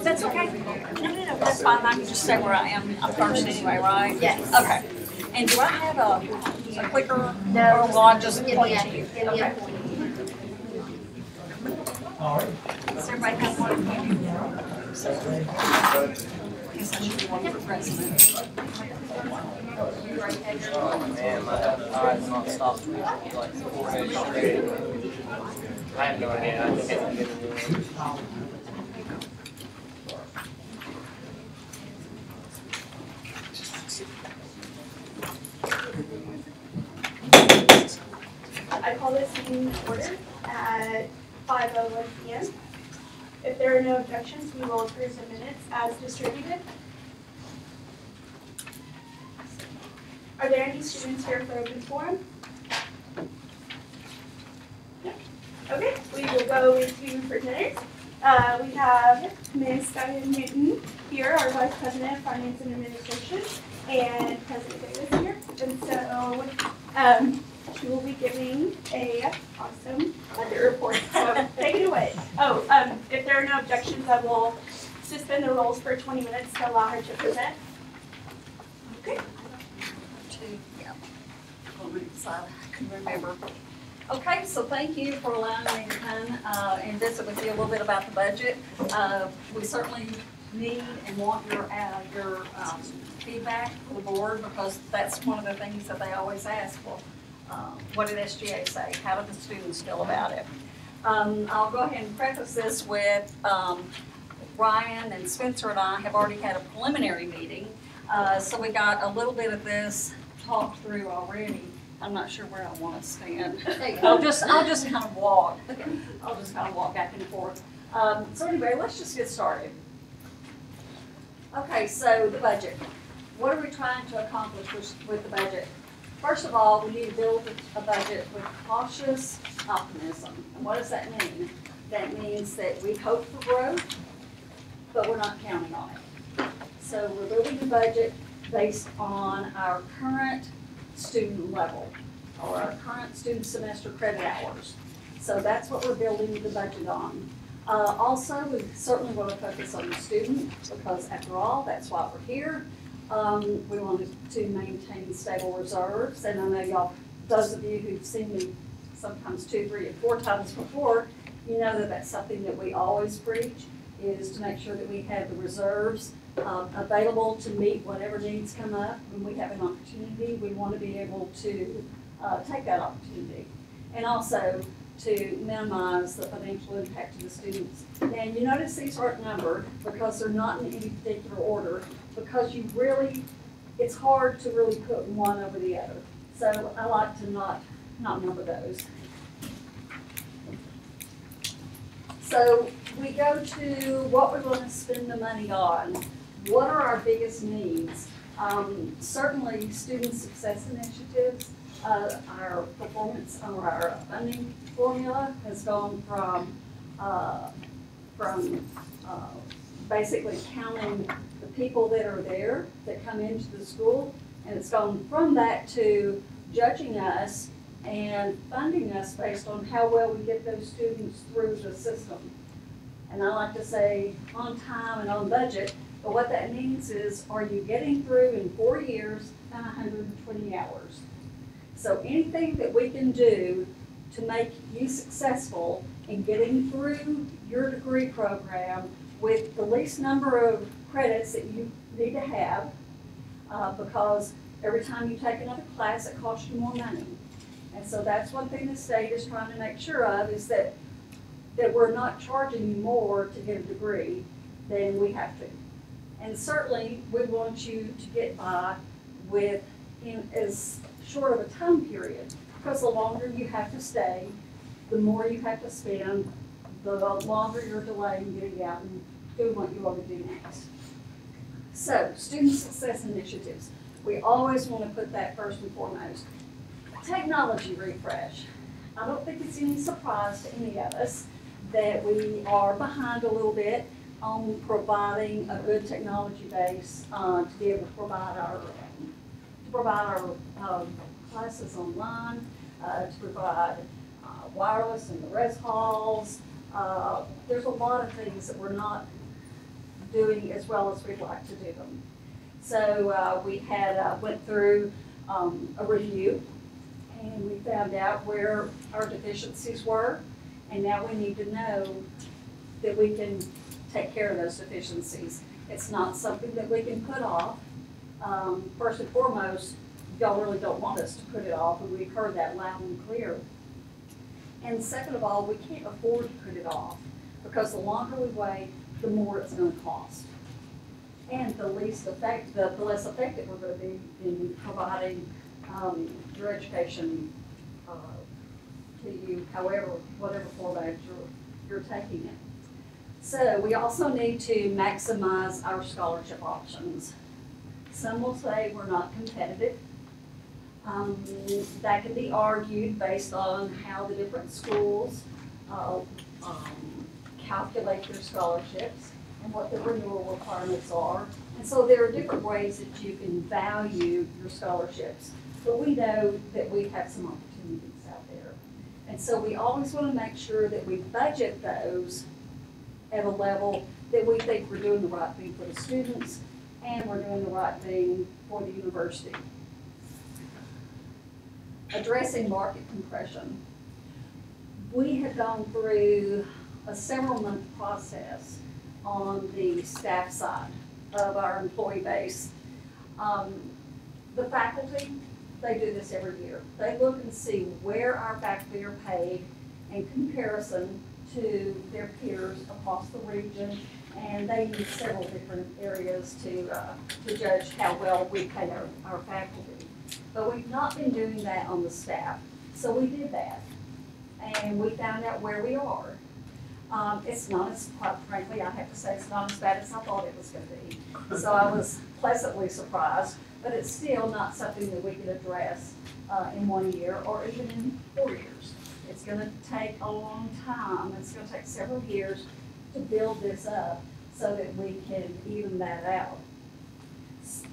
That's okay. No, that's fine. I can just stay where I am. I'm first anyway, right? Yes. Okay. And do I have a clicker? No. Or will I just point to you? Okay. Does everybody have one? Guess I should do one for president. Man, my eyes not stopped for like 4 days straight. I have no idea. I think I can get it. I call this meeting to order at 5:01 p.m. If there are no objections, we will approve the minutes as distributed. Are there any students here for open forum? No. Okay, we will go into presenters. We have Ms. Diane Newton here, our Vice President of Finance and Administration, and President Davis here. And so she will be giving a awesome budget report. So take it away. Oh, if there are no objections, I will suspend the rules for 20 minutes to allow her to present. Okay. Yeah. So I can remember. Okay, so thank you for allowing me to come and visit with you a little bit about the budget. We certainly need and want your feedback for the board, because that's one of the things that they always ask for. What did SGA say? How do the students feel about it? I'll go ahead and preface this with Ryan and Spencer and I have already had a preliminary meeting, so we got a little bit of this talked through already. I'm not sure where I want to stand. I'll just kind of walk. I'll just kind of walk back and forth. So anyway, let's just get started. Okay, so the budget. What are we trying to accomplish with the budget? First of all, we need to build a budget with cautious optimism. And what does that mean? That means that we hope for growth, but we're not counting on it. So we're building the budget based on our current student level, or our current student semester credit hours. So that's what we're building the budget on. Also, we certainly want to focus on the student, because after all, that's why we're here. We wanted to maintain stable reserves, and I know y'all, those of you who've seen me sometimes 2, 3, and 4 times before, you know that that's something that we always preach, is to make sure that we have the reserves available to meet whatever needs come up. When we have an opportunity, we want to be able to take that opportunity, and also to minimize the financial impact to the students. And you notice these aren't numbered because they're not in any particular order, because you really, it's hard to really put one over the other. So I like to not number those. So we go to what we're going to spend the money on. what are our biggest needs? Certainly student success initiatives, our performance or our funding formula has gone from basically counting the people that are there that come into the school, and it's gone from that to judging us and funding us based on how well we get those students through the system. And I like to say on time and on budget, but what that means is, are you getting through in 4 years and 120 hours? So anything that we can do to make you successful in getting through your degree program with the least number of credits that you need to have, because every time you take another class, it costs you more money. And so that's one thing the state is trying to make sure of, is that we're not charging you more to get a degree than we have to. And certainly, we want you to get by with in as short of a time period, because the longer you have to stay, the more you have to spend, the longer you're delaying getting out and doing what you want to do next. So, student success initiatives. We always want to put that first and foremost. Technology refresh. I don't think it's any surprise to any of us that we are behind a little bit on providing a good technology base to be able to provide our classes online, to provide wireless in the res halls. There's a lot of things that we're not doing as well as we'd like to do them. So we had went through a review, and we found out where our deficiencies were, and now we need to know that we can take care of those deficiencies. It's not something that we can put off. First and foremost, y'all really don't want us to put it off, and we've heard that loud and clear. And second of all, we can't afford to put it off, because the longer we wait, the more it's going to cost. And the less effective we're going to be in providing your education to you, whatever format you're taking it. So we also need to maximize our scholarship options. Some will say we're not competitive. That can be argued based on how the different schools calculate their scholarships and what the renewal requirements are. And so there are different ways that you can value your scholarships. But we know that we have some opportunities out there. And so we always want to make sure that we budget those at a level that we think we're doing the right thing for the students and we're doing the right thing for the university. Addressing market compression. We have gone through a several-month process on the staff side of our employee base. The faculty, they do this every year. They look and see where our faculty are paid in comparison to their peers across the region, and they use several different areas to judge how well we pay our faculty. But we've not been doing that on the staff, so we did that, and we found out where we are. It's not as, quite frankly, I have to say, it's not as bad as I thought it was going to be. So I was pleasantly surprised, but it's still not something that we can address in 1 year or even in 4 years. It's going to take a long time. It's going to take several years to build this up so that we can even that out.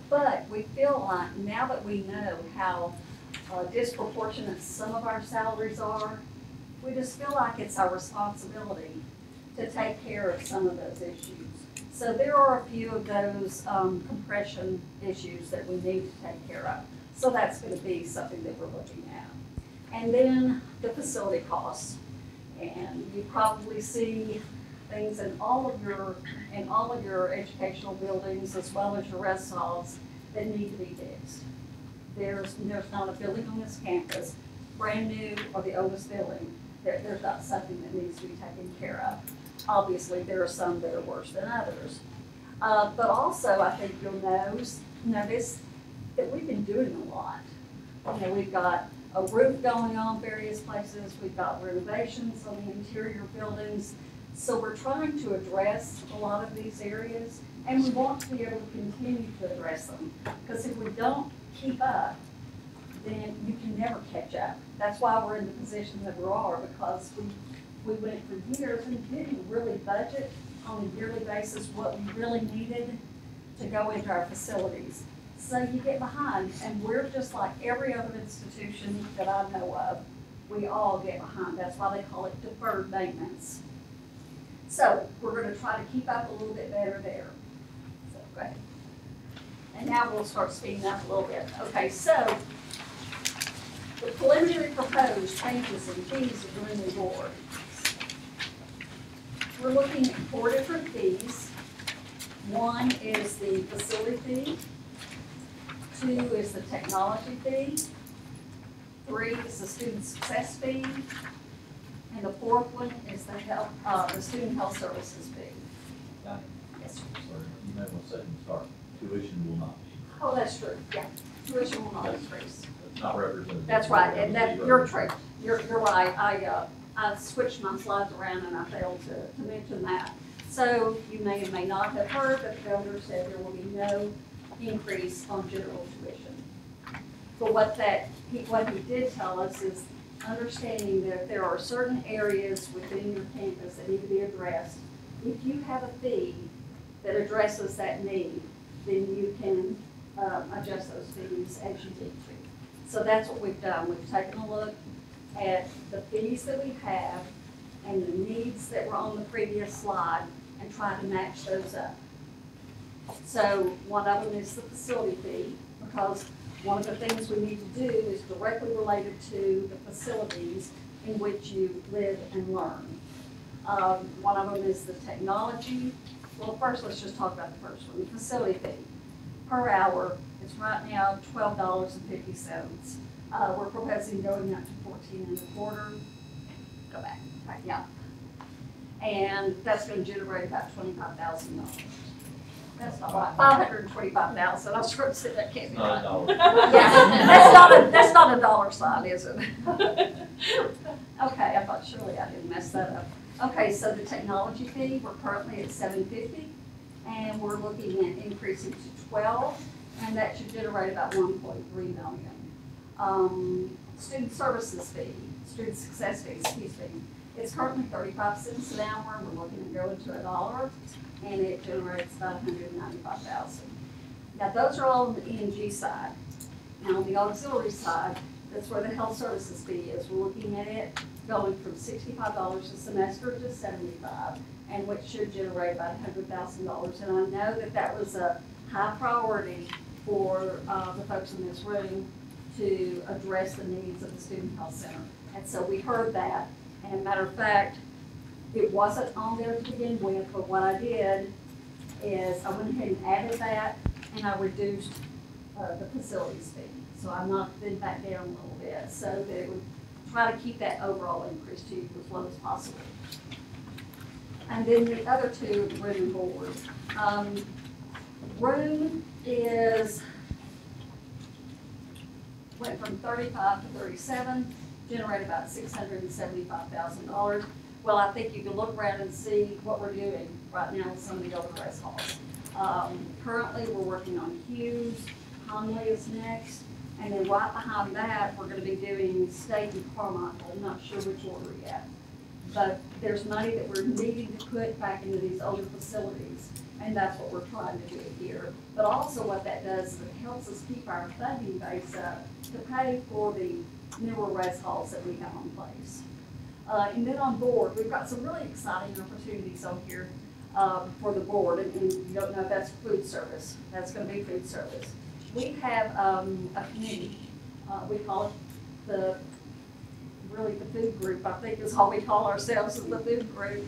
But we feel like now that we know how disproportionate some of our salaries are, we just feel like it's our responsibility to take care of some of those issues. So there are a few of those compression issues that we need to take care of. So that's going to be something that we're looking at. And then the facility costs. And you probably see things in all of your educational buildings as well as your rest halls that need to be fixed. There's not a building on this campus, brand new or the oldest building, there's not something that needs to be taken care of. Obviously, there are some that are worse than others. But also, I think you'll notice that we've been doing a lot. You know, we've got a roof going on various places. We've got renovations on the interior buildings. So we're trying to address a lot of these areas And we want to be able to continue to address them, because if we don't keep up, then you can never catch up. That's why we're in the position that we are, because we went for years and didn't really budget on a yearly basis what we really needed to go into our facilities. So you get behind, and we're just like every other institution that I know of. We all get behind. That's why they call it deferred maintenance. So we're going to try to keep up a little bit better there. So go ahead. And now we'll start speeding up a little bit. Okay, so the preliminary proposed changes in fees of room and board. We're looking at 4 different fees. 1 is the facility fee. 2 is the technology fee. 3 is the student success fee. And the 4th one is the student health services fee. Got it. Yes, sir. Sorry, you may want to say and start, tuition will not be. Oh, that's true, yeah. Tuition will not increase. That's not represented. That's right, and that, you're true. You're right. I switched my slides around and I failed to mention that. So you may or may not have heard that the governor said there will be no increase on general tuition. But what he did tell us is understanding that there are certain areas within your campus that need to be addressed. If you have a fee that addresses that need, then you can adjust those fees as you need to. So that's what we've done. We've taken a look at the fees that we have and the needs that were on the previous slide and try to match those up. So one of them is the facility fee, because one of the things we need to do is directly related to the facilities in which you live and learn. One of them is the technology. Well, first let's just talk about the first one, the facility fee. Per hour, it's right now $12.50. We're proposing going up to $14.25. Go back, yeah. And that's going to generate about $25,000. That's not right. $525,000. I was going to say that can't be right. Yeah, that's not a dollar sign, is it? Okay, I thought surely I didn't mess that up. Okay, so the technology fee, we're currently at $750, and we're looking at increasing to $12, and that should generate about $1.3 million. Student services fee, student success fee, excuse me. It's currently 35 cents an hour. We're looking at going to $1, and it generates about $195,000. Now those are all on the E&G side. Now on the auxiliary side, that's where the health services fee is. We're looking at it going from $65 a semester to $75, and which should generate about $100,000. And I know that that was a high priority for the folks in this room to address the needs of the Student Health Center. And so we heard that. And matter of fact, it wasn't on there to begin with, but what I did is I went ahead and added that, and I reduced the facilities fee. So I knocked it back down a little bit so that it would try to keep that overall increase to you as low as possible. And then the other two, room and board. Room went from 35 to 37, generated about $675,000. Well, I think you can look around and see what we're doing right now with some of the other rest halls. Currently, we're working on Hughes, Conley is next, and then right behind that, we're going to be doing State and Carmichael. I'm not sure which order yet. But there's money that we're needing to put back into these older facilities, and that's what we're trying to do here. But also what that does is it helps us keep our funding base up to pay for the newer res halls that we have in place. And then on board, we've got some really exciting opportunities on here for the board, and you don't know, that's food service. That's going to be food service. We have a committee, we call it the food group, I think is all we call ourselves, is the food group.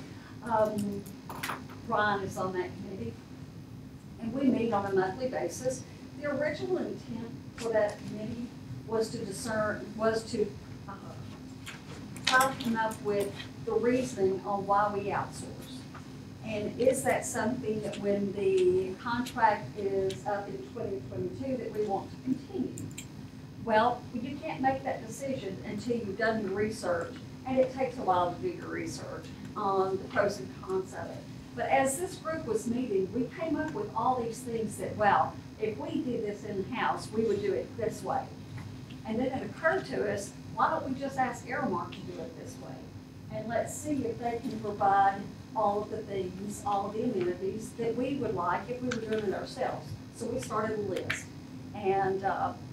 Ryan is on that committee, and we meet on a monthly basis. The original intent for that committee was to try to come up with the reasoning on why we outsource. And is that something that when the contract is up in 2022 that we want to continue? Well, you can't make that decision until you've done your research, and it takes a while to do your research on the pros and cons of it. But as this group was meeting, we came up with all these things that, well, if we did this in-house, we would do it this way. And then it occurred to us, why don't we just ask Aramark to do it this way? And let's see if they can provide all of the things, all of the amenities that we would like if we were doing it ourselves. So we started a list. And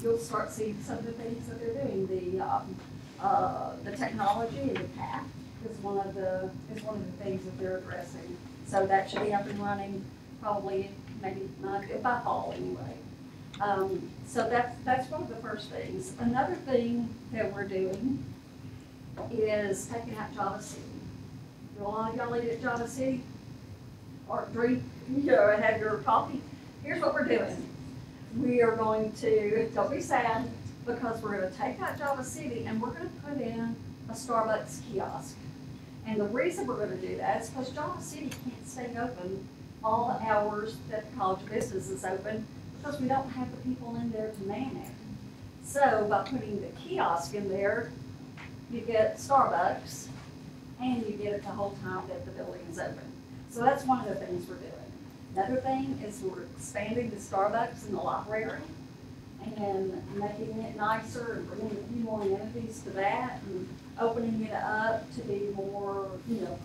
you'll start seeing some of the things that they're doing. The technology and the path is one of the things that they're addressing. So that should be up and running probably maybe not by fall anyway. So that's one of the first things. Another thing that we're doing is taking out Java City. Do a lot of y'all eat at Java City or drink, and have your coffee? Here's what we're doing. We are going to, don't be sad, because we're going to take out Java City and we're going to put in a Starbucks kiosk. And the reason we're going to do that is because Java City can't stay open all the hours that the College of Business is open because we don't have the people in there to man it. So by putting the kiosk in there, you get Starbucks and you get it the whole time that the building is open. So that's one of the things we're doing. Another thing is we're expanding the Starbucks in the library and making it nicer and bringing a few more amenities to that and opening it up to be more,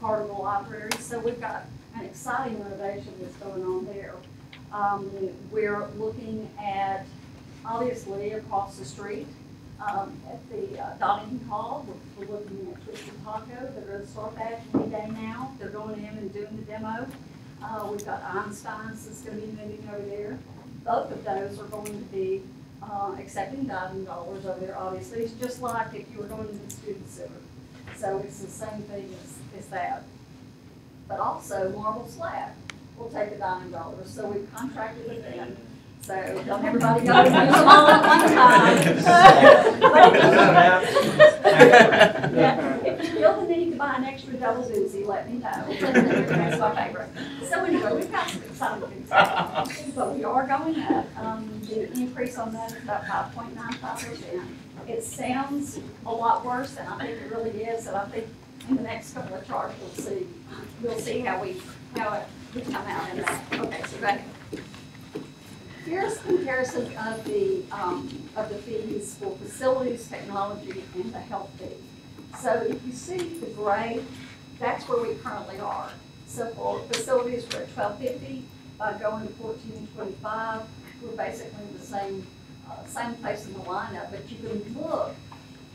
part of the library. So we've got an exciting renovation that's going on there. We're looking at, obviously, across the street at the Donington Hall. We're looking at Twisted Taco. They're going to start that any day now. They're going in and doing the demo. We've got Einstein's that's going to be moving over there. Both of those are going to be accepting dining dollars over there, obviously. It's just like if you were going to the student center. So it's the same thing as that. But also Marble Slab will take the dining dollars. So we've contracted with them. So don't everybody go and use them all at one time. Yeah, if you feel the need to buy an extra double doozy, let me know. That's my favorite. So anyway, we've got some exciting things happening. But we are going up. The increase on that is about 5.95%. It sounds a lot worse than I think it really is, and I think in the next couple of charts we'll see how we come out in that. Okay, so go ahead. Here's a comparison of the fees for facilities, technology, and the health fee. So if you see the gray, that's where we currently are. So for facilities, we're at $12.50. Going to $14.25, we're basically in the same place in the lineup. But you can look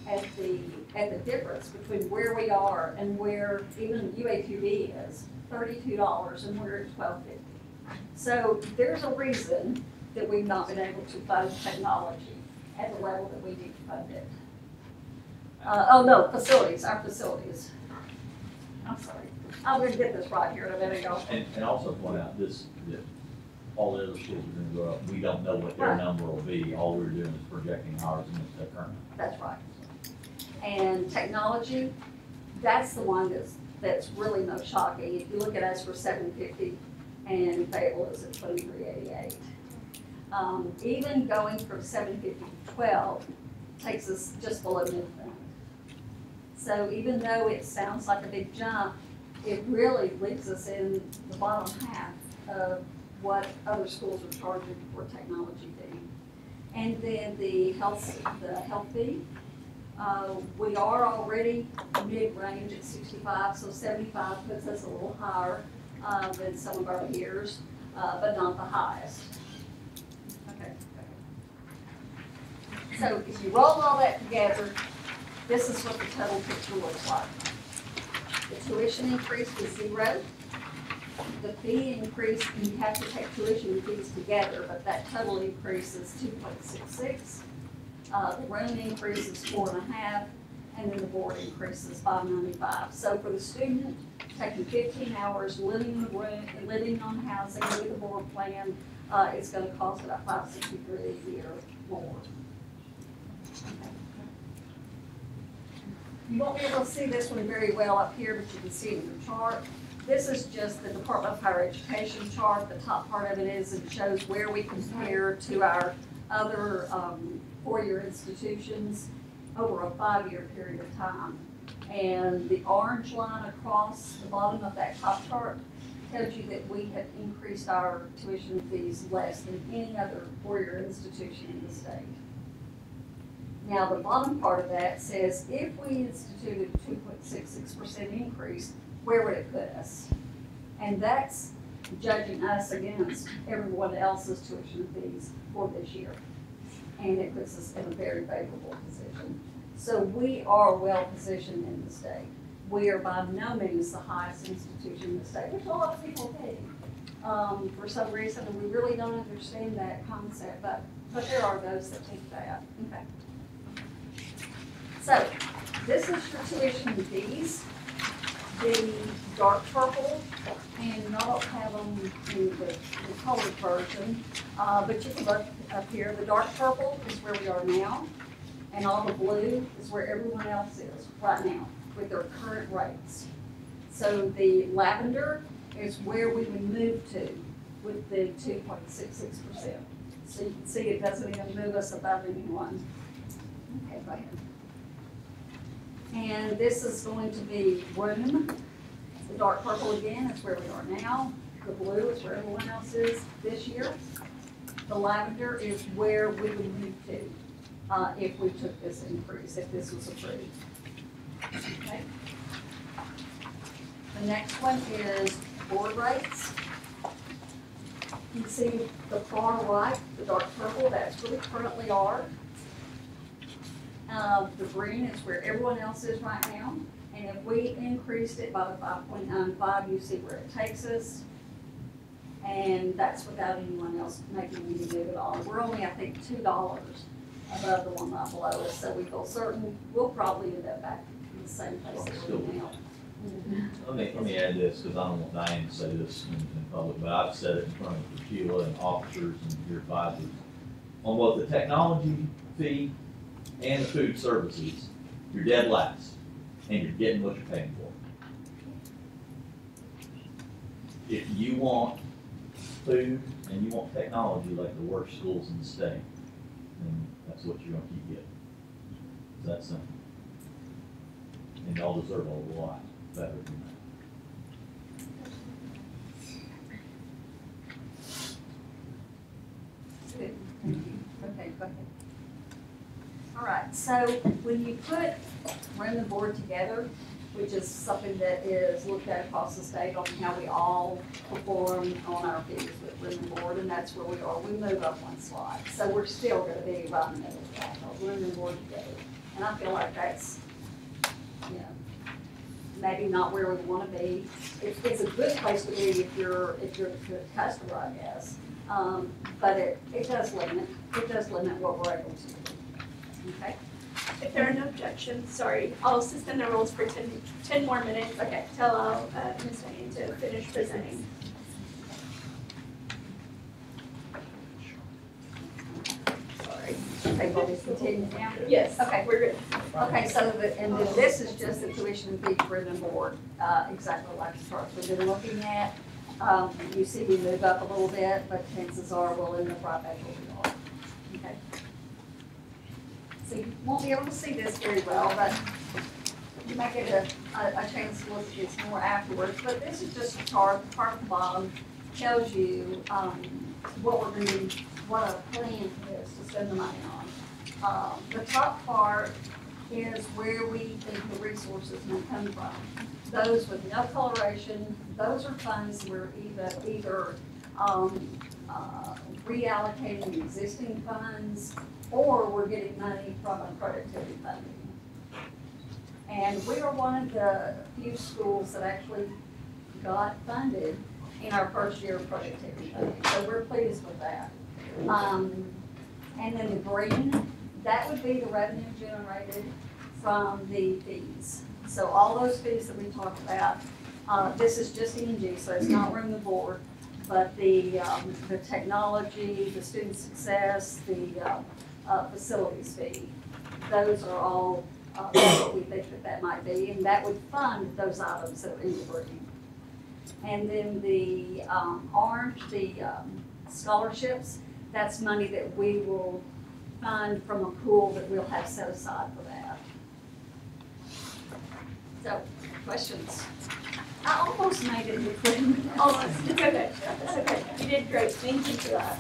at the difference between where we are and where even UAQB is, $32, and we're at $12.50. So there's a reason that we've not been able to fund technology at the level that we need to fund it. No, facilities, our facilities. I'm sorry. I'm going to get this right here in a minute, y'all. And also point out that all the other schools are going to go up. We don't know what their number will be. All we're doing is projecting ours and it's the current. That's right. And technology, that's the one that's really most shocking. If you look at us, we're $750 and Fayetteville is at $23.88. Even going from $750 to $12 takes us just below midpoint. So even though it sounds like a big jump, it really leaves us in the bottom half of what other schools are charging for technology fee. And then the health fee, we are already mid-range at 65, so 75 puts us a little higher than some of our peers, but not the highest. Okay. So if you roll all that together, this is what the total picture looks like. The tuition increase was 0. The fee increase, you have to take tuition and fees together, but that total increase is 2.66. The room increase is 4.5, and then the board increase is $5.95. So for the student, taking 15 hours, living in the room, living on housing with a board plan, it's going to cost about $563 a year more. You won't be able to see this one very well up here, but you can see it in the chart. This is just the Department of Higher Education chart. The top part of it is it shows where we compare to our other four-year institutions over a 5-year period of time. And the orange line across the bottom of that top chart tells you that we have increased our tuition fees less than any other four-year institution in the state. Now, the bottom part of that says if we instituted a 2.66% increase, where would it put us? And that's judging us against everyone else's tuition fees for this year. And it puts us in a very favorable position. So we are well positioned in the state. We are by no means the highest institution in the state, which a lot of people think. For some reason, we really don't understand that concept, but there are those that think that. Okay. So, this is your tuition fees. The dark purple, and I don't have them in the colored version, but you can look up here. The dark purple is where we are now, and all the blue is where everyone else is right now with their current rates. So the lavender is where we would move to with the 2.66%. So you can see it doesn't even move us above anyone. Okay, go ahead. And this is going to be room. The dark purple again is where we are now. The blue is where everyone else is this year. The lavender is where we would move to if we took this increase, if this was approved. Okay. The next one is board rates. You can see the far right, the dark purple, that's where we currently are. The green is where everyone else is right now. And if we increased it by the 5.95, you see where it takes us. And that's without anyone else making any move at all. We're only, I think, $2 above the one right below us. So we feel certain we'll probably end up back in the same place that we're in now. Let me add this, because I don't want Diane to say this in public, but I've said it in front of the Sheila and officers and your advisors. On both the technology fee and the food services, you're dead last, and you're getting what you're paying for. If you want food and you want technology like the worst schools in the state, then that's what you're gonna keep getting. It's that simple. And y'all deserve a lot better than that. Good. Thank you. Okay, go ahead. All right, so when you put room and board together, which is something that is looked at across the state on how we all perform on our fees with room and board, and that's where we are. We move up one slot, so we're still going to be right in the middle of that, room and board together. And I feel like that's, you know, maybe not where we want to be. It's a good place to be if you're a good customer, I guess. But it does limit what we're able to do. Okay. If there are no objections, sorry, I'll suspend the rules for 10 more minutes. Okay, to allow Ms. Diane to finish presenting. Sorry. Okay, will we continue now? Yes. Okay. We're good. Okay, so and then this is just the tuition fee for room and board, exactly like the charts we've been looking at. You see we move up a little bit, but chances are we'll end up right back where we are. Okay. So you won't be able to see this very well, but you might get a chance to look at this more afterwards. But this is just a chart. The part at the bottom tells you what we're going to do, what our plan is to spend the money on. The top part is where we think the resources may come from. Those with no coloration, those are funds we're either reallocating existing funds, or we're getting money from a productivity funding. And we are one of the few schools that actually got funded in our first year of productivity funding, so we're pleased with that. And then the green, that would be the revenue generated from the fees. So all those fees that we talked about, this is just ENG, so it's not room and board, but the technology, the student success, the facilities fee, those are all what we think that might be, and that would fund those items that are in the green. And then the orange, the scholarships, that's money that we will fund from a pool that we'll have set aside for that. So, questions? I almost made it. Almost. It's okay. It's okay. You did great. Thank you for that.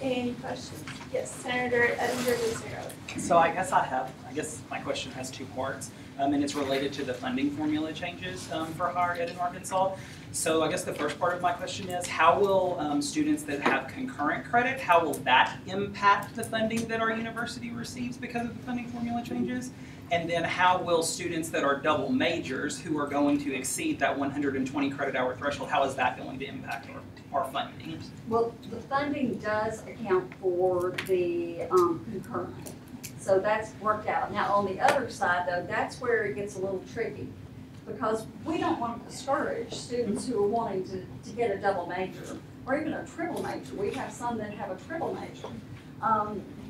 Any questions? Yes, Senator Edgar Lucero. So I guess my question has two parts, and it's related to the funding formula changes for higher ed in Arkansas. So I guess the first part of my question is, how will students that have concurrent credit, how will that impact the funding that our university receives because of the funding formula changes? And then how will students that are double majors who are going to exceed that 120 credit hour threshold, how is that going to impact our funding? Well, the funding does account for the concurrent. So that's worked out. Now, on the other side, though, that's where it gets a little tricky, because we don't want to discourage students who are wanting to get a double major or even a triple major. We have some that have a triple major.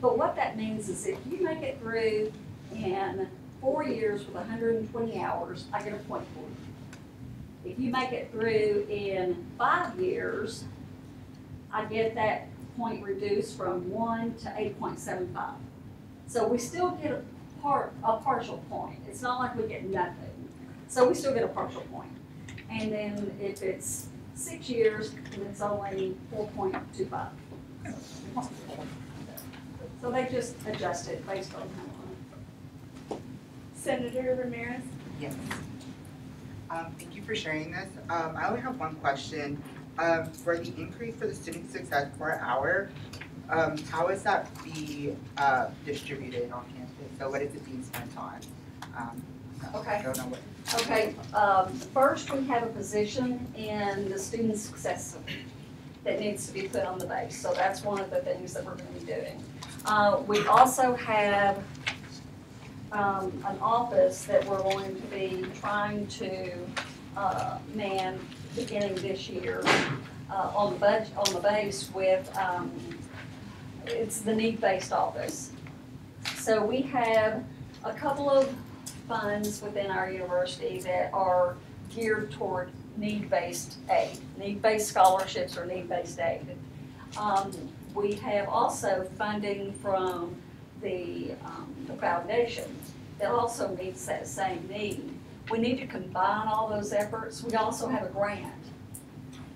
But what that means is if you make it through in 4 years with 120 hours, I get a point for you. If you make it through in 5 years, I get that point reduced from 1 to 8.75. So we still get a partial point. It's not like we get nothing. So we still get a partial point. And then if it's 6 years, then it's only 4.25. So they just adjust it based on how long. Senator Ramirez. Yes. Thank you for sharing this. I only have one question. For the increase for the student success per hour, how is that be distributed on campus? So what is it being spent on? Okay. I don't know what. Okay, first we have a position in the student success center that needs to be put on the base. So that's one of the things that we're going to be doing. We also have an office that we're going to be trying to man beginning this year on the base with it's the need-based office. So we have a couple of funds within our university that are geared toward need-based aid, need-based scholarships or need-based aid. We have also funding from the foundation that also meets that same need. We need to combine all those efforts. We also have a grant.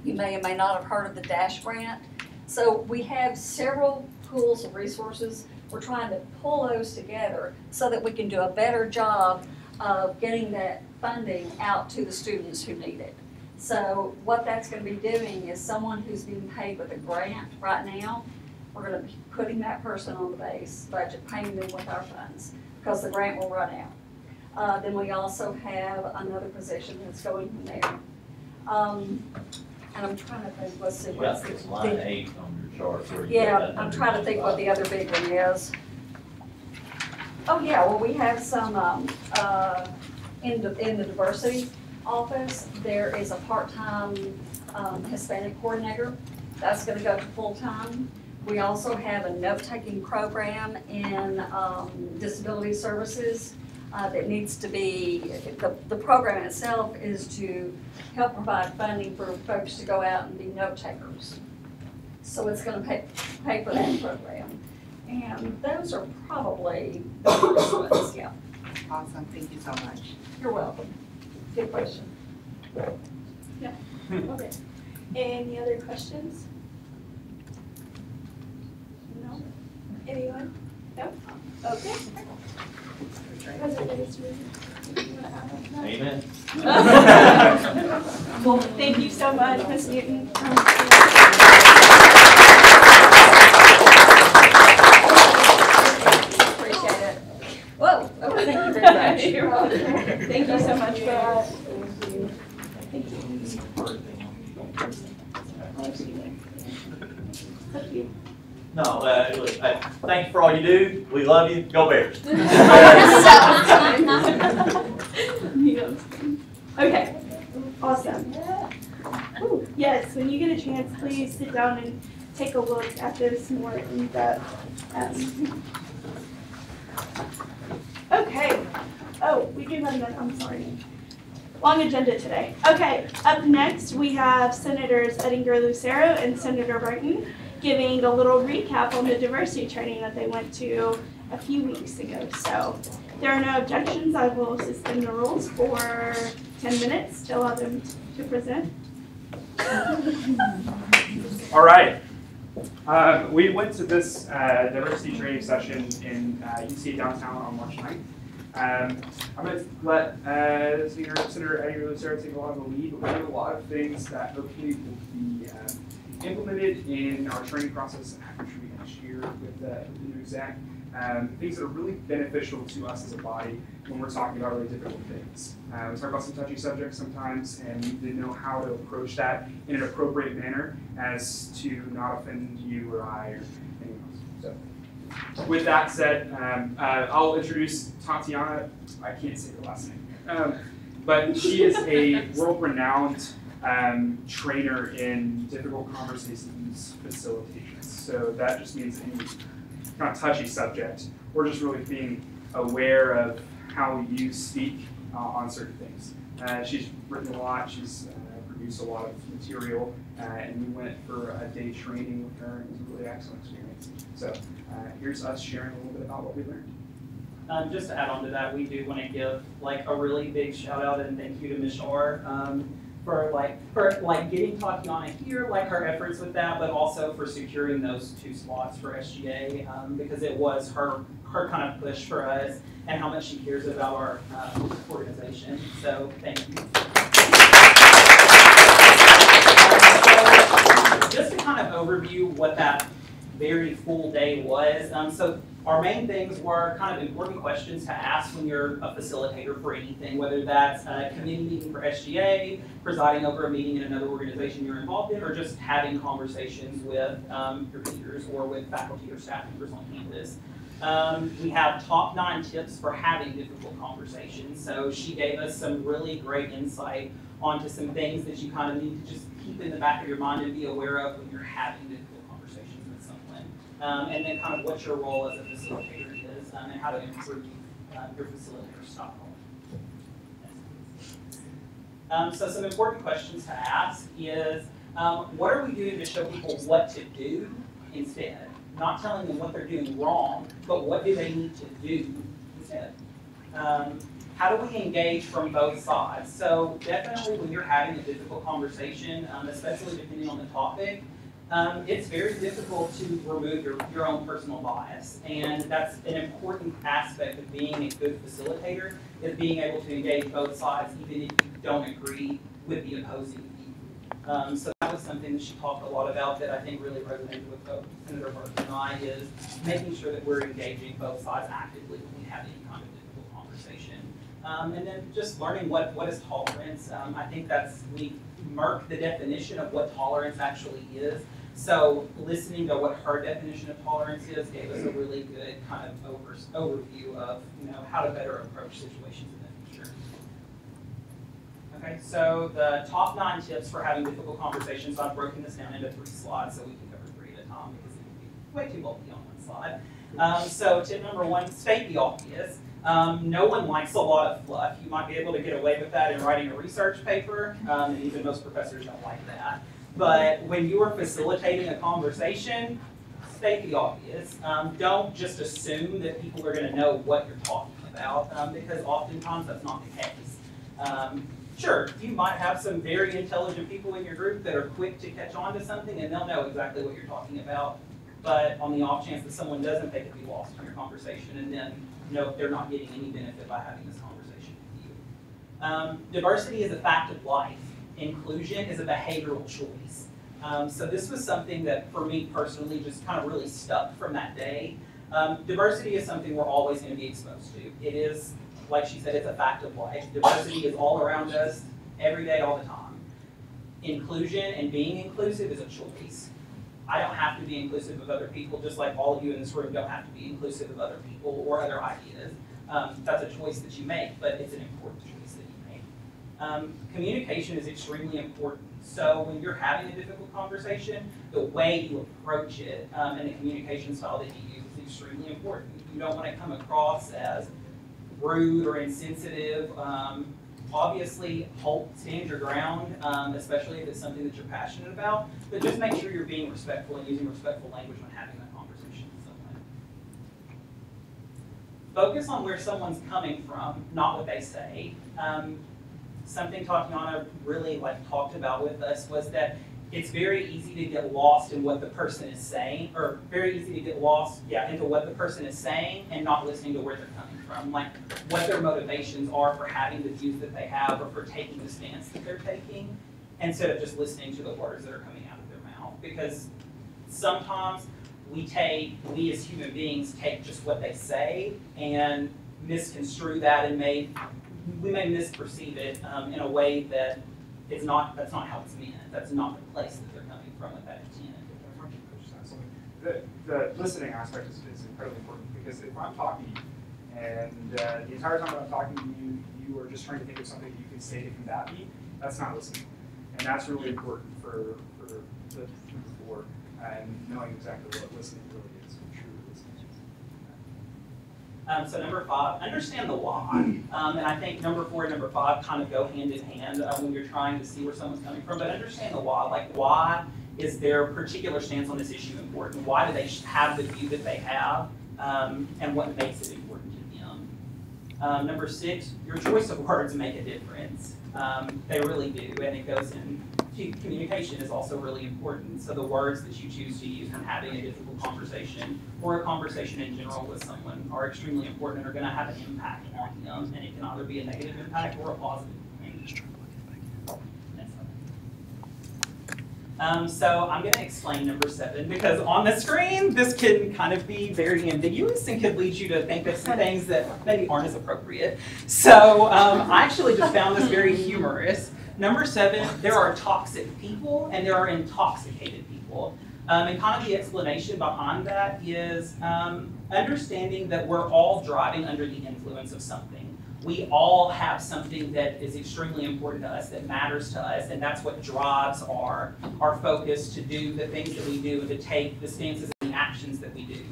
You may or may not have heard of the DASH grant. So we have several pools of resources. We're trying to pull those together so that we can do a better job of getting that funding out to the students who need it. So what that's going to be doing is someone who's being paid with a grant right now, we're going to be putting that person on the base budget, paying them with our funds, because the grant will run out. Then we also have another position that's going from there. And I'm trying to think, let's see, what's It's the line 8 on your chart. Where you yeah, got that I'm trying to think what the number. other big one is. Oh, yeah, well, we have some, in the diversity office, there is a part-time Hispanic coordinator. That's gonna go to full-time. We also have a note-taking program in disability services that needs to be, the program itself is to help provide funding for folks to go out and be note-takers. So it's gonna pay for that program. And those are probably the first ones, yeah. Awesome, thank you so much. You're welcome. Good question. Okay. Any other questions? No? Anyone? No? Okay. President Davis, you wanna add on Amen. that? Well, thank you so much, Ms. Newton. Appreciate it. Whoa, okay, thank you very much. You're welcome. Thank you so much for that. Thank you. No, look, thank you for all you do. We love you. Go Bears. Okay, awesome. Ooh, yes, when you get a chance, please sit down and take a look at this more in depth. Okay. Oh, we do have another, I'm sorry. Long agenda today. Okay, up next we have Senators Edgar Lucero and Senator Brighton. giving a little recap on the diversity training that they went to a few weeks ago. So if there are no objections, I will suspend the rules for 10 minutes to allow them to present. All right. We went to this diversity training session in UCA downtown on March 9th. I'm going to let Senior Senator Eddie Lucero take a lot of the lead, but we have a lot of things that hopefully will be implemented in our training process after next year with the new exec. Things that are really beneficial to us as a body when we're talking about really difficult things. We talk about some touchy subjects sometimes, and we didn't know how to approach that in an appropriate manner as to not offend you or I or anyone else. So, with that said, I'll introduce Tatiana. I can't say her last name, but she is a world-renowned trainer in difficult conversations facilitation. So that just means any kind of touchy subject, or just really being aware of how you speak on certain things. She's written a lot, she's produced a lot of material, and we went for a day training with her, and it was a really excellent experience. So here's us sharing a little bit about what we learned. Just to add on to that, we do want to give like a really big shout out and thank you to Ms. Shore for getting Tatiana here, like her efforts with that, but also for securing those 2 slots for SGA, because it was her kind of push for us and how much she cares about our organization. So thank you. So just to kind of overview what that very full day was. So our main things were kind of important questions to ask when you're a facilitator for anything, whether that's a committee meeting for SGA, presiding over a meeting in another organization you're involved in, or just having conversations with your peers or with faculty or staff members on campus. We have top 9 tips for having difficult conversations. So she gave us some really great insight onto some things that you kind of need to just keep in the back of your mind and be aware of when you're having difficult conversations with someone. And then kind of what your role as a facilitator is and how to improve your facilitator style. So some important questions to ask is, what are we doing to show people what to do instead? Not telling them what they're doing wrong, but what do they need to do instead? How do we engage from both sides? So definitely when you're having a difficult conversation, especially depending on the topic, it's very difficult to remove your own personal bias. And that's an important aspect of being a good facilitator, is being able to engage both sides even if you don't agree with the opposing view. So that was something that she talked a lot about that I think really resonated with both Senator Burke and I, is making sure that we're engaging both sides actively when we have any kind of difficult conversation. And then just learning what is tolerance. I think we mark the definition of what tolerance actually is. So listening to what her definition of tolerance is gave us a really good kind of overview of how to better approach situations in the future. Okay, so the top 9 tips for having difficult conversations. So I've broken this down into 3 slides so we can cover 3 at a time because it would be way too bulky on one slide. So tip number 1, state the obvious. No one likes a lot of fluff. You might be able to get away with that in writing a research paper, and even most professors don't like that. But when you are facilitating a conversation, state the obvious. Don't just assume that people are going to know what you're talking about, because oftentimes that's not the case. Sure, you might have some very intelligent people in your group that are quick to catch on to something and they'll know exactly what you're talking about. But on the off chance that someone doesn't, they could be lost in your conversation and then they're not getting any benefit by having this conversation with you. Diversity is a fact of life. Inclusion is a behavioral choice. So this was something that for me personally just kind of really stuck from that day. Diversity is something we're always going to be exposed to. It is, like she said, it's a fact of life. Diversity is all around us, every day, all the time. Inclusion and being inclusive is a choice. I don't have to be inclusive of other people, just like all of you in this room don't have to be inclusive of other people or other ideas. That's a choice that you make, but it's an important choice that you make. Communication is extremely important. So when you're having a difficult conversation, the way you approach it and the communication style that you use is extremely important. You don't want to come across as rude or insensitive. obviously stand your ground, especially if it's something that you're passionate about, but just make sure you're being respectful and using respectful language when having that conversation with someone. Focus on where someone's coming from, not what they say. Something Tatiana really talked about with us was that it's very easy to get lost in what the person is saying, or very easy to get lost, into what the person is saying and not listening to where they're coming from, like what their motivations are for having the views that they have or for taking the stance that they're taking, instead of just listening to the words that are coming out of their mouth. Because sometimes we as human beings take just what they say and misconstrue that, and we may misperceive it in a way that that's not how it's meant. That's not the place that they're coming from with that intent. The listening aspect is incredibly important, because if I'm talking and the entire time I'm talking to you, you are just trying to think of something that you can say to combat me, that's not listening. And that's really important for the forward, and knowing exactly what listening really is, what true listening is. So number 5, understand the why. And I think number 4 and number 5 kind of go hand in hand when you're trying to see where someone's coming from. But understand the why. Like, why is their particular stance on this issue important? Why do they have the view that they have? And what makes it important to them? Number 6, your choice of words make a difference. They really do, and it goes into communication is also really important. So the words that you choose to use when having a difficult conversation or a conversation in general with someone are extremely important and are going to have an impact on them, and it can either be a negative impact or a positive impact. So I'm going to explain number 7, because on the screen this can kind of be very ambiguous and could lead you to think of some things that maybe aren't as appropriate. So I actually just found this very humorous. Number 7, there are toxic people and there are intoxicated people. And kind of the explanation behind that is understanding that we're all driving under the influence of something. We all have something that is extremely important to us, that matters to us, and that's what drives our focus to do the things that we do and to take the stances and the actions that we do.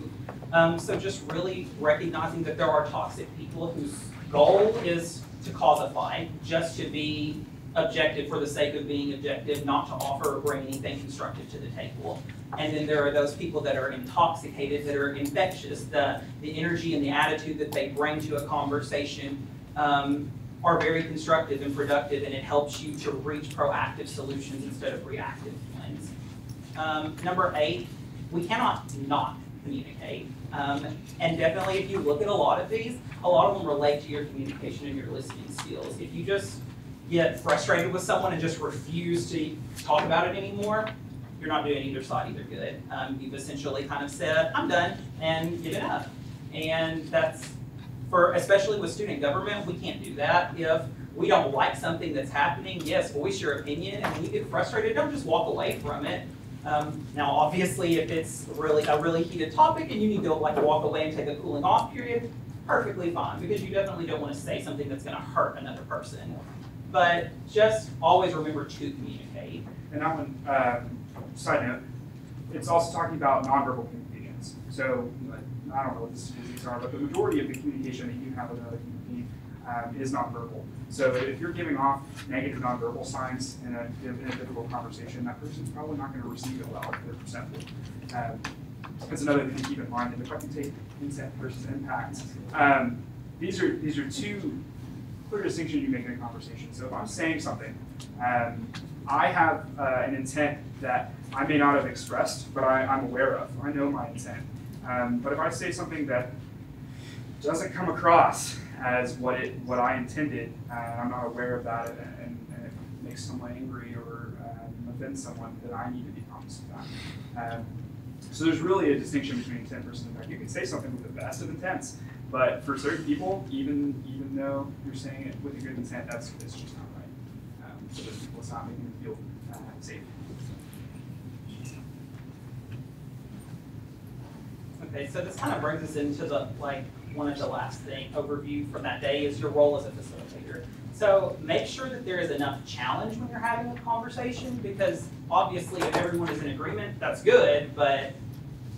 So just really recognizing that there are toxic people whose goal is to cause a fight, just to be objective for the sake of being objective, not to offer or bring anything constructive to the table. And then there are those people that are intoxicated, that are infectious. The energy and the attitude that they bring to a conversation are very constructive and productive, and it helps you to reach proactive solutions instead of reactive ones. Number 8, we cannot not communicate. And definitely if you look at a lot of these, a lot of them relate to your communication and your listening skills. If you just get frustrated with someone and just refuse to talk about it anymore, you're not doing either side either good. You've essentially kind of said, I'm done, and given up. And that's, especially with student government, we can't do that. If we don't like something that's happening, yes, voice your opinion, and when you get frustrated, don't just walk away from it. Now, obviously, if it's a really heated topic and you need to walk away and take a cooling off period, perfectly fine, because you definitely don't want to say something that's going to hurt another person. But just always remember to communicate. And that one, side note, it's also talking about nonverbal communications. So I don't know what the statistics are, but the majority of the communication that you have with another human being is nonverbal. So if you're giving off negative nonverbal signs in a difficult conversation, that person's probably not going to receive it well if they're perceptive. That's another thing to keep in mind. And if I can take intent versus impact, these are two clear distinctions you make in a conversation. So if I'm saying something, I have an intent that I may not have expressed, but I'm aware of. I know my intent. But if I say something that doesn't come across as what I intended, and I'm not aware of that, and it makes someone angry or offends someone, then I need to be conscious of that. So there's really a distinction between intent versus impact. You can say something with the best of intents, but for certain people, even though you're saying it with a good intent, it's just not right. So those people, it's not making them feel safe. Okay, so this kind of brings us into the one of the last overview from that day is your role as a facilitator. So make sure that there is enough challenge when you're having a conversation, because obviously if everyone is in agreement, that's good, but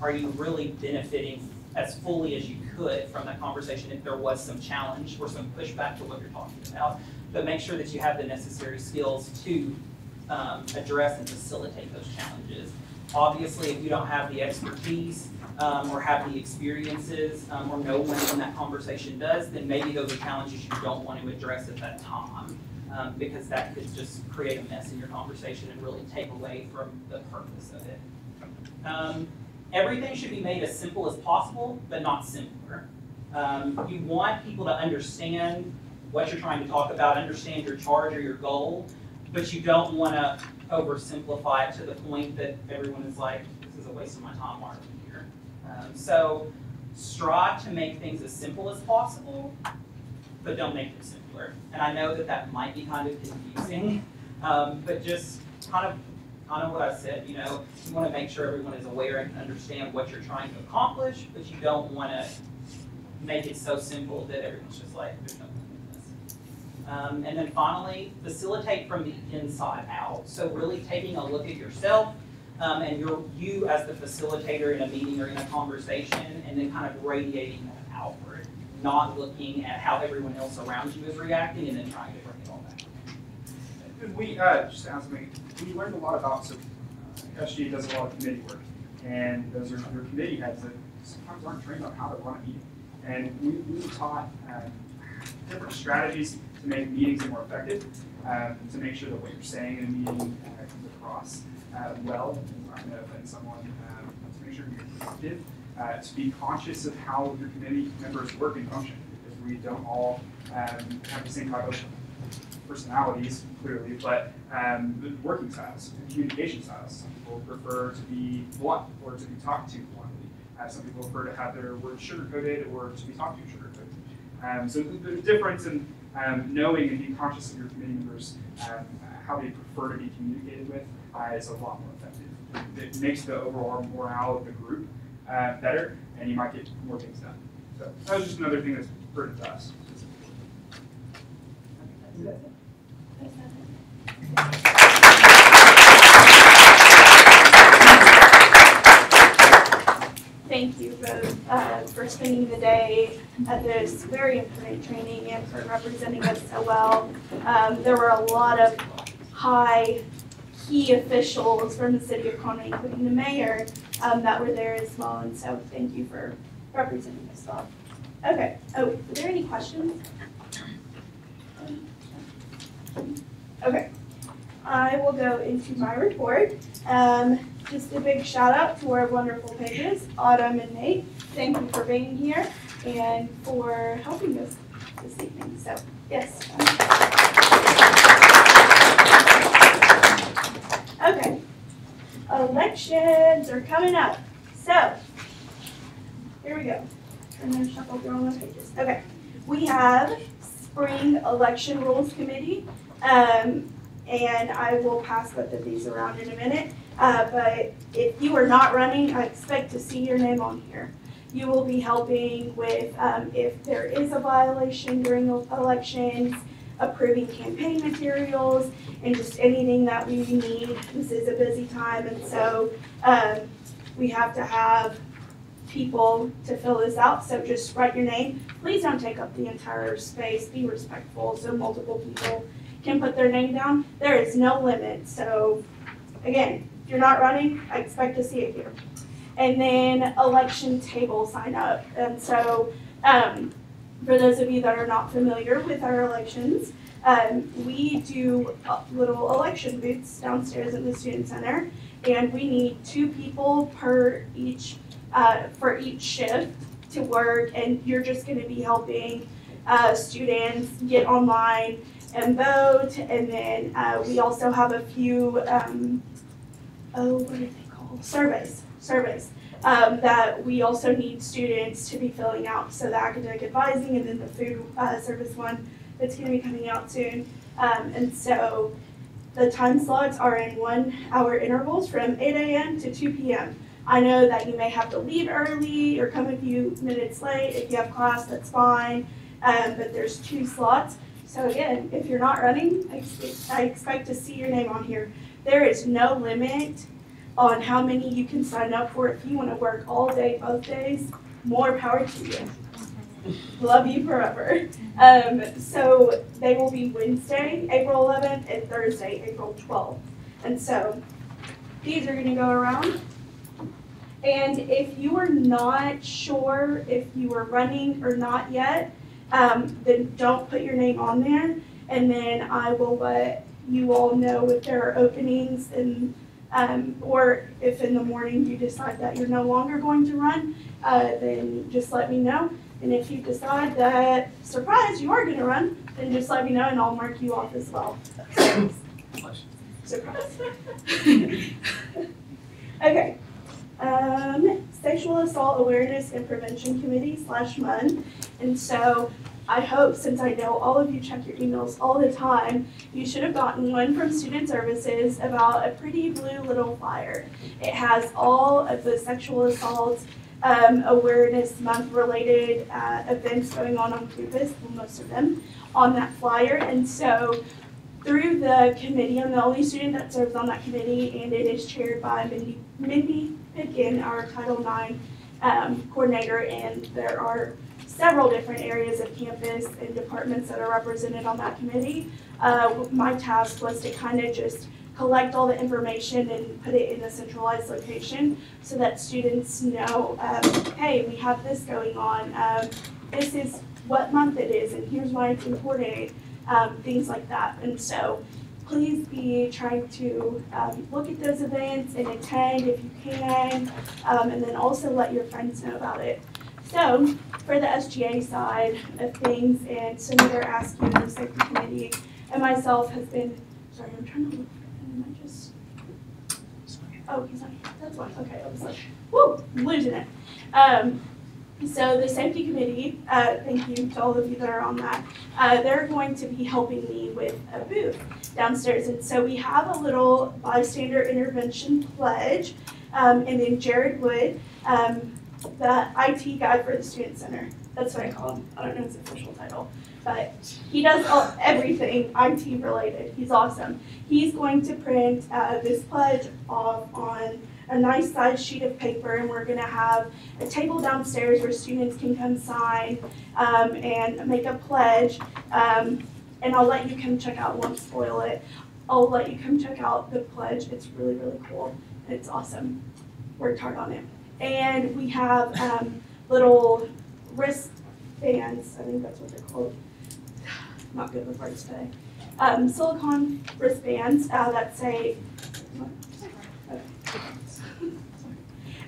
are you really benefiting as fully as you could from that conversation if there was some challenge or some pushback to what you're talking about? but make sure that you have the necessary skills to address and facilitate those challenges. Obviously, if you don't have the expertise or have the experiences or know when that conversation does, then maybe those are challenges you don't want to address at that time because that could just create a mess in your conversation and really take away from the purpose of it. Everything should be made as simple as possible, but not simpler. You want people to understand what you're trying to talk about, understand your charge or your goal, but you don't want to oversimplify it to the point that everyone is like, this is a waste of my time already here. So strive to make things as simple as possible, but don't make them simpler. And I know that that might be kind of confusing, but just kind of what I said, you know, you want to make sure everyone is aware and can understand what you're trying to accomplish, but you don't want to make it so simple that everyone's just like, there's no point in this. And then finally, facilitate from the inside out. So really taking a look at yourself and you as the facilitator in a meeting or in a conversation, and then kind of radiating that outward, not looking at how everyone else around you is reacting and then trying to bring it all back. And we, just to add something, we learned a lot about, so SGA does a lot of committee work, and those are your committee heads that sometimes aren't trained on how to run a meeting. And we taught different strategies to make meetings more effective, to make sure that what you're saying in a meeting comes across well, not going to offend someone, to make sure you're productive, to be conscious of how your committee members work and function, because we don't all have the same type of personalities, clearly, but working styles, communication styles. Some people prefer to be blunt or to be talked to bluntly. Some people prefer to have their words sugar-coated or to be talked to sugar-coated. So the difference in knowing and being conscious of your committee members, how they prefer to be communicated with, is a lot more effective. It makes the overall morale of the group better, and you might get more things done. So that was just another thing that's pertinent to us. Thank you both for spending the day at this very important training and for representing us so well. There were a lot of high key officials from the city of Conway, including the mayor, that were there as well, and so thank you for representing us well. Okay, are there any questions? Okay, I will go into my report. Just a big shout out to our wonderful pages, Autumn and Nate. Thank you for being here and for helping us this evening. So, yes. Okay, elections are coming up. So, here we go. And then shuffle through all the pages. Okay, we have Spring Election Rules Committee. And I will pass both of these around in a minute. But if you are not running, I expect to see your name on here. You will be helping with if there is a violation during elections, approving campaign materials, and just anything that we need. This is a busy time, and so we have to have people to fill this out, so just write your name. Please don't take up the entire space. Be respectful so multiple people can put their name down. There is no limit, so again, if you're not running, I expect to see it here. And then election table sign up. And so for those of you that are not familiar with our elections, we do little election booths downstairs in the student center, and we need 2 people per each for each shift to work, and you're just going to be helping students get online and vote. And then we also have a few what are they called? Surveys that we also need students to be filling out. So the academic advising, and then the food service one that's going to be coming out soon. And so the time slots are in 1-hour intervals from 8 a.m. to 2 p.m. I know that you may have to leave early or come a few minutes late. If you have class, that's fine. But there's 2 slots. So again, if you're not running, I expect to see your name on here. There is no limit on how many you can sign up for. If you want to work all day, both days, more power to you. Love you forever. So they will be Wednesday, April 11th, and Thursday, April 12th. And so these are gonna go around. And if you are not sure if you are running or not yet, then don't put your name on there. And then I will let you all know if there are openings and or if in the morning you decide that you're no longer going to run, then just let me know. And if you decide that, surprise, you are gonna run, then just let me know and I'll mark you off as well. Surprise. Okay. Sexual Assault Awareness and Prevention Committee /MUN. And so I hope, since I know all of you check your emails all the time, you should have gotten one from Student Services about a pretty blue little flyer. It has all of the sexual assault awareness month related events going on campus, well, most of them, on that flyer. And so through the committee, I'm the only student that serves on that committee, and it is chaired by Mindy Pitkin, our Title IX coordinator, and there are several different areas of campus and departments that are represented on that committee. My task was to kind of just collect all the information and put it in a centralized location so that students know, hey, we have this going on, this is what month it is, and here's why it's important, things like that. And so please be trying to look at those events and attend if you can, and then also let your friends know about it. So for the SGA side of things, and Senator Askew and the safety committee and myself has been, sorry, I'm trying to look for him, I just, oh, he's not here, that's one, okay, I was like, whoo, I'm losing it. So the safety committee, thank you to all of you that are on that, they're going to be helping me with a booth downstairs. And so we have a little bystander intervention pledge, and then Jared Wood, the IT guy for the Student Center. That's what I call him. I don't know his official title, but he does everything IT related. He's awesome. He's going to print this pledge off on a nice size sheet of paper, and we're going to have a table downstairs where students can come sign and make a pledge. And I'll let you come check out, won't spoil it. I'll let you come check out the pledge. It's really, really cool. And it's awesome. Worked hard on it. And we have little wristbands, I think that's what they're called. Not good with words today. Silicone wristbands that say,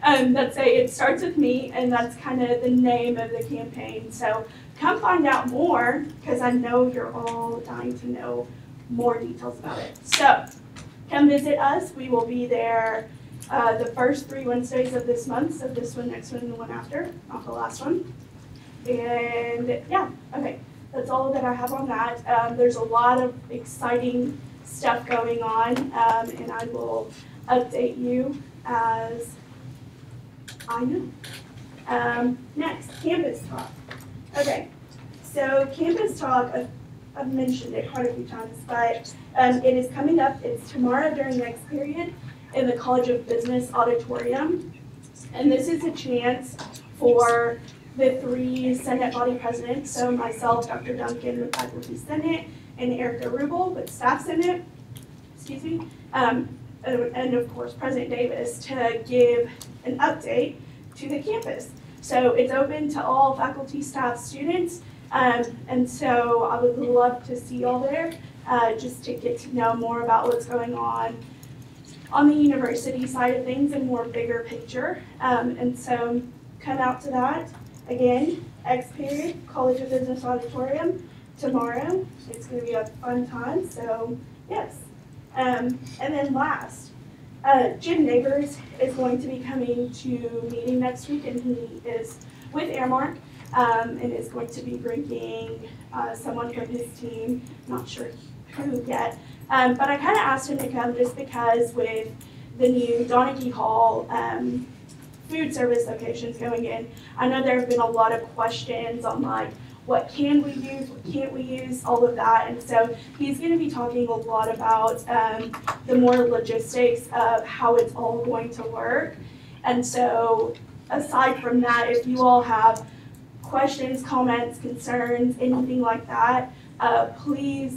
that say it starts with me, and that's kind of the name of the campaign. So come find out more, because I know you're all dying to know more details about it. So come visit us. We will be there the first 3 Wednesdays of this month, so this one, next one, and the one after, not the last one. And yeah, okay, that's all that I have on that. There's a lot of exciting stuff going on, and I will update you as I know. Next, campus talk. Okay, so campus talk, I've mentioned it quite a few times, but it is coming up. It's tomorrow during next period in the College of Business auditorium. And this is a chance for the 3 Senate body presidents, so myself, Dr. Duncan with Faculty Senate, and Erica Rubel with Staff Senate, excuse me, and of course President Davis, to give an update to the campus. So it's open to all faculty, staff, students, and so I would love to see y'all there, just to get to know more about what's going on the university side of things and more bigger picture. And so come out to that. Again, X period, College of Business Auditorium tomorrow. It's going to be a fun time, so yes. And then last, Jim Neighbors is going to be coming to a meeting next week, and he is with Airmark, and is going to be bringing someone from his team, not sure who yet, but I kind of asked him to come just because with the new Donaghy Hall food service locations going in, I know there have been a lot of questions on like, what can we use, what can't we use, all of that. And so he's going to be talking a lot about the more logistics of how it's all going to work. And so aside from that, if you all have questions, comments, concerns, anything like that, please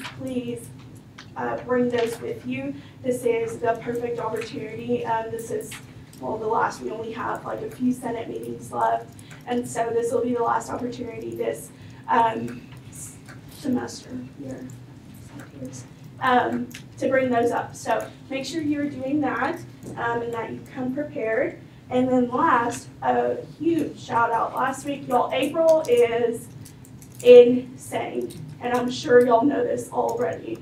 bring those with you. This is the perfect opportunity. This is, well, the last, we only have like a few Senate meetings left. And so this will be the last opportunity this semester, year, to bring those up. So make sure you're doing that and that you come prepared. And then last, a huge shout out. Last week, y'all, April is insane. And I'm sure y'all know this already.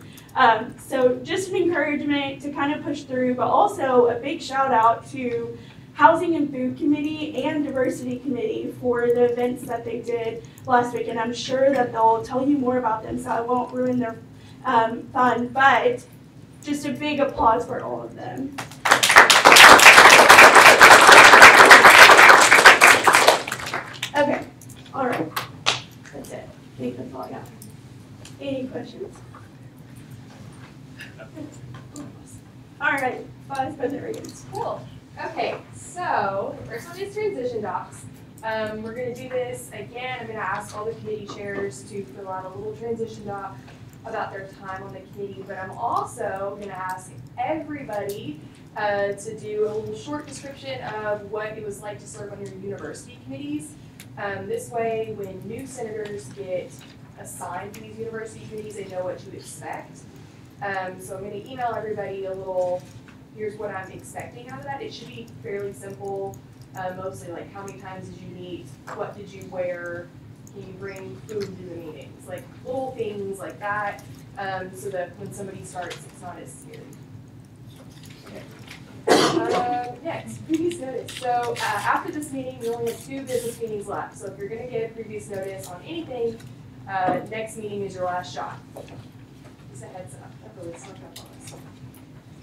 So just an encouragement to kind of push through, but also a big shout out to Housing and Food Committee and Diversity Committee for the events that they did last week. And I'm sure that they'll tell you more about them, so I won't ruin their fun, but just a big applause for all of them. Okay, all right, that's it. I think that's all I got. Any questions? All right, Vice President Reagan. Cool. Okay, so the first one is transition docs. We're going to do this again. I'm going to ask all the committee chairs to fill out a little transition doc about their time on the committee, but I'm also going to ask everybody to do a little short description of what it was like to serve on your university committees. This way, when new senators get assigned to these university committees, they know what to expect. So I'm going to email everybody a little, here's what I'm expecting out of that. It should be fairly simple, mostly like how many times did you meet, what did you wear, can you bring food to the meetings, like little things like that, so that when somebody starts, it's not as scary. Okay. Next, previous notice. So after this meeting, we only have 2 business meetings left. So if you're going to give previous notice on anything, next meeting is your last shot. Just a heads up. That really snuck up on us.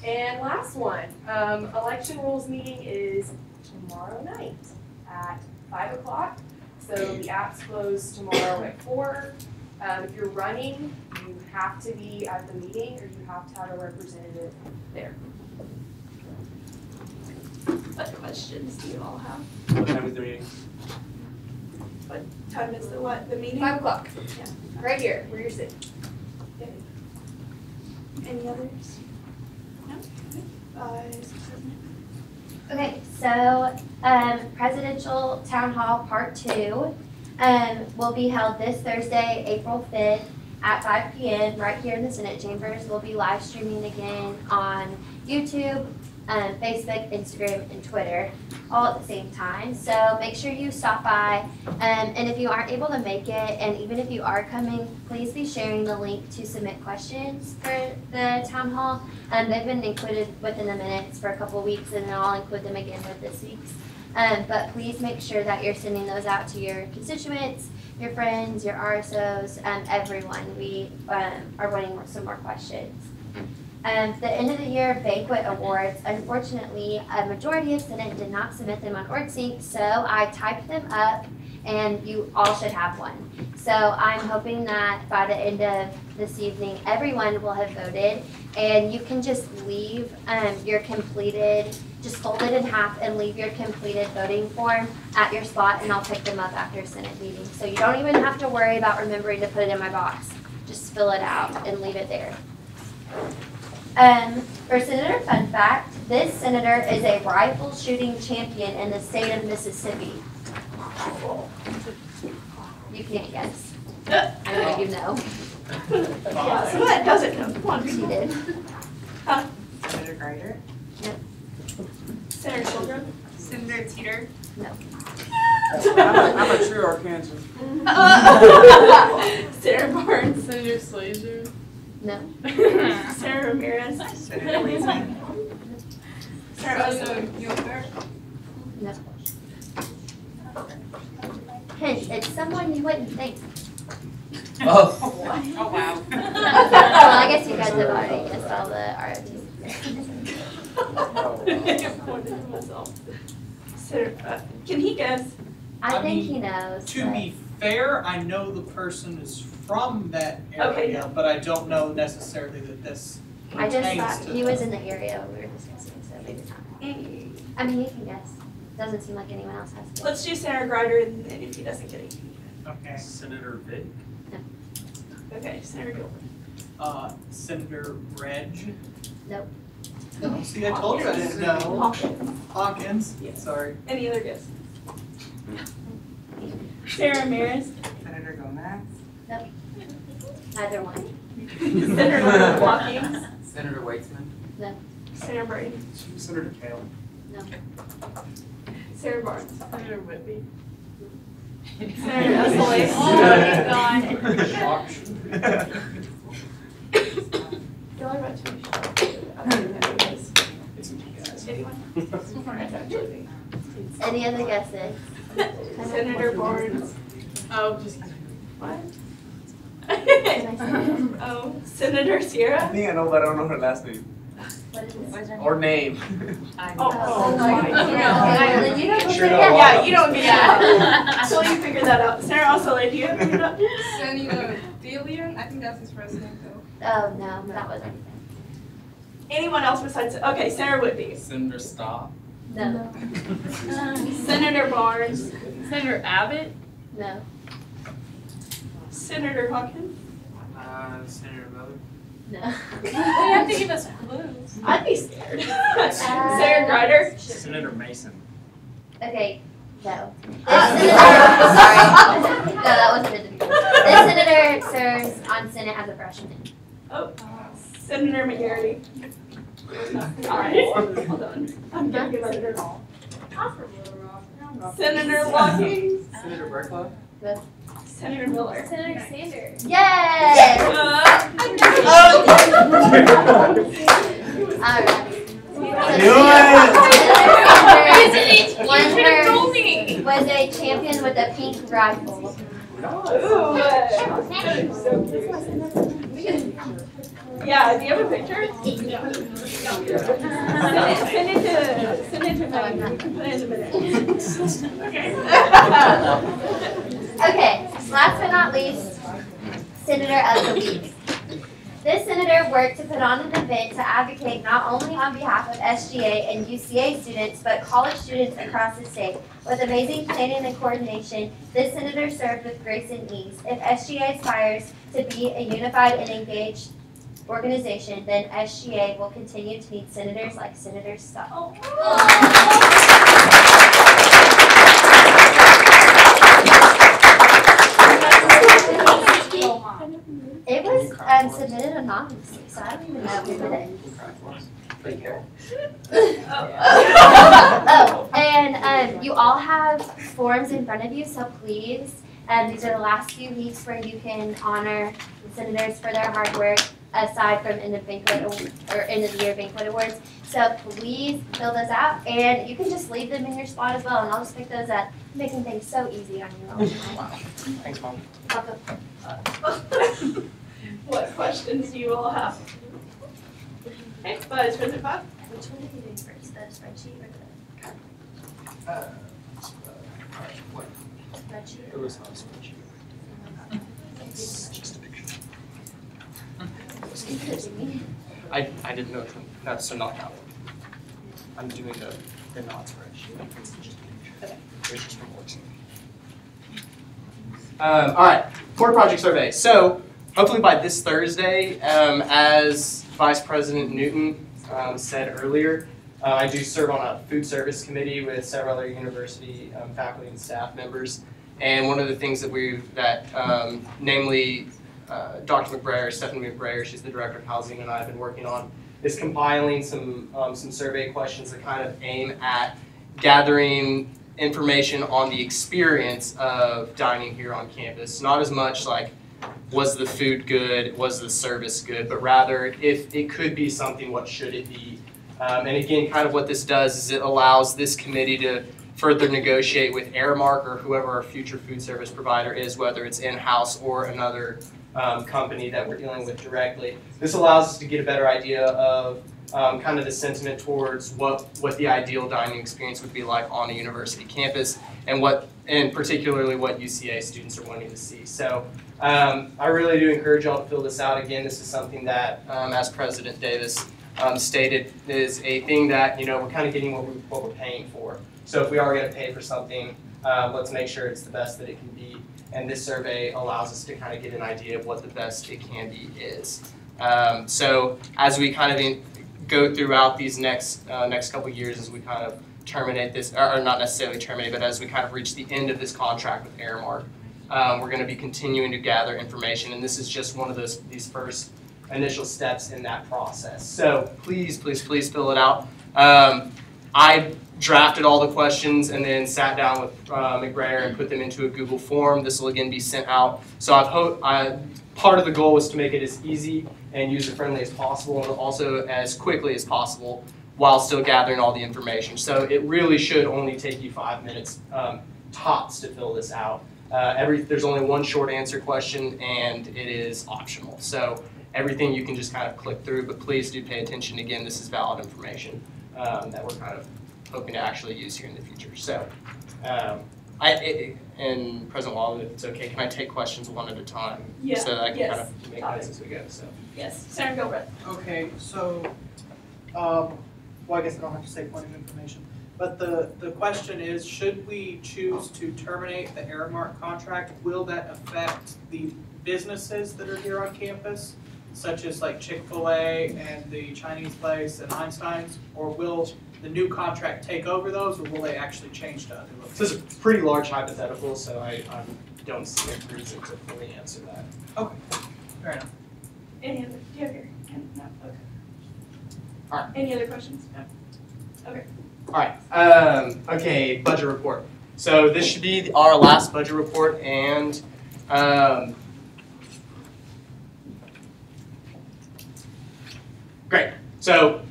And last one, election rules meeting is tomorrow night at 5 o'clock. So the app's closed tomorrow at 4. If you're running, you have to be at the meeting or you have to have a representative there. What questions do you all have? What time is the meeting? What time is the what? The meeting? 5 o'clock. Yeah. Right here, where you're sitting. Any others? No? Vice President. Okay, so Presidential Town Hall Part 2 will be held this Thursday, April 5th at 5 p.m. right here in the Senate chambers. We'll be live streaming again on YouTube, Facebook, Instagram, and Twitter all at the same time. So make sure you stop by. And if you aren't able to make it, and even if you are coming, please be sharing the link to submit questions for the town hall. They've been included within the minutes for a couple weeks, and I'll include them again with this week's. But please make sure that you're sending those out to your constituents, your friends, your RSOs, everyone. We are wanting some more questions. The end of the year banquet awards, unfortunately, a majority of Senate did not submit them on OrgSync, so I typed them up and you all should have one. So I'm hoping that by the end of this evening, everyone will have voted, and you can just leave your completed, just fold it in half and leave your completed voting form at your spot, and I'll pick them up after Senate meeting. So you don't even have to worry about remembering to put it in my box. Just fill it out and leave it there. For Senator Fun Fact, this senator is a rifle shooting champion in the state of Mississippi. You can't guess. I know you know. Yeah, so that doesn't know. Come on, She did. Senator Greider? Senator Children? Senator Teeter? No. I'm a true Arkansan. Senator Barnes? Senator Slazer? No. Senator Ramirez? Senator Lacy? Senator Yoder? No. Hint, it's someone you wouldn't think. Oh. Oh, wow. Well, I guess you guys have already guessed all the ROTs. Senator, can he guess? I I think mean, he knows. To but- be fair, I know the person is from that Okay, area, but I don't know necessarily that this I just pertains thought to he them. was in the area we were discussing, so maybe not. I mean, you can guess. Doesn't seem like anyone else has to. Let's do Senator Greider, and then if he doesn't get it, you can Okay. Senator Vick. Okay, Senator Gilbert. Senator Reg. Nope. Oh, see, I told you I didn't know. Hawkins. Yes. Sorry. Any other guesses? Sarah Ramirez. Senator Gomez? Neither one. Senator Watkins. Senator Weitzman. Senator Brady. Senator Kale. Sarah Barnes. Senator Whitby. Senator Escalade. Y'all are about to finish. I don't even know who it is. It's you guys. Anyone? It's actually me. Any other guesses? Senator Barnes. Oh, just kidding. What? Can I say it? Oh, Senator Sierra. think I know, but I don't know her last name. What is it? Or name. Oh, my God. Yeah, You know, Sure yeah. don't. yeah, you don't get that. So you figure that out. Senator Escalade, do you have it up? Senator Delian, I think that's his first name though. Oh, no, that wasn't anything. Anyone else besides, okay, Senator Whitby. Senator Staub. No, Senator Barnes. Senator Abbott. no. Senator Hawkins. Senator Miller. No. You have to give us clues. I'd be scared. Senator Grider. Senator Mason. Okay, no. Sorry. No, that wasn't it to begin with. This senator serves on Senate as a freshman. Oh, Senator McGarity. Alright, hold on. I'm getting good at it all. Senator Watkins. Senator Berklow. Senator Miller. Senator Sanders. Yes! Alright. You should have told me. Was a champion with a pink rifle. Ooh, so cute. Yeah, do you have a picture? Send it to Megan. We can put it in the minutes. Okay. Okay, last but not least, Senator of the Week. This senator worked to put on an event to advocate not only on behalf of SGA and UCA students, but college students across the state. With amazing planning and coordination, this senator served with grace and ease. If SGA aspires to be a unified and engaged organization, then SGA will continue to need senators like Senator Staub. It was submitted anonymously, so I don't even know who did it. Oh, and you all have forms in front of you, so please, these are the last few weeks where you can honor the senators for their hard work, aside from end of the year banquet awards. So please fill those out, and you can just leave them in your spot as well, and I'll just pick those up, making things so easy on you all. Thanks, Mom. What questions do you all have? Okay, Vice President Bob. Which one did you do first, the spreadsheet or the spreadsheet? It was not a spreadsheet. It's just a picture. I didn't know. No, so not that one. I'm doing the not spreadsheet. It's just a picture. It's just from works. All right, board project survey. So hopefully by this Thursday, as Vice President Newton said earlier, I do serve on a food service committee with several other university faculty and staff members. And one of the things that namely Dr. McBrayer, Stephanie McBrayer, she's the director of housing, and I have been working on is compiling some survey questions that kind of aim at gathering information on the experience of dining here on campus. Not as much like, was the food good, was the service good, but rather if it could be something, what should it be? And again, kind of what this does is it allows this committee to further negotiate with Aramark or whoever our future food service provider is, whether it's in-house or another company that we're dealing with directly. This allows us to get a better idea of kind of the sentiment towards what the ideal dining experience would be like on a university campus, and particularly what UCA students are wanting to see. So I really do encourage y'all to fill this out. Again, this is something that, as President Davis stated, is a thing that we're kind of getting what we're paying for. So if we are going to pay for something, Let's make sure it's the best that it can be. And this survey allows us to kind of get an idea of what the best it can be is. So as we kind of go throughout these next couple years, as we kind of terminate this, or not necessarily terminate, but as we kind of reach the end of this contract with Aramark, we're going to be continuing to gather information, and this is just one of these first initial steps in that process. So please, please, please fill it out. I drafted all the questions and then sat down with McBrayer and put them into a Google form. This will again be sent out. So part of the goal was to make it as easy and user-friendly as possible, and also as quickly as possible, while still gathering all the information. So it really should only take you 5 minutes tops to fill this out. There's only one short answer question, and it is optional. So everything you can just kind of click through, but please do pay attention. Again, this is valid information that we're kind of hoping to actually use here in the future. So, and President Wallen, if it's okay, can I take questions one at a time? Yeah, So that I can yes. kind of make notes as we go. So. Yes, Senator Gilbert. Okay, so, well, I guess I don't have to say point of information, but the question is, should we choose to terminate the Aramark contract, will that affect the businesses that are here on campus, such as like Chick-fil-A and the Chinese place and Einstein's, or will the new contract take over those, or will they actually change to other locations? This is a pretty large hypothetical, so I don't see a reason to fully answer that. Okay, fair enough. Any other, do you have your hand? No, okay. All right. Any other questions? All right, okay, budget report. So this should be our last budget report, and great. So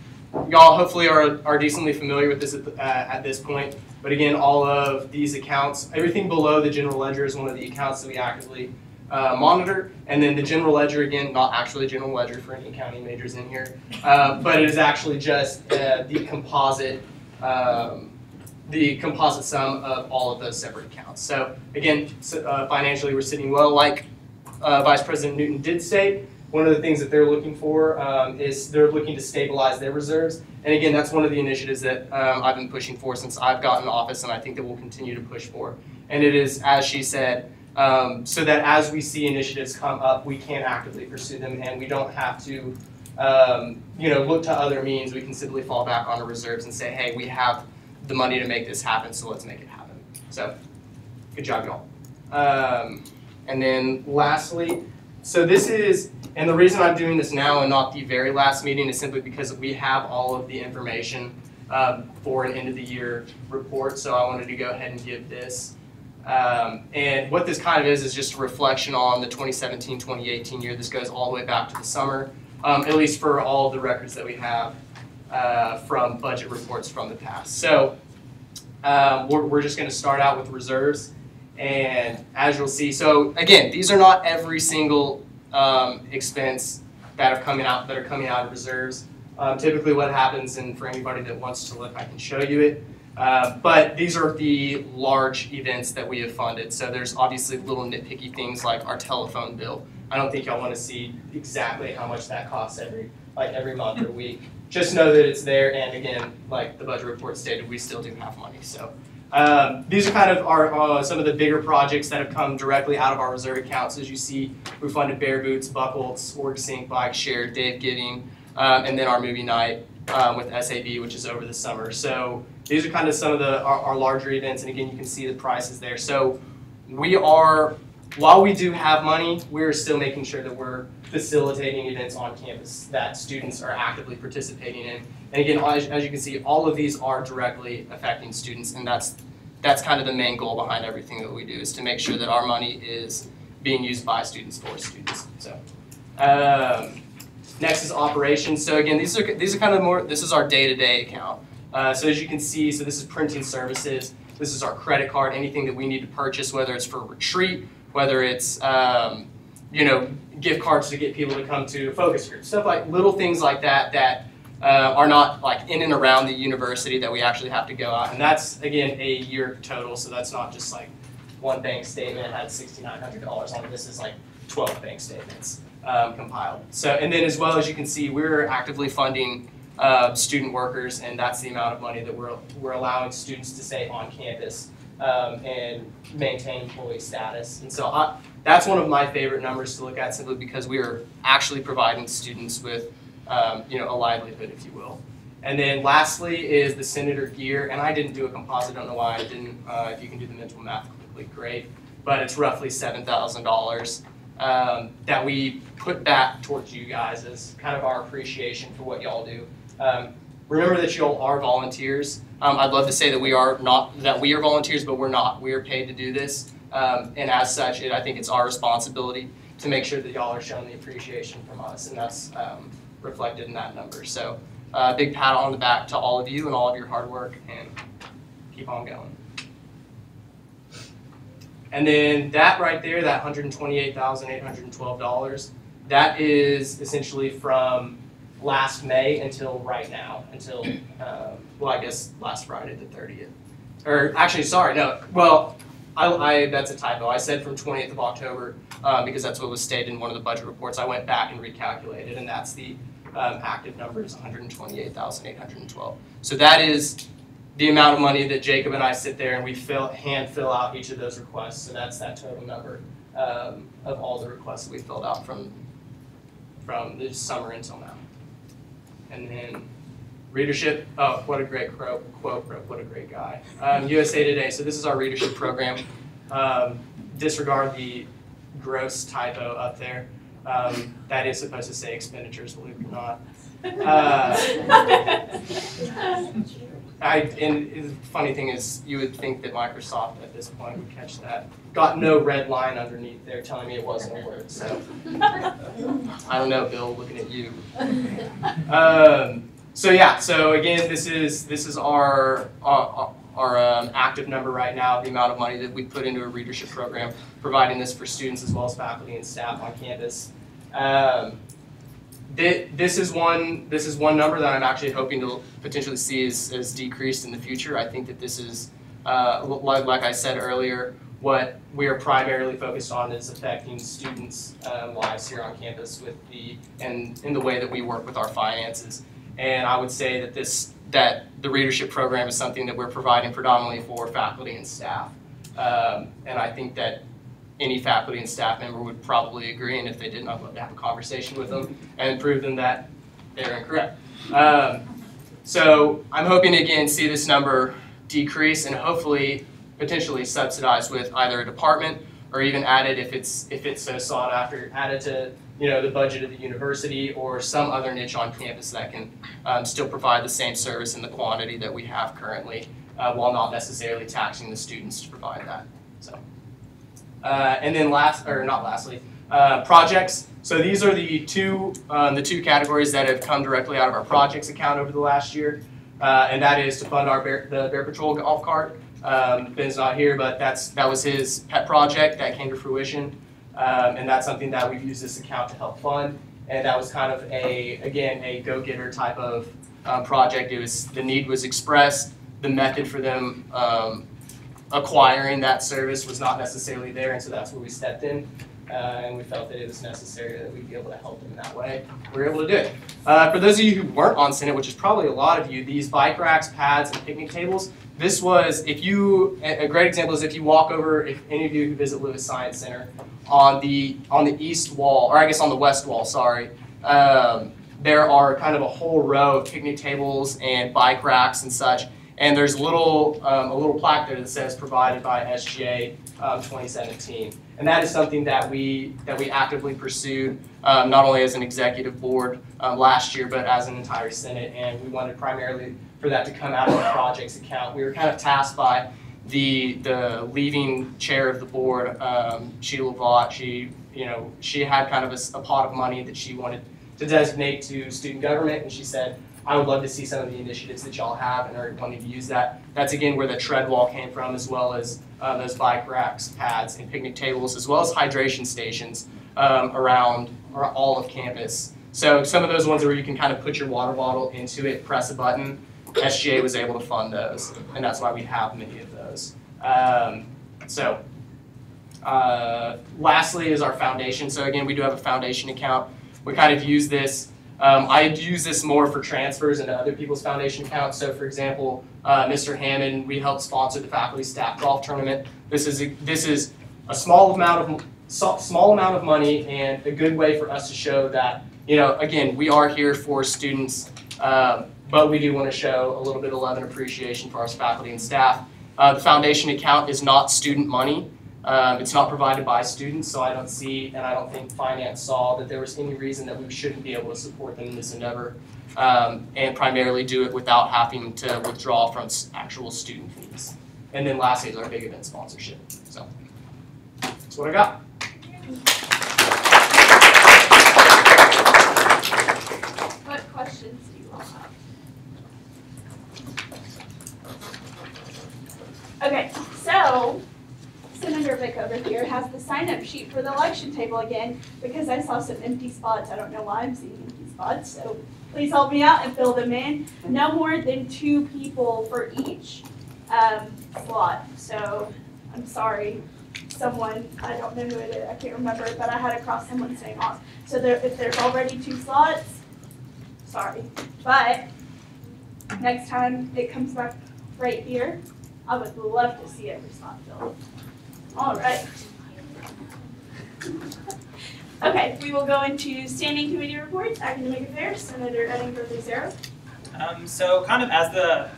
y'all hopefully are decently familiar with this at this point. But again, all of these accounts, everything below the general ledger is one of the accounts that we actively monitor. And then the general ledger, again, not actually general ledger for any accounting majors in here, but it is actually just the composite sum of all of those separate accounts. So again, financially we're sitting well. Like Vice President Newton did say, one of the things that they're looking for is they're looking to stabilize their reserves. And again, that's one of the initiatives that I've been pushing for since I've gotten in office, and I think that we'll continue to push for. And it is, as she said, so that as we see initiatives come up, we can actively pursue them, and we don't have to look to other means. We can simply fall back on our reserves and say, hey, we have the money to make this happen, so let's make it happen. So, good job, y'all. And then lastly, so this is, and the reason I'm doing this now and not the very last meeting is simply because we have all of the information for an end of the year report, so I wanted to go ahead and give this. And what this kind of is just a reflection on the 2017-2018 year. This goes all the way back to the summer, at least for all of the records that we have from budget reports from the past. So we're just going to start out with reserves. And as you'll see, so again, these are not every single expense that are coming out of reserves. Typically what happens, and for anybody that wants to look, I can show you it. But these are the large events that we have funded. So there's obviously little nitpicky things like our telephone bill. I don't think y'all want to see exactly how much that costs every month or week. Just know that it's there, and again, like the budget report stated, we still do have money. So these are kind of our some of the bigger projects that have come directly out of our reserve accounts. As you see, we funded Bear Boots, Buckles, Org Sync, Bike Share, Dave Giving, and then our movie night with SAB, which is over the summer. So these are kind of some of our larger events, and again, you can see the prices there. So we are, while we do have money, we're still making sure that we're facilitating events on campus that students are actively participating in. And again, as you can see, all of these are directly affecting students, and that's kind of the main goal behind everything that we do, is to make sure that our money is being used by students for students. So next is operations. So again, these are kind of more, this is our day-to-day account. So as you can see, so this is printing services. This is our credit card, anything that we need to purchase, whether it's for retreat, whether it's gift cards to get people to come to focus groups, stuff like little things like that are not like in and around the university that we actually have to go out. And that's, again, a year total, so that's not just like one bank statement had $6,900 on it. This is like 12 bank statements compiled. So, and then as well as you can see, we're actively funding student workers, and that's the amount of money that we're allowing students to stay on campus and maintain employee status. And so that's one of my favorite numbers to look at, simply because we are actually providing students with a livelihood, if you will. And then lastly is the Senator gear, and I didn't do a composite, I don't know why I didn't. If you can do the mental math quickly, great. But it's roughly $7,000 that we put back towards you guys as kind of our appreciation for what y'all do. Remember that y'all are volunteers. I'd love to say that we are volunteers, but we're not. We are paid to do this, and as such, I think it's our responsibility to make sure that y'all are showing the appreciation from us, and that's reflected in that number. So, big pat on the back to all of you and all of your hard work, and keep on going. And then that right there, that $128,812, that is essentially from last May until right now, until, I guess last Friday the 30th. Or actually, sorry, no, well, that's a typo. I said from 20th of October because that's what was stated in one of the budget reports. I went back and recalculated, and that's the active number is $128,812. So that is the amount of money that Jacob and I sit there and we hand fill out each of those requests. So that's that total number of all the requests that we filled out from the summer until now. And then readership, oh, what a great quote, what a great guy. USA Today, so this is our readership program. Disregard the gross typo up there. That is supposed to say expenditures, believe it or not. And the funny thing is, you would think that Microsoft at this point would catch that. Got no red line underneath there telling me it wasn't a word, so. I don't know, Bill, looking at you. So yeah, so again, this is our active number right now, the amount of money that we put into a readership program, providing this for students as well as faculty and staff on campus. This is one number that I'm actually hoping to potentially see as decreased in the future. I think that this is, like I said earlier, what we are primarily focused on is affecting students' lives here on campus in the way that we work with our finances. And I would say that the readership program is something that we're providing predominantly for faculty and staff. And I think that any faculty and staff member would probably agree, and if they didn't, I'd love to have a conversation with them and prove them that they're incorrect. So I'm hoping to again see this number decrease and hopefully potentially subsidized with either a department or even added, if it's so sought after, added to the budget of the university or some other niche on campus that can still provide the same service in the quantity that we have currently, while not necessarily taxing the students to provide that. So. And then projects. So these are the two categories that have come directly out of our projects account over the last year, and that is to fund the Bear Patrol golf cart. Ben's not here, but that was his pet project that came to fruition, and that's something that we've used this account to help fund. And that was kind of a go-getter type of project. The need was expressed, the method for them acquiring that service was not necessarily there, and so that's where we stepped in, and we felt that it was necessary that we'd be able to help them that way. We were able to do it. For those of you who weren't on Senate, which is probably a lot of you, these bike racks, pads, and picnic tables, this was, a great example is if you walk over, if any of you who visit Lewis Science Center, on the east wall, or I guess on the west wall, sorry, there are kind of a whole row of picnic tables and bike racks and such. And there's a little plaque there that says provided by SGA 2017. And that is something that we actively pursued, not only as an executive board last year, but as an entire Senate. And we wanted primarily for that to come out of the projects account. We were kind of tasked by the leaving chair of the board, Sheila Vaught. She had kind of a pot of money that she wanted to designate to student government, and she said, I would love to see some of the initiatives that y'all have and are wanting to use that. That's again where the tread wall came from, as well as those bike racks, pads, and picnic tables, as well as hydration stations around all of campus. So some of those ones where you can kind of put your water bottle into it, press a button, SGA was able to fund those, and that's why we have many of those. Lastly is our foundation. So again, we do have a foundation account. We kind of use this I use this more for transfers into other people's foundation accounts. So for example, Mr. Hammond, we helped sponsor the faculty staff golf tournament. This is a small amount of money and a good way for us to show that, again, we are here for students, but we do want to show a little bit of love and appreciation for our faculty and staff. The foundation account is not student money. It's not provided by students, so I don't see, and I don't think finance saw that there was any reason that we shouldn't be able to support them in this endeavor, and primarily do it without having to withdraw from actual student fees. And then lastly is our big event sponsorship. So that's what I got. What questions do you all have? Okay, so Senator Vick over here has the sign-up sheet for the election table again because I saw some empty spots. I don't know why I'm seeing empty spots, so please help me out and fill them in. No more than 2 people for each slot. So I'm sorry, someone, I don't know who it is, I can't remember, but I had to cross someone's name off. So if there's already 2 slots, sorry. But next time it comes back right here, I would love to see every spot filled. All right. Okay, we will go into standing committee reports, academic affairs, Senator Edinburgh-Lucero. So kind of as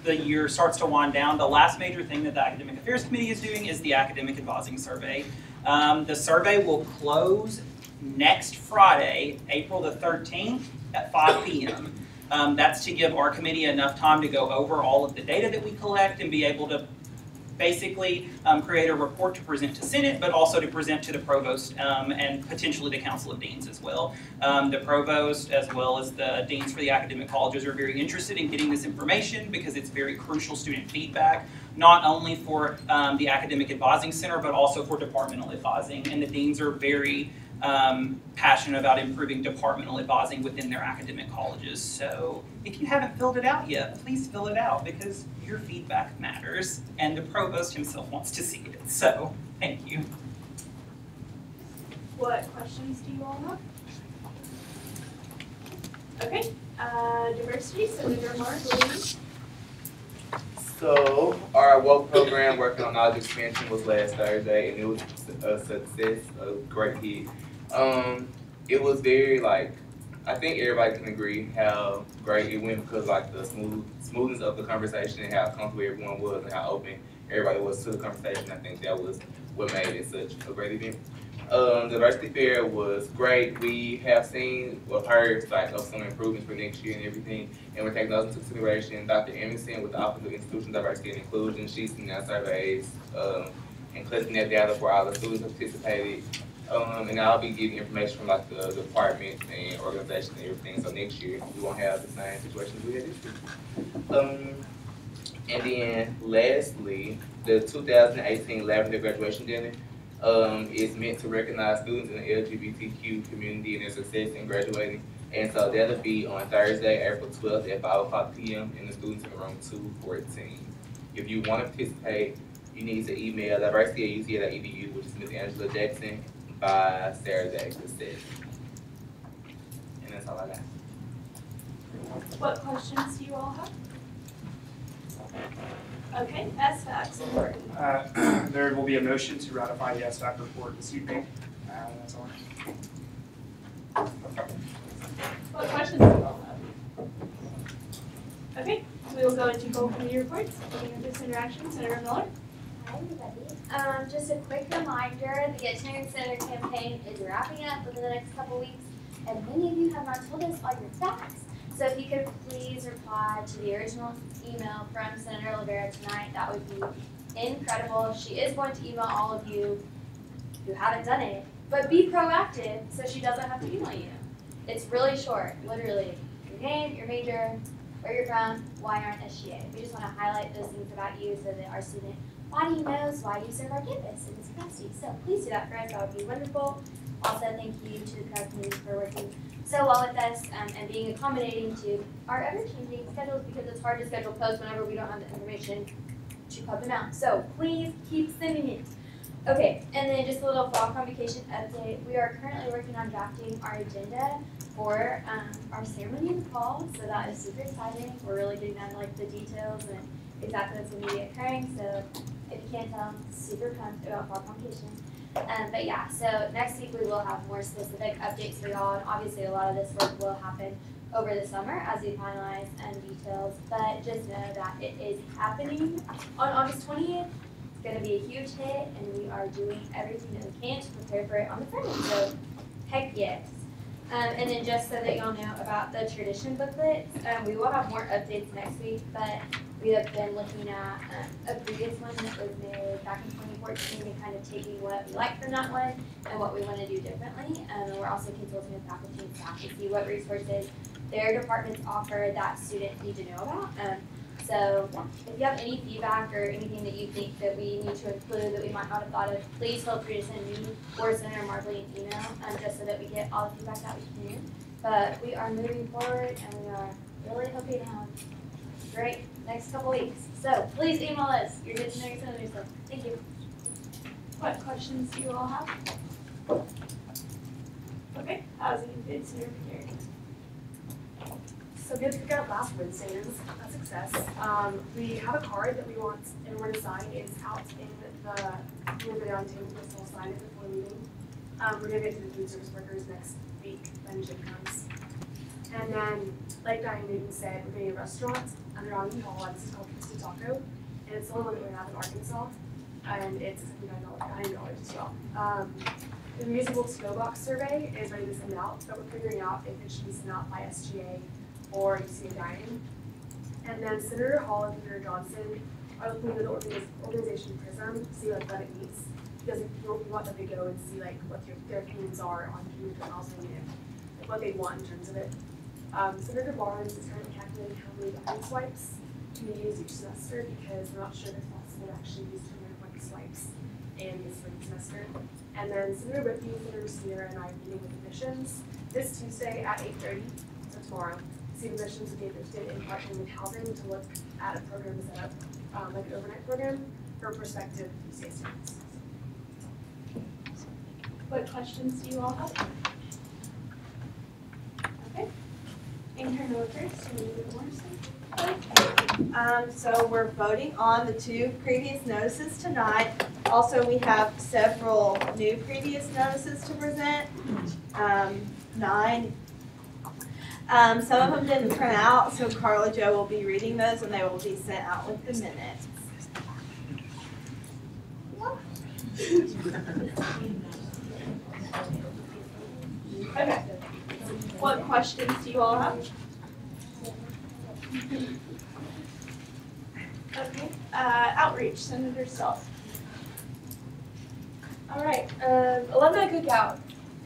the year starts to wind down, the last major thing that the Academic Affairs Committee is doing is the Academic Advising Survey. The survey will close next Friday, April the 13th at 5 p.m. That's to give our committee enough time to go over all of the data that we collect and be able to basically create a report to present to Senate, but also to present to the Provost and potentially the Council of Deans as well. The Provost, as well as the Deans for the academic colleges, are very interested in getting this information because it's very crucial student feedback, not only for the Academic Advising Center, but also for departmental advising. And the Deans are very passionate about improving departmental advising within their academic colleges. So if you haven't filled it out yet, please fill it out because your feedback matters and the Provost himself wants to see it. So thank you. What questions do you all have? Okay, diversity, Senator Mark Williams. So our WOKE program working on knowledge expansion was last Thursday, and it was a success, a great hit. It was very I think everybody can agree how great it went because the smoothness of the conversation and how comfortable everyone was and how open everybody was to the conversation. I think that was what made it such a great event. The diversity fair was great. We have seen or heard of some improvements for next year and everything, and we're taking those into consideration. Dr. Emerson with the Office of Institution Diversity and Inclusion, she's sending out surveys and collecting that data for all the students who participated. And I'll be getting information from the department and organization and everything. So next year we won't have the same situations we had this year. And then lastly, the 2018 Lavender Graduation Dinner is meant to recognize students in the LGBTQ community and their success in graduating. And so that'll be on Thursday, April 12th at 5:00 p.m. in the students in room 214. If you want to participate, you need to email diversity@uca.edu, which is Ms. Angela Jackson, by Saturday the 6th. And that's all I got. What questions do you all have? Okay, SFACs. There will be a motion to ratify the SFAC report this evening. That's all. What questions do you all have? Okay, we will go into full committee reports. Beginning with this interaction, Senator Miller. Hi, everybody. Just a quick reminder, the Get to Know Your Senator campaign is wrapping up within the next couple weeks, and many of you have not told us all your facts. So if you could please reply to the original email from Senator Rivera tonight, that would be incredible. She is going to email all of you who haven't done it, but be proactive so she doesn't have to email you. It's really short, literally. Your name, your major, where you're from, why aren't SGA. We just want to highlight those things about you so that our student body knows why you serve our campus in this capacity. So please do that for us, that would be wonderful. Also, thank you to the crowd committee for working so well with us and being accommodating to our ever-changing schedules because it's hard to schedule posts whenever we don't have the information to put them out. So please keep sending it. Okay, and then just a little fall convocation update. We are currently working on drafting our agenda for our ceremony in the fall, so that is super exciting. We're really getting down to like the details and exactly what's going to be occurring. So if you can't tell, I'm super pumped about fall convocation. But yeah, so next week we will have more specific updates for y'all, and obviously a lot of this work will happen over the summer as we finalize details. But just know that it is happening on August 20th. It's going to be a huge hit, and we are doing everything that we can to prepare for it on the front end. So heck yes. And then just so that y'all know about the tradition booklets, we will have more updates next week, but we have been looking at a previous one that was made back in 2014 and kind of taking what we like from that one and what we want to do differently. And we're also consulting with faculty and staff to see what resources their departments offer that students need to know about. So if you have any feedback or anything that you think that we need to include that we might not have thought of, please feel free to send me or Senator Marbley an email just so that we get all the feedback that we can. But we are moving forward, and we are really hoping to have a great next couple weeks. So please email us. You're getting to know your senators. So thank you. What questions do you all have? Okay, housing and bids here for Gary. So good to pick up last Wednesday, it was a success. We have a card that we want everyone to sign. It's out in the room down table, we'll sign it before leaving. We're gonna get to the food service workers next week when Jim comes. And then, like Diane Newton said, we're getting a restaurant under Omni Hall. This is called Crispy Taco, and it's the only one that we have in Arkansas. And it's $9 as well. The musical to-go box survey is ready to send out, but we're figuring out if it should be sent out by SGA or UCA SGA. And then Senator Hall and Senator Johnson are looking into the organization PRISM to see what it means. Because we want them to go and see like what their opinions are on community housing and what they want in terms of it. Senator Barnes is currently calculating how many diamond swipes can be used each semester because we're not sure if it's possible to actually use 200 swipes in the spring semester. And then Senator Rippey, Senator Sierra, and I are meeting with admissions this Tuesday at 8:30, so tomorrow. See if admissions would be interested in partnering with housing to look at a program set up, like an overnight program for prospective UCA students. What questions do you all have? Okay. Intern workers, do you need more? So we're voting on the 2 previous notices tonight. Also, we have several new previous notices to present, 9. Some of them didn't print out, so Carla Jo will be reading those and they will be sent out with the minutes. Okay. What questions do you all have? Okay. Outreach, Senator Self. All right, alumni cookout.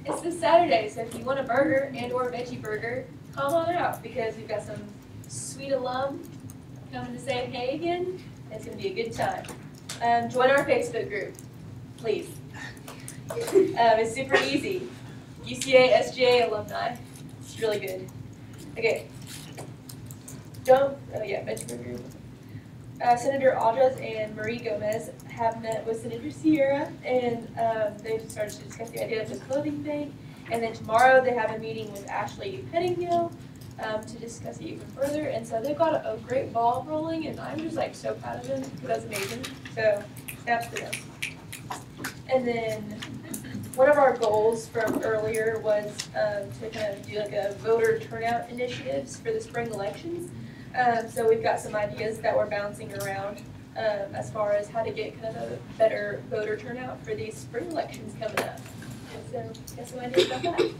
It's this Saturday, so if you want a burger and or a veggie burger, come on out because we've got some sweet alum coming to say hey again. It's gonna be a good time. Join our Facebook group, please. It's super easy. UCA SGA alumni. It's really good. Okay. Veggie burger. Senator Audras and Marie Gomez have met with Senator Sierra, and they've started to discuss the idea of the clothing bank. And then tomorrow they have a meeting with Ashley Pettingill to discuss it even further. And so they've got a great ball rolling, and I'm just like so proud of them because that's amazing. So snaps to them. And then one of our goals from earlier was to kind of do like a voter turnout initiatives for the spring elections. So we've got some ideas that we're bouncing around as far as how to get kind of a better voter turnout for these spring elections coming up. And so got some ideas about that.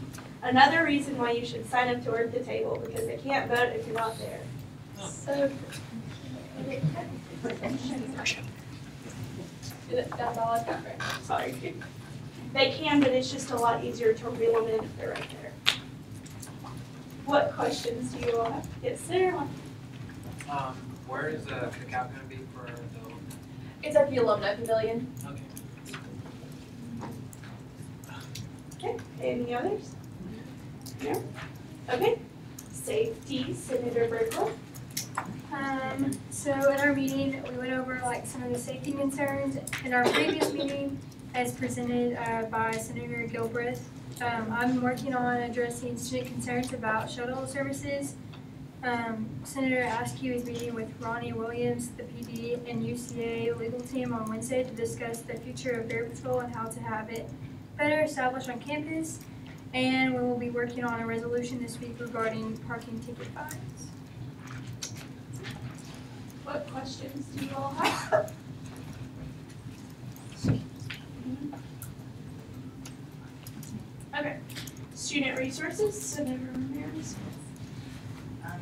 Another reason why you should sign up to work the table, because they can't vote if you're not there. So that's all I've got right now. Sorry. They can, but it's just a lot easier to reel them in if they're right there. What questions do you all have? Yes, Sarah. Where is the cookout going to be for the? It's at the Alumni Pavilion. Okay. Okay. Any others? No. Okay. Safety, Senator Berkel. So in our meeting, we went over like some of the safety concerns. In our previous meeting, as presented by Senator Gilbreth. I'm working on addressing student concerns about shuttle services. Senator Askew is meeting with Ronnie Williams, the PD, and UCA legal team on Wednesday to discuss the future of Bear Patrol and how to have it better established on campus. And we will be working on a resolution this week regarding parking ticket fines. What questions do you all have? Okay, student resources, Senator Ramirez.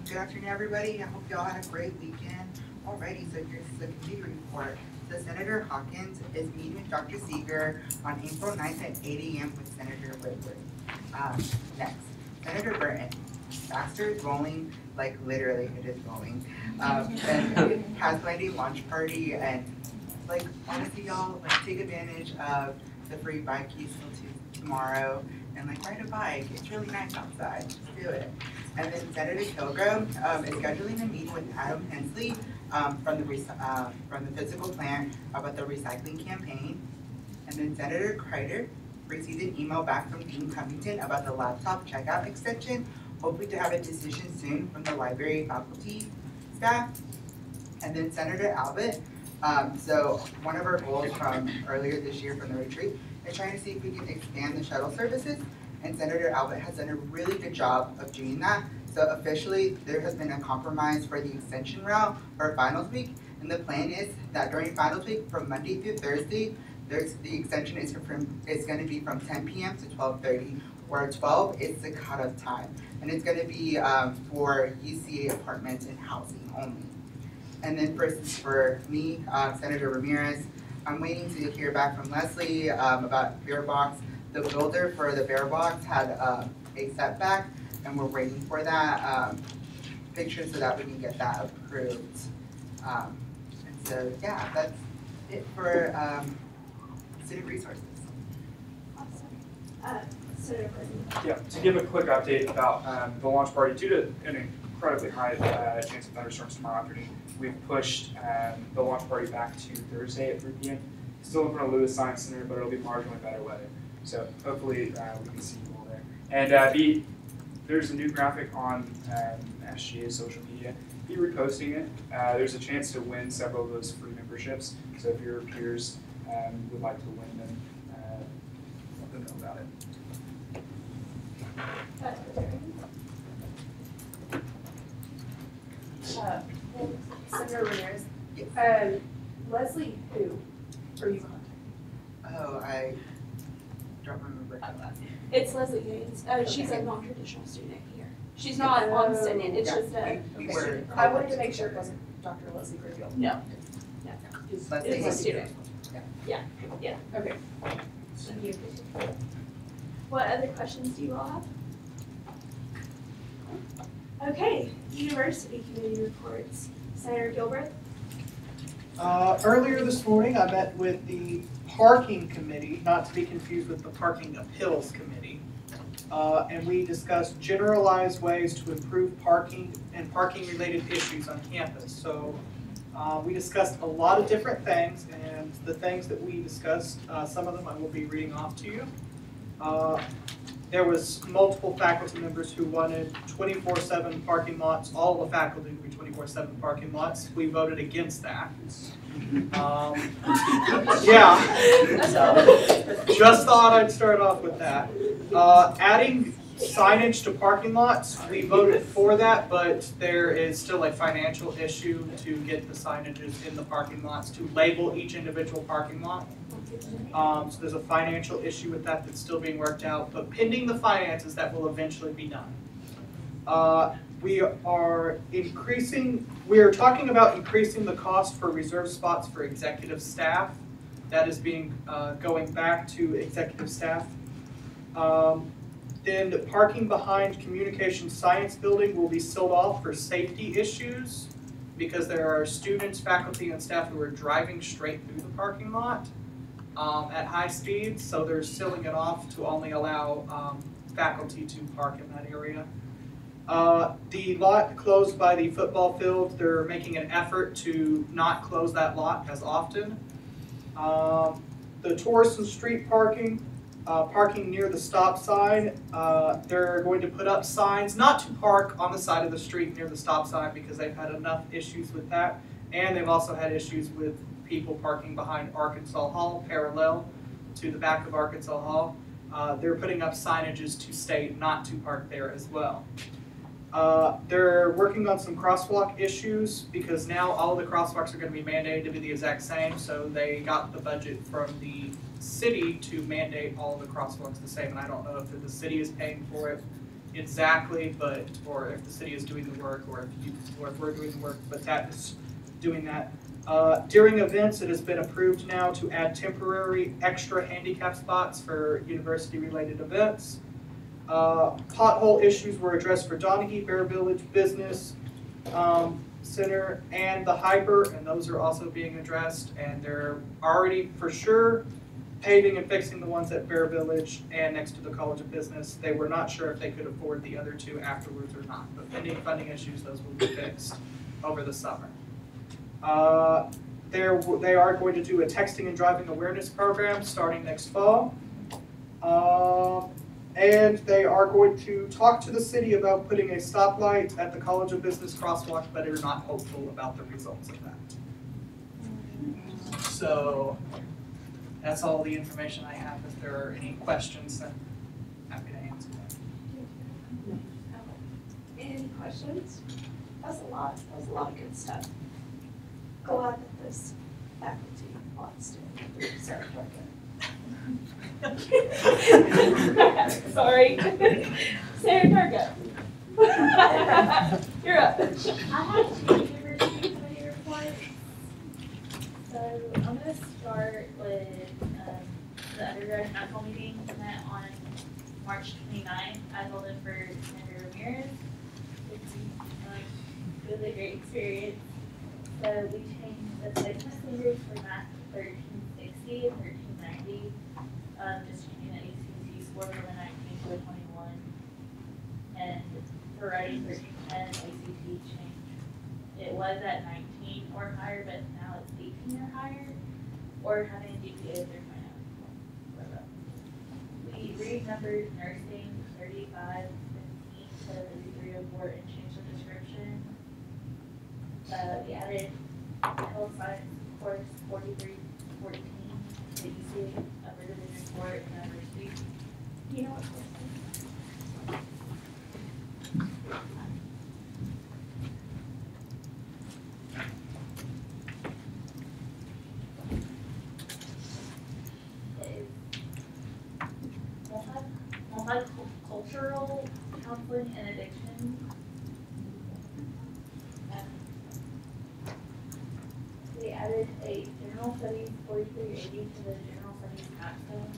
Good afternoon, everybody. I hope y'all had a great weekend. Alrighty, so here's the committee report. So Senator Hawkins is meeting with Dr. Seeger on April 9th at 8 a.m. with Senator Whitworth. Next, Senator Burton. Faster is rolling, like literally it is rolling. And has planned a launch party, and like honestly y'all, like take advantage of the free bike use till tomorrow and like ride a bike. It's really nice outside. Just do it. And then Senator Kilgore is scheduling a meeting with Adam Hensley from the physical plant about the recycling campaign. And then Senator Kreider received an email back from Dean Covington about the laptop checkout extension, hoping to have a decision soon from the library faculty staff. And then Senator Albert, so one of our goals from earlier this year from the retreat is trying to see if we can expand the shuttle services. And Senator Albert has done a really good job of doing that. So officially, there has been a compromise for the extension route for finals week. And the plan is that during finals week, from Monday through Thursday, the extension is going to be from 10 p.m. to 12:30, where 12 is the cutoff time. And it's going to be for UCA apartments and housing only. And then for me, Senator Ramirez, I'm waiting to hear back from Leslie about Bear Box. The builder for the Bear Box had a setback, and we're waiting for that picture so that we can get that approved. And so, yeah, that's it for student resources. Awesome. Senator Burton. Yeah, to give a quick update about the launch party, due to an incredibly high chance of thunderstorms tomorrow afternoon, we've pushed the launch party back to Thursday at 3 p.m. Still in front of Lewis Science Center, but it'll be marginally better weather. So hopefully we can see you all there. And there's a new graphic on SGA's social media. Be reposting it. There's a chance to win several of those free memberships. So if your peers would like to win them, let them know about it. Senator Ramirez. Leslie, who are you contacting? Oh, I don't remember. It's Leslie Gaines. She's a non-traditional student here. She's not on student, it's just a. I wanted to make sure it wasn't Dr. Leslie Griffith. No. No. It's a student. Yeah. Okay. Thank you. What other questions do you all have? Okay, university committee reports. Senator Gilbreth? Earlier this morning, I met with the parking committee, not to be confused with the parking appeals committee. And we discussed generalized ways to improve parking and parking-related issues on campus. So we discussed a lot of different things, and the things that we discussed, some of them I will be reading off to you. There was multiple faculty members who wanted 24/7 parking lots, all the faculty to be 24/7 parking lots. We voted against that. Yeah, just thought I'd start off with that. Adding signage to parking lots, we voted for that, but there is still a financial issue to get the signages in the parking lots to label each individual parking lot. So there's a financial issue with that that's still being worked out, but pending the finances, that will eventually be done. We are talking about increasing the cost for reserve spots for executive staff. That is going back to executive staff. Then the parking behind Communication Science Building will be sealed off for safety issues because there are students, faculty, and staff who are driving straight through the parking lot at high speeds, so they're sealing it off to only allow faculty to park in that area. The lot closed by the football field, they're making an effort to not close that lot as often. the tourist and street parking, parking near the stop sign. They're going to put up signs not to park on the side of the street near the stop sign because they've had enough issues with that. And they've also had issues with people parking behind Arkansas Hall, parallel to the back of Arkansas Hall. They're putting up signages to state not to park there as well. They're working on some crosswalk issues because now all of the crosswalks are going to be mandated to be the exact same. So they got the budget from the city to mandate all of the crosswalks the same. And I don't know if the city is paying for it exactly, but or if the city is doing the work, or if we're doing the work. But that is doing that. During events, it has been approved now to add temporary extra handicap spots for university-related events. Pothole issues were addressed for Donaghy, Bear Village Business Center, and the Hyper, and those are also being addressed. And they're already for sure paving and fixing the ones at Bear Village and next to the College of Business. They were not sure if they could afford the other two afterwards or not, but pending funding issues, those will be fixed over the summer. They are going to do a texting and driving awareness program starting next fall. And they are going to talk to the city about putting a stoplight at the College of Business crosswalk, but are not hopeful about the results of that. So that's all the information I have. If there are any questions, then I'm happy to answer them. Any questions? That was a lot of good stuff. Glad that this faculty wants to start working. Sorry. Sarah Targa. You're up. I have two university committee reports. So I'm going to start with the undergrad council meeting we met on March 29th. I held it for Senator Ramirez. It was a great experience. So we changed the segment standards for math to 1360 and 1390. Just changing the ACT score from a 19 to a 21. And for writing 1310, ACT changed. It was at 19 or higher, but now it's 18 or higher, or having a GPA of 3.0. We renumbered nursing 3515 to 3304 and changed the description. We added health science course 4314 to UCA Upper Division 4 University. You know what course? Multicultural counseling and addiction. We added a general studies 4380 to the general studies capstone.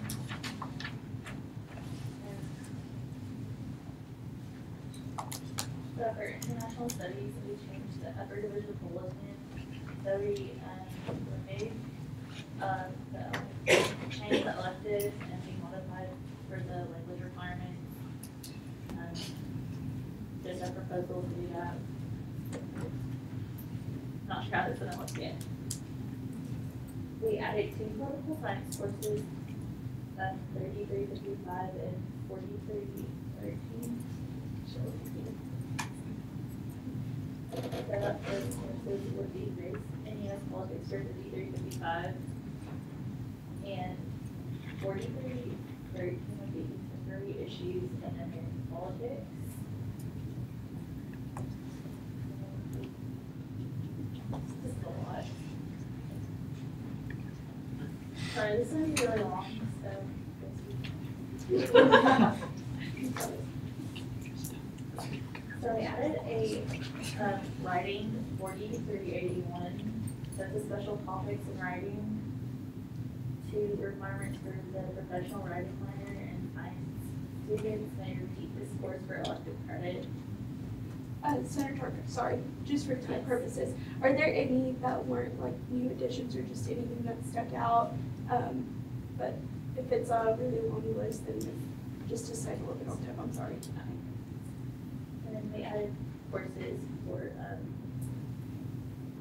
So for international studies, we changed the upper division bulletin. So we removed changed the elective and we modified for the language requirement. There's a proposal to do that. Not sure how this is gonna look yet. We added 2 political science courses, 3355 and 4313. Set up those courses would be race and US politics for 3355 and 4313 would be contemporary issues and American politics. This is a lot. Sorry, this is going to be really long, so we added a writing 40-3081. That's a special topics in writing. 2 requirements for the professional writing minor and science students may repeat this course for elective credit. Senator Turner, sorry, just for time purposes, are there any that weren't like new additions or just anything that stuck out? But if it's a really long list, then just to save a little bit of time, I'm sorry. And then we added courses for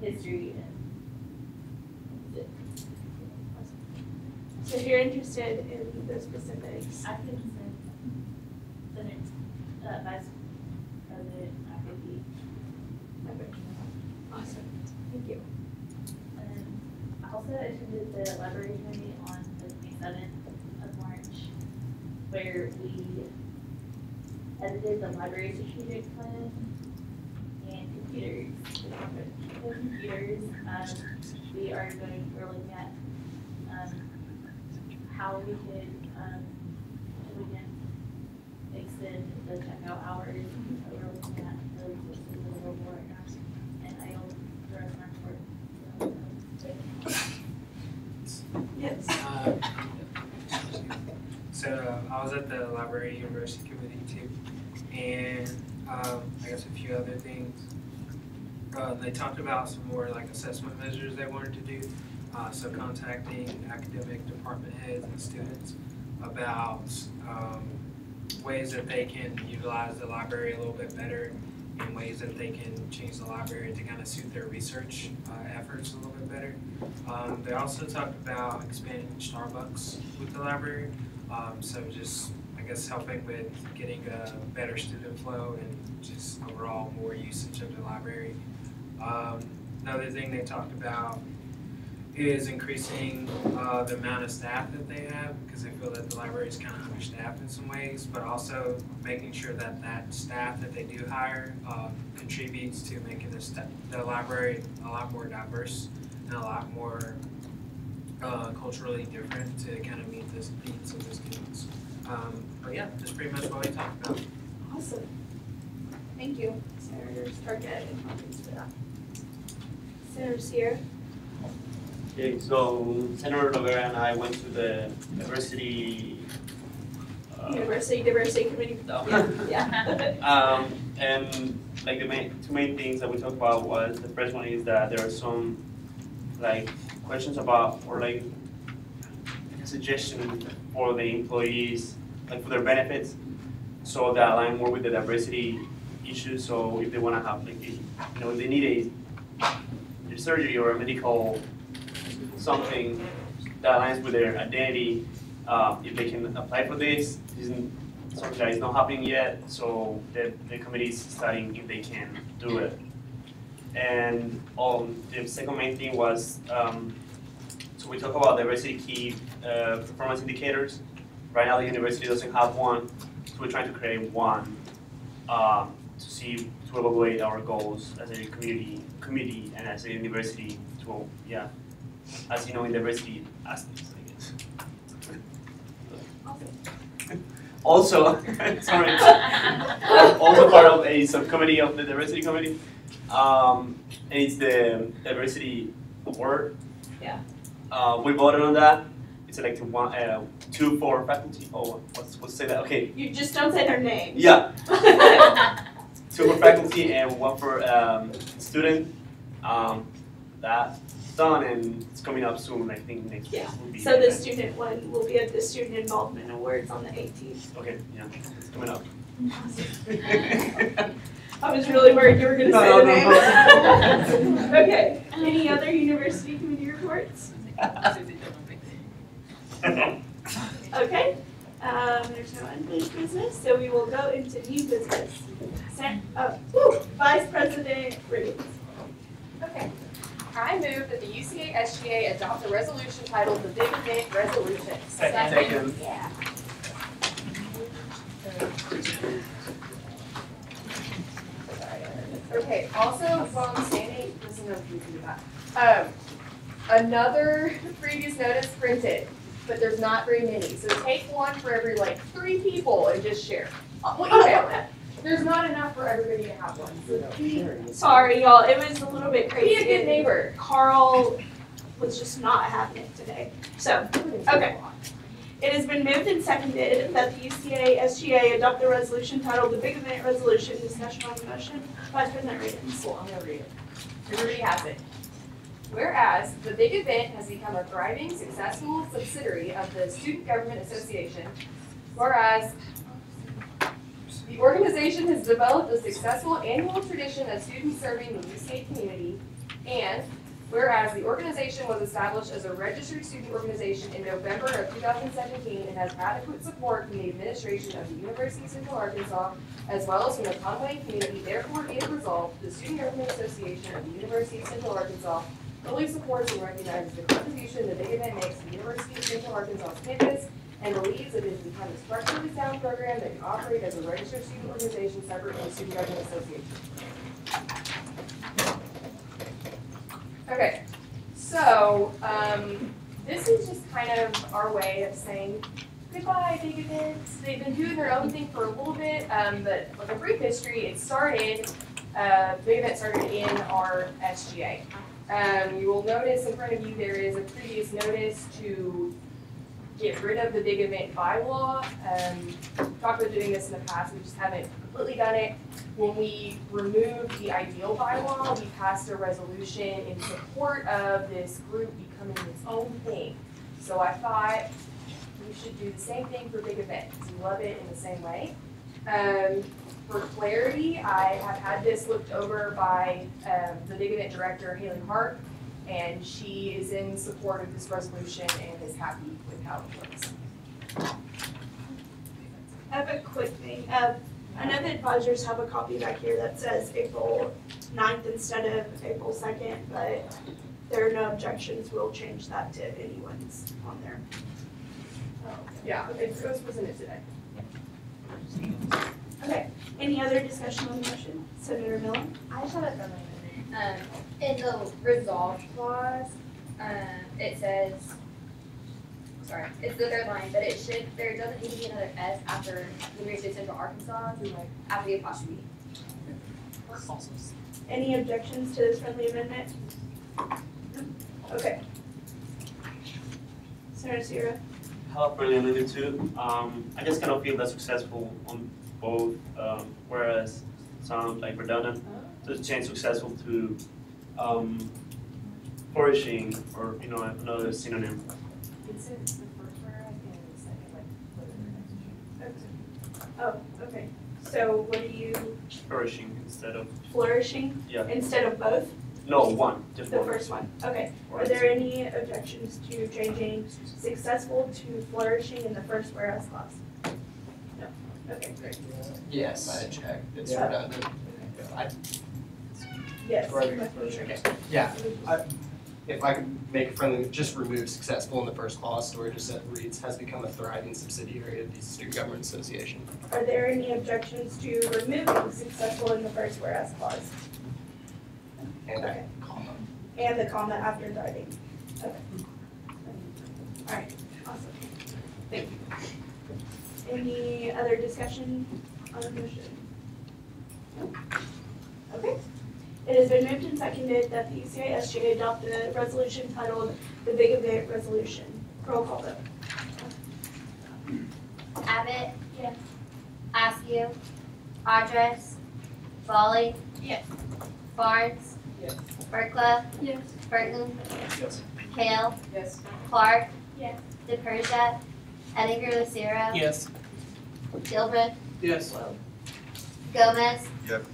history and So if you're interested in the specifics. I can send Vice President McAfee. Awesome, thank you. I also attended the library committee on the 27th of March, where we edited the library strategic plan and computers. We are we're looking at how we could extend the checkout hours. We're looking at the resources available right now, and I will the rest of my report. Yes. So I was at the library university committee too, and I guess a few other things. They talked about some more like assessment measures they wanted to do. So contacting academic department heads and students about ways that they can utilize the library a little bit better and ways that they can change the library to kind of suit their research efforts a little bit better. They also talked about expanding Starbucks with the library. So just, I guess, helping with getting a better student flow and just overall more usage of the library. Another thing they talked about is increasing the amount of staff that they have, because they feel that the library is kind of understaffed in some ways, but also making sure that that staff that they do hire contributes to making the library a lot more diverse and a lot more culturally different to kind of meet the needs of the students. But yeah, that's pretty much what we talked about. Awesome. Thank you, Senator Starkett, and Hawkins for that. Senator Sear. Okay, so Senator Rivera and I went to the University Diversity Committee. Yeah. And like the two main things that we talked about was, the first one is that there are some like questions about, or like a suggestion for the employees, like for their benefits, so that align more with the diversity issues. So if they want to have like if they need a surgery or a medical something that aligns with their identity, if they can apply for this. This isn't something that is not happening yet, so the committee is studying if they can do it. And the second main thing was, so we talk about diversity key performance indicators. Right now the university doesn't have one, so we're trying to create one to evaluate our goals as a committee and as a university to, as you know, in diversity aspects, I guess. Also, sorry, also part of a subcommittee of the diversity committee, and it's the diversity award. Yeah. We voted on that. It's elected two for faculty. Oh, let's say that. Okay. You just don't say their name. Yeah. 2 for faculty and 1 for student. That's done, and it's coming up soon. I think next week will be. So the student one will be at the Student Involvement Awards on the 18th. Okay, yeah, it's coming up. I was really worried you were going to say the name. No. Okay. Any other university committee reports? Okay. There's no unfinished business, so we will go into new business. Vice President Riggins. Okay. I move that the UCA SGA adopt a resolution titled the Big Event Resolution. Second. Yeah. Okay, also while I'm standing, listen to that. Another previous notice printed, but there's not very many. So take one for every 3 people and just share. We'll email it. There's not enough for everybody to have one. So sorry, y'all. It was a little bit crazy. Be a good neighbor. Carl was just not having it today. So, okay. It has been moved and seconded that the UCA SGA adopt the resolution titled the Big Event Resolution. Discussion on the motion. Vice President Riggins. Cool, I'm going to read it. Everybody has it. Whereas the Big Event has become a thriving, successful subsidiary of the Student Government Association, whereas the organization has developed a successful annual tradition of students serving the UCA community, and Whereas the organization was established as a registered student organization in November of 2017 and has adequate support from the administration of the University of Central Arkansas, as well as from the Conway community, therefore be it resolved, the Student Government Association of the University of Central Arkansas fully supports and recognizes the contribution the Big Event makes to the University of Central Arkansas campus and believes it has become a structurally sound program that can operate as a registered student organization separate from the Student Government Association. Okay, so this is just kind of our way of saying goodbye, Big Events. They've been doing their own thing for a little bit, but like a brief history, it started, Big Event started in our SGA. You will notice in front of you there is a previous notice to get rid of the Big Event bylaw. We've talked about doing this in the past, we just haven't completely done it. When we removed the ideal bylaw, we passed a resolution in support of this group becoming its own thing. So I thought we should do the same thing for Big Events. We love it in the same way. For clarity, I have had this looked over by the Big Event director, Haley Hart, and she is in support of this resolution and is happy with how it looks. I have a quick thing. I know the advisors have a copy back here that says April 9th instead of April 2nd, but if there are no objections, we'll change that to anyone's on there. Yeah, it was presented today. Okay, any other discussion on the motion? Senator Miller? I just have a friendly amendment. In the resolved clause, it says, sorry, it's the third line, but there doesn't need to be another S after the University of Central Arkansas, after the apostrophe. Any objections to this friendly amendment? Okay. Senator Sierra? Help really limited to. I just kind of feel that's successful on both, whereas sound like redundant. So change successful to flourishing, or another synonym. It's the first whereas and the second, like, Oh, okay. So what are you, Flourishing instead of, flourishing yeah. instead of both? No, one, just The one. first one, okay. Are there any objections to changing successful to flourishing in the first whereas clause? No, okay, great. Yes, I checked. It's Yeah. redundant. Yes. Okay. Yeah, if I could make a friendly, just remove successful in the first clause, so where it just reads, has become a thriving subsidiary of the Student Government Association. Are there any objections to removing successful in the first whereas clause? And Okay. a comma. And the comma after thriving? Okay. All right, awesome. Thank you. Any other discussion on the motion? No? Okay. It has been moved and seconded that the UCA SGA adopt the resolution titled the Big Event Resolution. Roll call vote. Abbott? Yes. Askew? Address? Foley? Yes. Barnes? Yes. Berkla? Yes. Burton? Yes. Hale? Yes. Clark? Yes. DePersia? Edgar Lucero? Yes. Gilbert? Yes. Gomez? Yep.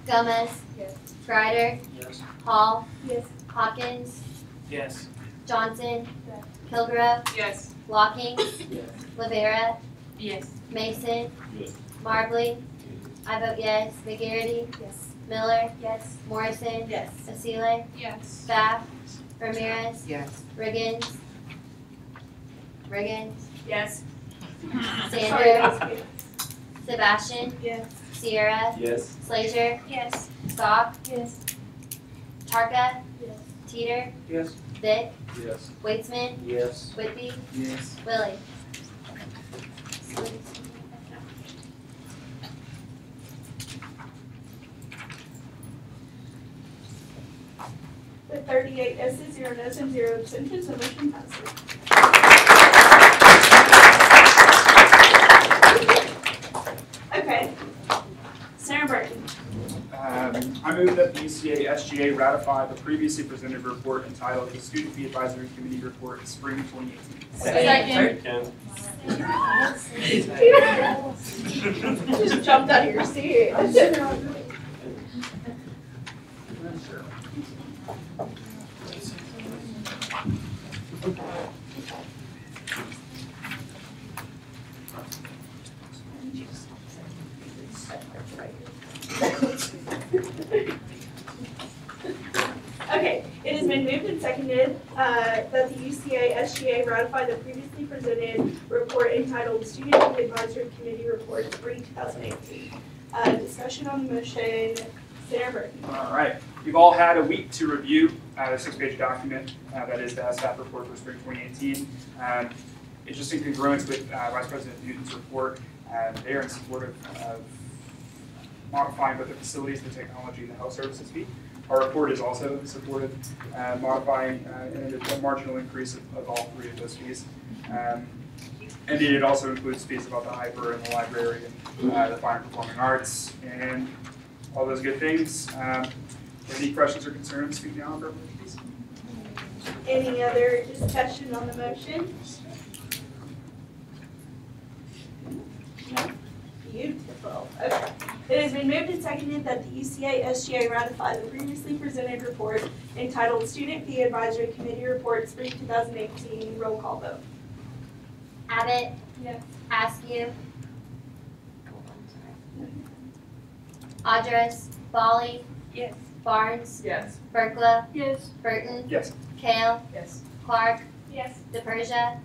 Gomez? Yes. Greider? Yes. Hall? Yes. Hawkins? Yes. Johnson? Yes. Kilgore? Yes. Walking? Yes. Rivera? Yes. Mason? Yes. Marbley? I vote yes. McGarity? Yes. Miller? Yes. Morrison? Yes. Asile? Yes. Bath? Ramirez? Yes. Riggins? Yes. Sanders? Sebastian? Yes. Sierra? Yes. Slazer? Yes. Stock? Yes. Tarka? Yes. Teeter? Yes. Vic? Yes. Weitzman? Yes. Whitby? Yes. Willie? With 38 yeses, 0 noes, and 0 abstentions, the motion passes. Okay. Senator Burton. I move that the UCA SGA ratify the previously presented report entitled the Student Fee Advisory Committee Report Spring 2018. Second. You just jumped out of your seat. Okay, it has been moved and seconded that the UCA SGA ratify the previously presented report entitled Student Advisory Committee Report 3-2018. Discussion on the motion, Senator Burton. All right, you've all had a week to review the 6-page document that is the staff report for spring 2018. It's just in congruence with Vice President Newton's report. They are in support of modifying both the facilities, the technology, and the health services fee. Our report is also supported modifying a marginal increase of all three of those fees. And it also includes fees about the hyper and the library and the fine performing arts and all those good things. Any questions or concerns? Speak now, please. Any other discussion on the motion? No? Beautiful. Okay. It has been moved and seconded that the UCA SGA ratify the previously presented report entitled Student Fee Advisory Committee Report Spring 2018. Roll call vote. Abbott? Yes. Askew? Address? Foley? Yes. Barnes? Yes. Berkla? Yes. Burton? Yes. Kale? Yes. Clark? Yes. DePersia?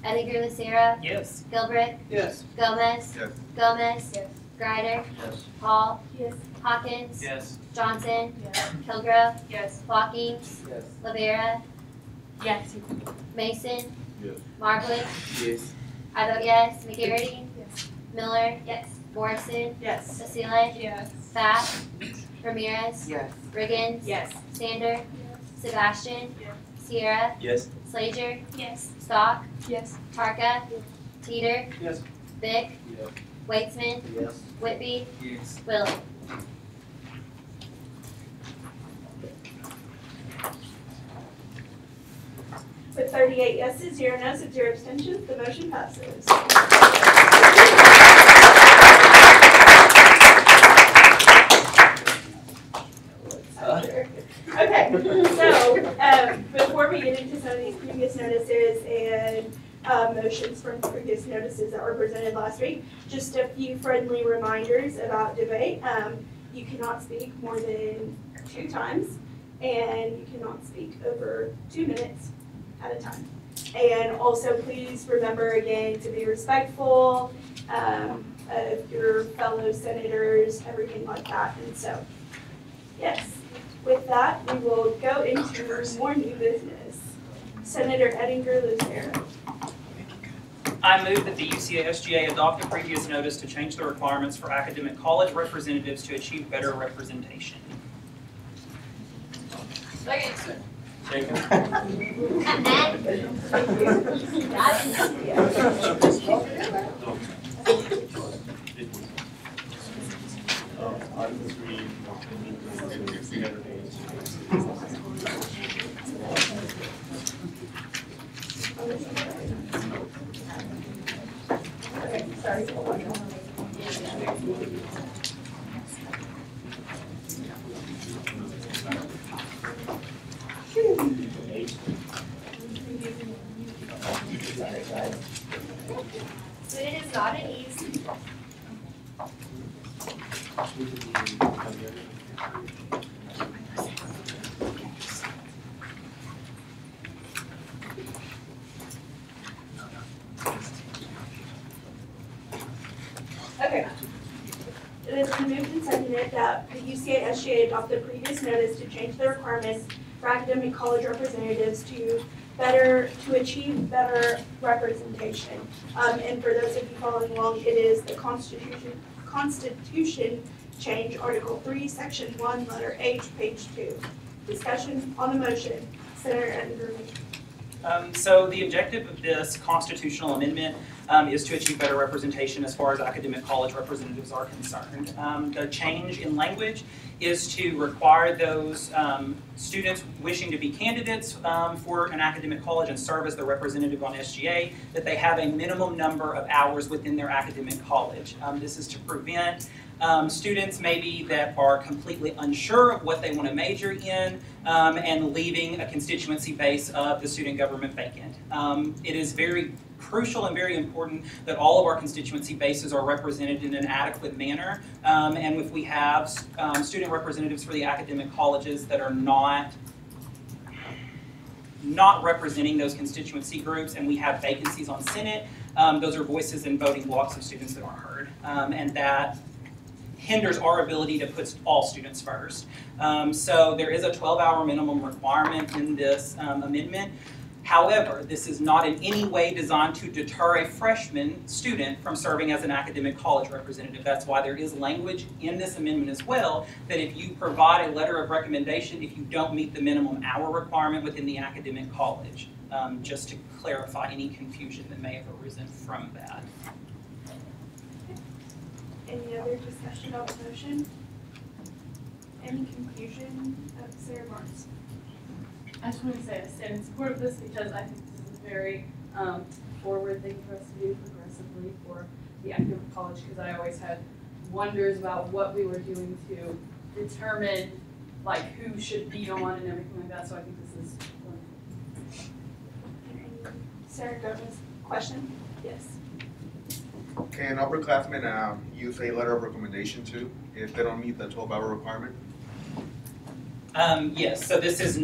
Edgar Lucera? Yes. Gilbrick? Yes. Gomez? Yes. Gomez? Yes. Greider? Yes. Hall? Yes. Hawkins? Yes. Johnson? Yes. Kilgrove? Yes. Flockings? Yes. Lavera? Yes. Mason? Yes. Markwood? Yes. I vote yes. McGarity? Yes. Miller? Yes. Morrison? Yes. Basile? Yes. Bath? Ramirez? Yes. Riggins? Yes. Sander? Sebastian? Yes. Sierra? Yes. Slager? Yes. Stock? Yes. Tarka? Teeter? Yes. Vic? Yes. Weitzman? Yes. Whitby? Yes. Willie? With 38 yeses, 0 noes, and 0 abstentions, the motion passes. Okay, so before we get into some of these previous notices and motions from previous notices that were presented last week, just a few friendly reminders about debate. You cannot speak more than 2 times, and you cannot speak over 2 minutes at a time. And also please remember again to be respectful of your fellow senators, everything like that. And so, yes, with that, we will go into more new business. Senator Edgar Lucera. I move that the UCA SGA adopt the previous notice to change the requirements for academic college representatives to achieve better representation. Second. So it is not an easy. Okay. It has been moved and seconded that the UCA SGA adopt the previous notice to change the requirements for academic college representatives to achieve better representation. And for those of you following along, it is the Constitution change, Article 3, Section 1, letter H, page 2. Discussion on the motion. Senator Edgar. So the objective of this constitutional amendment is to achieve better representation as far as academic college representatives are concerned. The change in language is to require those students wishing to be candidates for an academic college and serve as the representative on SGA that they have a minimum number of hours within their academic college. This is to prevent students maybe that are completely unsure of what they want to major in and leaving a constituency base of the student government vacant. It is very crucial and very important that all of our constituency bases are represented in an adequate manner. And if we have student representatives for the academic colleges that are not representing those constituency groups, and we have vacancies on Senate, those are voices and voting blocks of students that aren't heard. And that hinders our ability to put all students first. So there is a 12-hour minimum requirement in this amendment. However, this is not in any way designed to deter a freshman student from serving as an academic college representative. That's why there is language in this amendment as well that if you provide a letter of recommendation, if you don't meet the minimum hour requirement within the academic college, just to clarify any confusion that may have arisen from that. Any other discussion on the motion? Any confusion of Sarah Barnes? I just want to say I stand in support of this because I think this is a very forward thing for us to do progressively for the academic college, because I always had wonders about what we were doing to determine like who should be on and everything like that, so I think this is wonderful. Sarah Gomez, question? Yes. Can upperclassmen use a letter of recommendation too if they don't meet the 12-hour requirement? Yes, so this is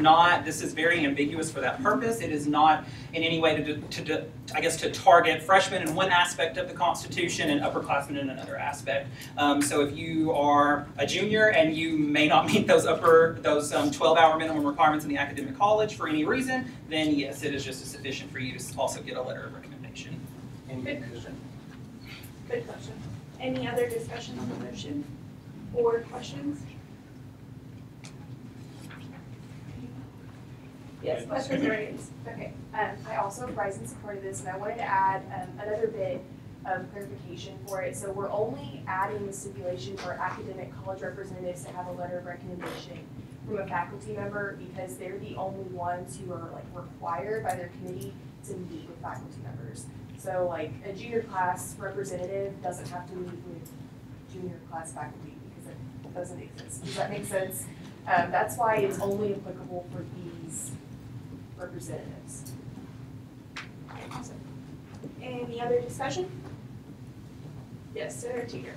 very ambiguous for that purpose. It is not in any way to target freshmen in one aspect of the Constitution and upperclassmen in another aspect. So if you are a junior and you may not meet those 12-hour minimum requirements in the academic college for any reason, then yes, it is just as sufficient for you to also get a letter of recommendation. Good question. Good question. Any other discussion on the motion or questions? Yes, questions or answers? Okay, I also rise in support of this, and I wanted to add another bit of clarification for it. So we're only adding the stipulation for academic college representatives to have a letter of recommendation from a faculty member because they're the only ones who are like required by their committee to meet with faculty members. So like a junior class representative doesn't have to meet with junior class faculty because it doesn't exist. Does that make sense? That's why it's only applicable for these representatives. Awesome. Any other discussion? Yes, Senator Teeter.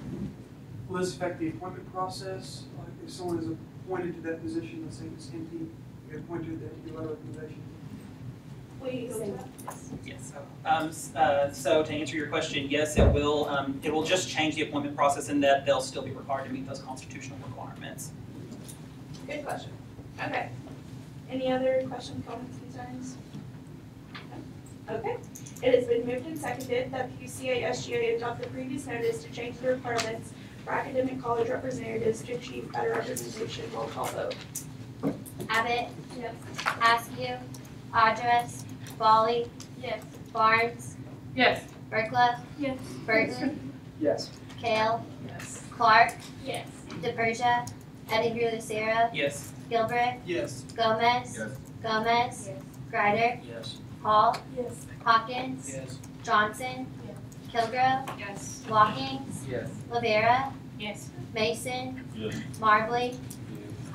Will this affect the appointment process? Like if someone is appointed to that position, let's say it's empty, you're appointed to that letter of recommendation? Yes. So to answer your question, yes, it will just change the appointment process in that they'll still be required to meet those constitutional requirements. Good question. Okay. Any other questions, comments, concerns? Okay. It has been moved and seconded that the UCA SGA adopt the previous notice to change the requirements for academic college representatives to achieve better representation. Roll call vote. Abbott? Yes. Askew? Address? Bally? Yes. Barnes? Yes. Berkla? Yes. Burton? Yes. Kale? Yes. Clark? Yes. DePersia? Eddie Lucera? Yes. Gilbert? Yes. Gomez? Yes. Gomez? Yes. Greider? Yes. Hall? Yes. Hawkins? Yes. Johnson? Yes. Kilgore? Yes. Walkings? Yes. Lavera? Yes. Mason? Yes. Marbley?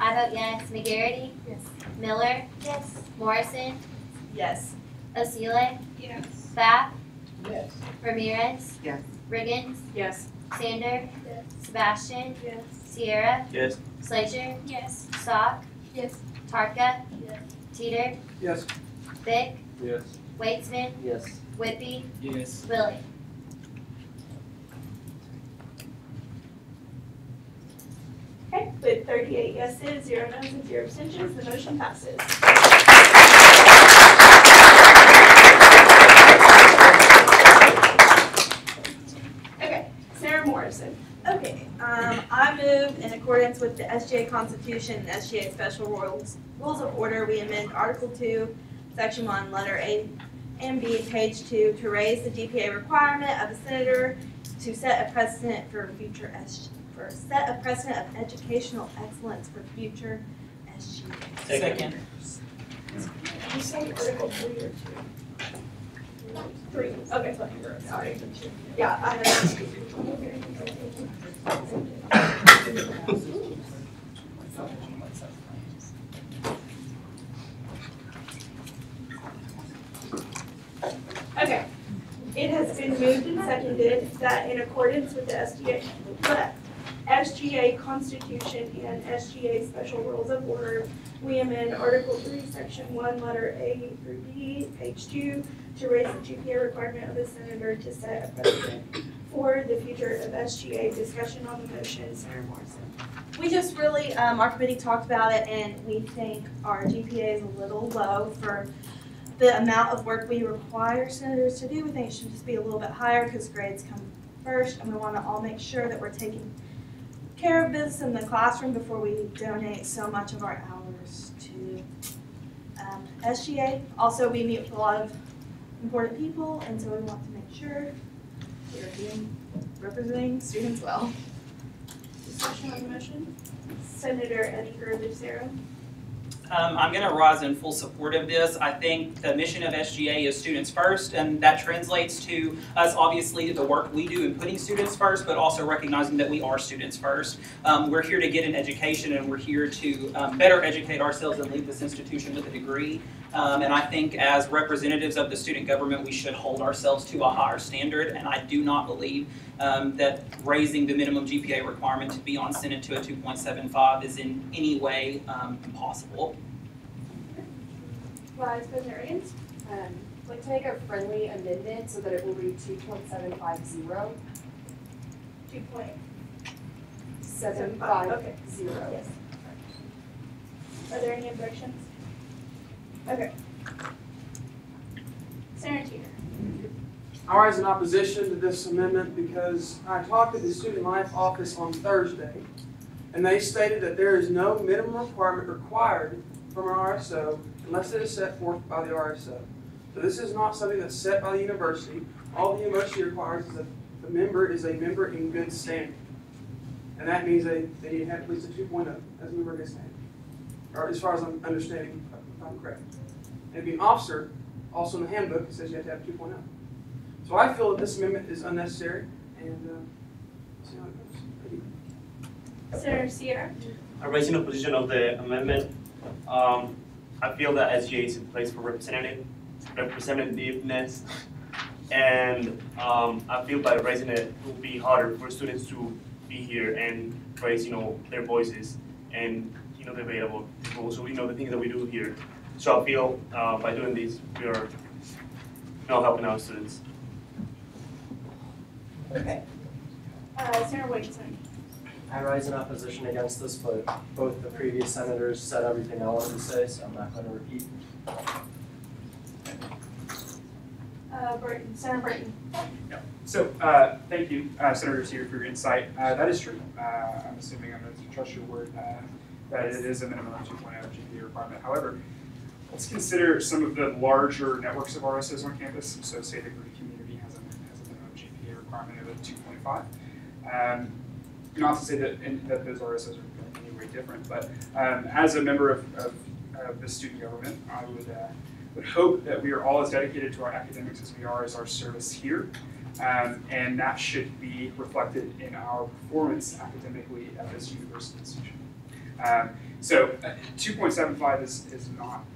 I vote yes. McGarity? Yes. Miller? Yes. Morrison? Yes. Osile? Yes. Bath? Yes. Ramirez? Yes. Riggins? Yes. Sander? Yes. Sebastian? Yes. Sierra? Yes. Slager? Yes. Stock? Yes. Tarka? Yes. Teeter? Yes. Vic? Yes. Waitsman? Yes. Whitby? Yes. Willie? Okay. With 38 yeses, 0 noes, and 0 abstentions, the motion passes. Okay. Sarah Morrison. Okay, I move in accordance with the SGA Constitution and SGA Special Rules of Order, we amend Article 2, Section 1, Letter A and B, Page 2, to raise the GPA requirement of a senator to set a precedent for future of educational excellence for future SGA. Second. You say Article 3 or 2? 3. Okay, sorry. Yeah, I have. Okay. and seconded that in accordance with the SGA Constitution and SGA Special Rules of Order, we amend Article 3, Section 1, letter A through B, page 2, to raise the GPA requirement of the senator to set a precedent for the future of SGA. Discussion on the motion, Senator Morrison. We just really, our committee talked about it, and we think our GPA is a little low for the amount of work we require senators to do. We think it should just be a little bit higher because grades come first, and we want to all make sure that we're taking care of this in the classroom before we donate so much of our hours to SGA. Also, we meet with a lot of important people, and so we want to make sure we're representing students well. Discussion on the motion. Senator Edgar Lucero. I'm going to rise in full support of this. I think the mission of SGA is students first, and that translates to us, obviously, the work we do in putting students first, but also recognizing that we are students first. We're here to get an education, and we're here to better educate ourselves and leave this institution with a degree. And I think as representatives of the student government, we should hold ourselves to a higher standard, and I do not believe that raising the minimum GPA requirement to be on Senate to a 2.75 is in any way impossible. Vice President Reagan. I'd like to make a friendly amendment so that it will read 2.750. 2.750. Okay. Yes. Are there any objections? Okay. Senator Teeter. I rise in opposition to this amendment because I talked to the Student Life Office on Thursday, and they stated that there is no minimum requirement required from an RSO unless it is set forth by the RSO. So this is not something that's set by the university. All the university requires is that the member is a member in good standing. And that means they need to have at least a 2.0 as a member in good standing. Or as far as I'm understanding, if I'm correct. And being an officer, also in the handbook, it says you have to have 2.0. So I feel that this amendment is unnecessary, and see how it goes. Thank you. Senator Sierra. I raise in opposition of the amendment. I feel that SGA is a place for representativeness, and I feel by raising it, it will be harder for students to be here and raise, their voices and debate about also the things that we do here. So I feel by doing this, we are helping our students. Okay. Senator Williamson. I rise in opposition against this, but both the previous senators said everything I wanted to say, so I'm not going to repeat. Burton. Senator Burton. Yeah. So thank you, Senators, here for your insight. That is true. I'm assuming I'm going to trust your word that it is a minimum of 2.0 GPA requirement. However, let's consider some of the larger networks of RSOs on campus. So say the Greek community has a minimum GPA requirement of 2.5. Not to say that those RSOs are in any way different, but as a member of the student government, I would hope that we are all as dedicated to our academics as we are as our service here. And that should be reflected in our performance academically at this university institution. So 2.75 is not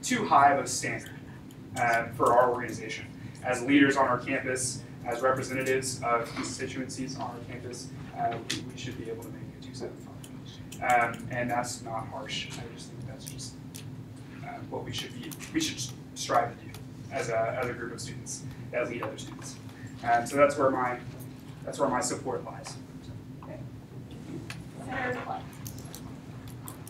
too high of a standard for our organization. As leaders on our campus, as representatives of constituencies on our campus, we should be able to make a 2.75. And that's not harsh. I just think that's just what we should strive to do as a group of students that lead other students. So that's where my support lies. Senator Clark.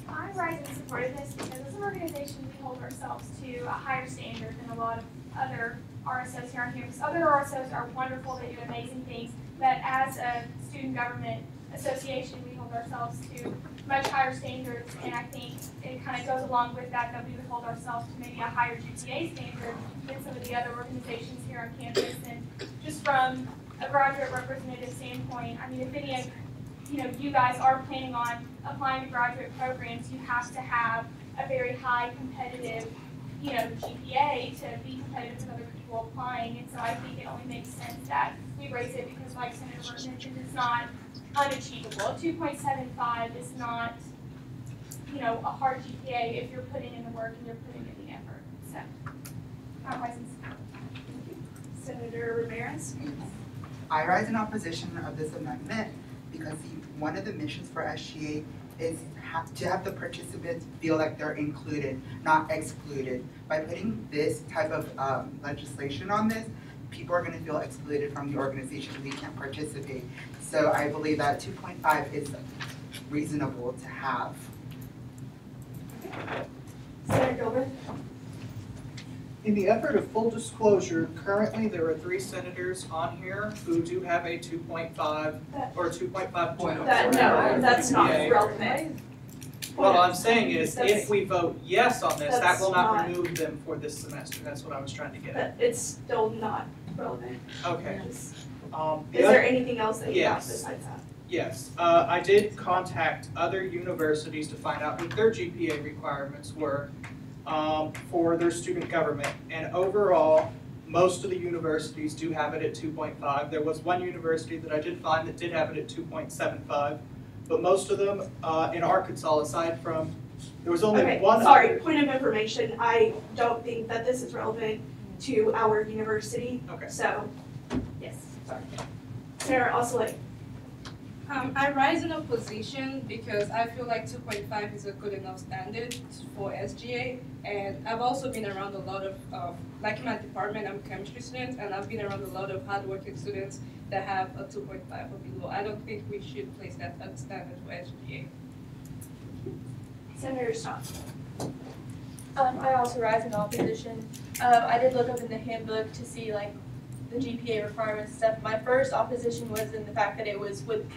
I rise in support of this because as an organization, we hold ourselves to a higher standard than a lot of other RSOs here on campus. Other RSOs are wonderful, they do amazing things, but as a student government association, we hold ourselves to much higher standards, and I think it kind of goes along with that we would hold ourselves to maybe a higher GPA standard than some of the other organizations here on campus. And just from a graduate representative standpoint, I mean, if any of you guys are planning on applying to graduate programs, you have to have a very high competitive, GPA to be competitive with other people applying. And so I think it only makes sense that we raise it because, like Senator Burton mentioned, it's not unachievable. 2.75 is not, a hard GPA if you're putting in the work and you're putting in the effort. So, I'm rising support. Senator Ramirez. I rise in opposition of this amendment because one of the missions for SGA is to have the participants feel like they're included, not excluded. By putting this type of legislation on this, people are gonna feel excluded from the organization and we can't participate. So I believe that 2.5 is reasonable to have. Senator Gilbert. In the effort of full disclosure, currently there are 3 senators on here who do have a 2.5 or 2.5. That's not relevant. What I'm saying is, if we vote yes on this, that will not That's not- remove them for this semester. That's what I was trying to get at. But it's still not relevant. Okay. Is The there anything else that you have Yes. besides that? Yes, I did contact other universities to find out what their GPA requirements were for their student government. And overall, most of the universities do have it at 2.5. There was one university that I did find that did have it at 2.75. But most of them in Arkansas, aside from, there was only Okay, one sorry, other. point of information, I don't think that this is relevant to our university. Okay. So, yes, sorry. Senator Osley. I rise in opposition because I feel like 2.5 is a good enough standard for SGA, and I've also been around a lot of, like in my department, I'm a chemistry student, and I've been around a lot of hardworking students that have a 2.5 or below. I don't think we should place that as standard for SGA. Senator Scott. I also rise in opposition. I did look up in the handbook to see like the GPA requirements and stuff. My first opposition was in the fact that it was with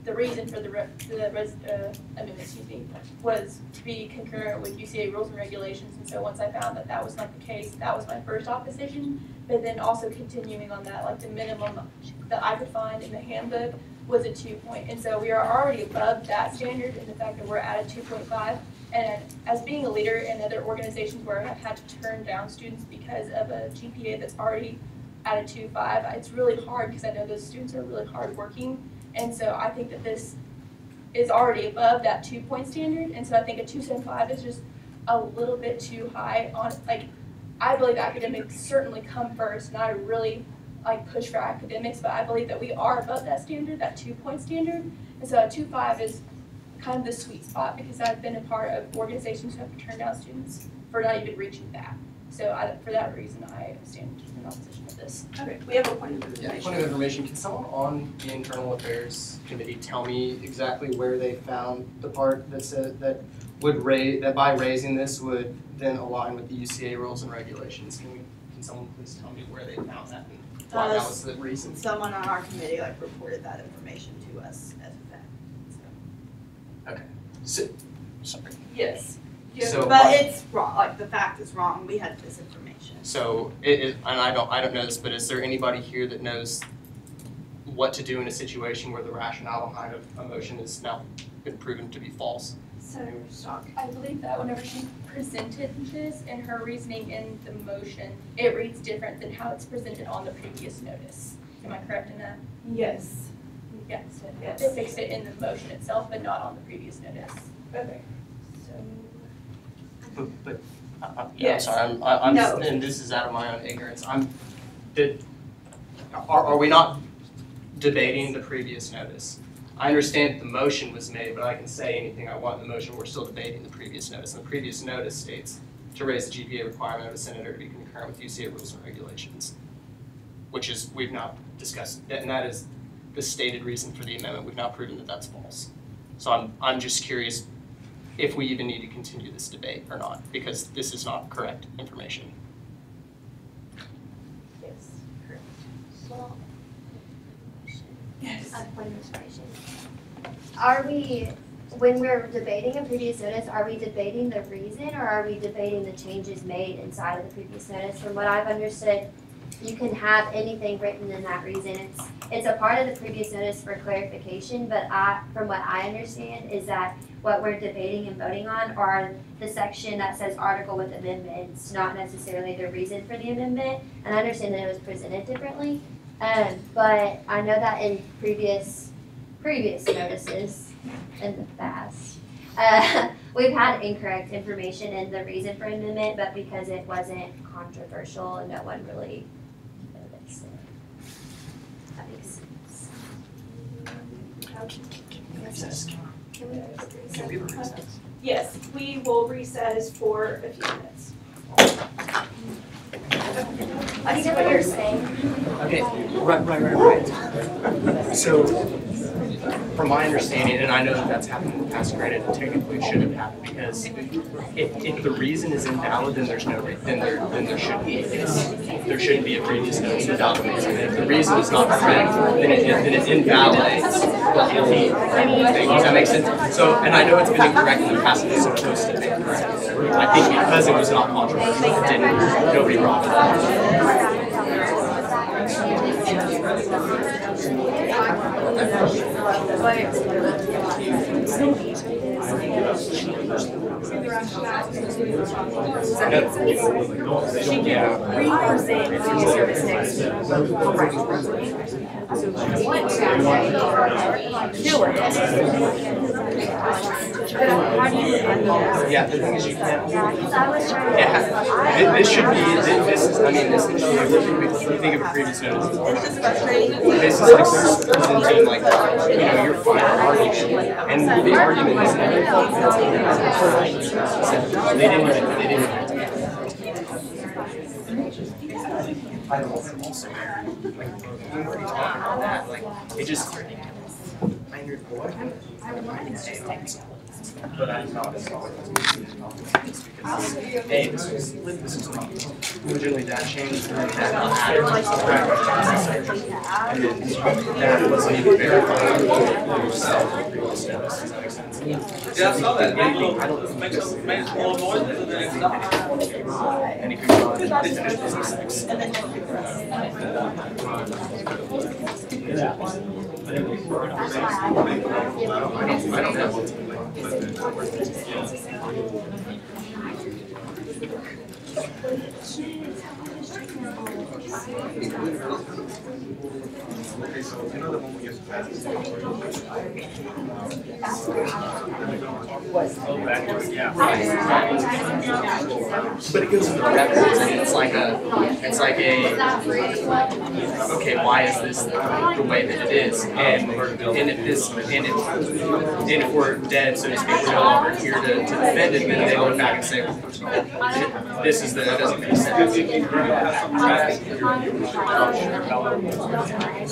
the reason for the amendment, excuse me, was to be concurrent with UCA rules and regulations. And so once I found that that was not the case, that was my first opposition. But then also continuing on that, like the minimum that I could find in the handbook was a 2 point. And so we are already above that standard in the fact that we're at a 2.5. And as being a leader in other organizations where I've had to turn down students because of a GPA that's already at a 2.5, it's really hard because I know those students are really hardworking. And so I think that this is already above that 2 point standard. And so I think a 2.75 is just a little bit too high on, like, I believe academics certainly come first, and I really like push for academics, but I believe that we are above that standard, that 2 point standard. And so a 2.5 is kind of the sweet spot because I've been a part of organizations who have to turn down students for not even reaching that. So for that reason, I stand in opposition to this. Okay, we have a point of information. Yeah, point of information, can someone on the Internal Affairs Committee tell me exactly where they found the part that said that that by raising this would then align with the UCA rules and regulations? Can someone please tell me where they found that and why that was the reason? Someone on our committee reported that information to us as a fact. Okay, so, sorry. Yes. Yeah, so but it's wrong, like the fact is wrong, we had this information. So it is, and I don't know this, but is there anybody here that knows what to do in a situation where the rationale behind a motion has now been proven to be false? Senator Stock. I believe that whenever she presented this and her reasoning in the motion, it reads different than how it's presented on the previous notice. Am I correct in that? Yes. Yes. They fixed it in the motion itself, but not on the previous notice. Okay. So. But yeah, Yes. I'm sorry, I'm No. and this is out of my own ignorance. Are we not debating the previous notice? I understand the motion was made, but I can say anything I want in the motion. We're still debating the previous notice. And the previous notice states to raise the GPA requirement of a senator to be concurrent with UCA rules and regulations, which is, we've now discussed, and that is the stated reason for the amendment. We've now proven that that's false. So I'm just curious if we even need to continue this debate or not, because this is not correct information. Yes, correct. Well, yes. A point of information. Are we, when we're debating a previous notice, are we debating the reason or are we debating the changes made inside of the previous notice? From what I've understood, you can have anything written in that reason. It's a part of the previous notice for clarification, but from what I understand is that what we're debating and voting on are the section that says article with amendments, not necessarily the reason for the amendment. And I understand that it was presented differently, but I know that in previous notices in the past, we've had incorrect information in the reason for amendment, but because it wasn't controversial and no one really So that makes sense. Can we recess? Yes, we will recess for a few minutes. I see what you're saying. Okay, right. So, from my understanding, and I know that that's happened in the past, granted, it technically shouldn't happen because if the reason is invalid, then there's no then there shouldn't be there shouldn't be a previous notice without the reason. If the reason is not correct, then it invalidates the whole thing. Does that make sense? So, and I know it's been incorrect in the past, it's supposed to be correct. I think because it was not controversial, it didn't. Nobody brought it up. She can represent food service next week. So if you want to, do it. But how do you undo that? Yeah, the thing is you can't. Yeah, this should be. This is. I mean, this is. If you think of a previous notice, this is like presenting like your final argument, and the argument is they didn't. I don't also like when we're talking about that, like it just. But I'm not as solid because this was not originally that changed and then that added like some and then that wasn't even verified. Does that make sense? Yeah, I saw that. I don't make some small noises and then it stopped. And it could go on to finish business six. I don't know. Okay, so you know the one we used to pass. But it goes in the records, and it's like a, okay, why is this the way that it is? And if we're dead, so to speak, we're no longer here to defend it, then they look back and say, this is that doesn't make sense.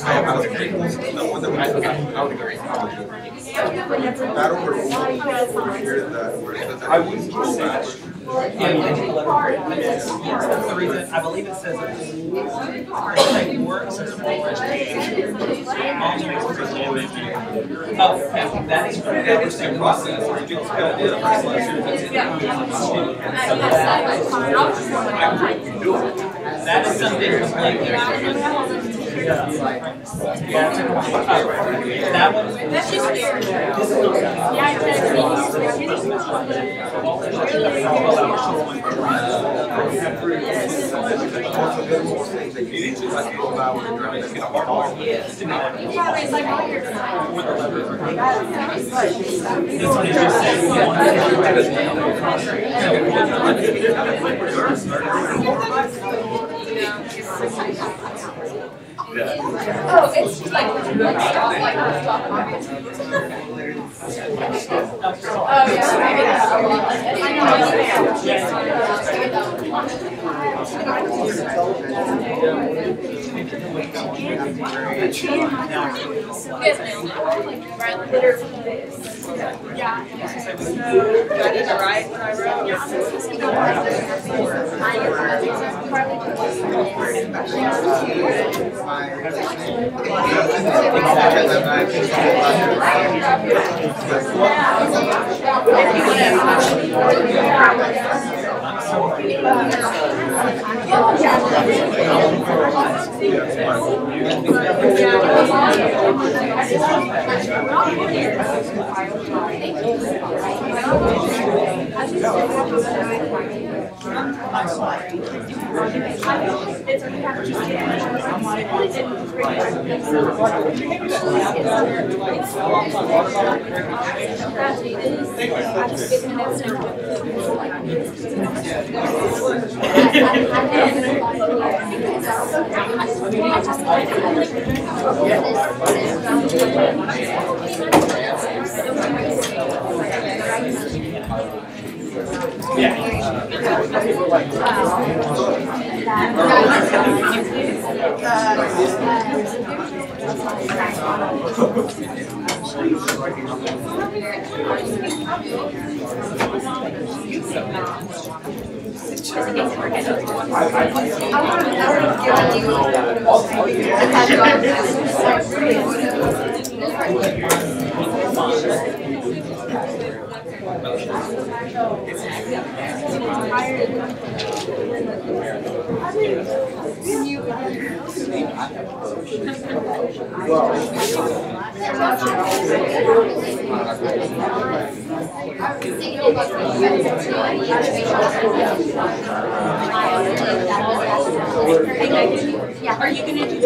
I would agree. I would agree. I wouldn't say that. The reason, I believe it says that more accessible education. Oh, that is correct. That is the process. That is something completely that one. That's just Oh, it's just like stuff like oh yeah, maybe that's yeah. Do I need to write what I wrote? Are you gonna do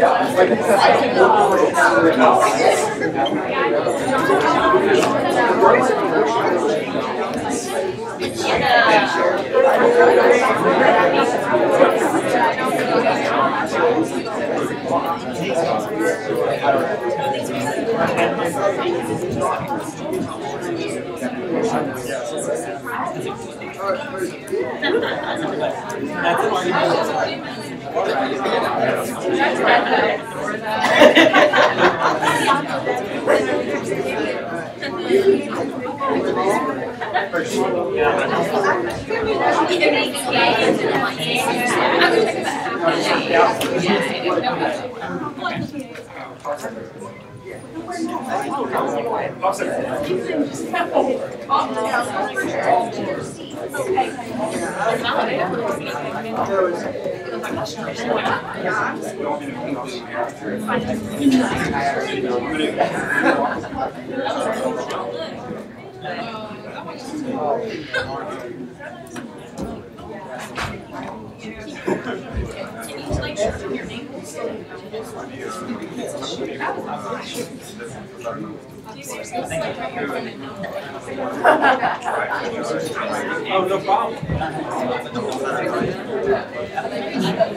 Oh, no problem.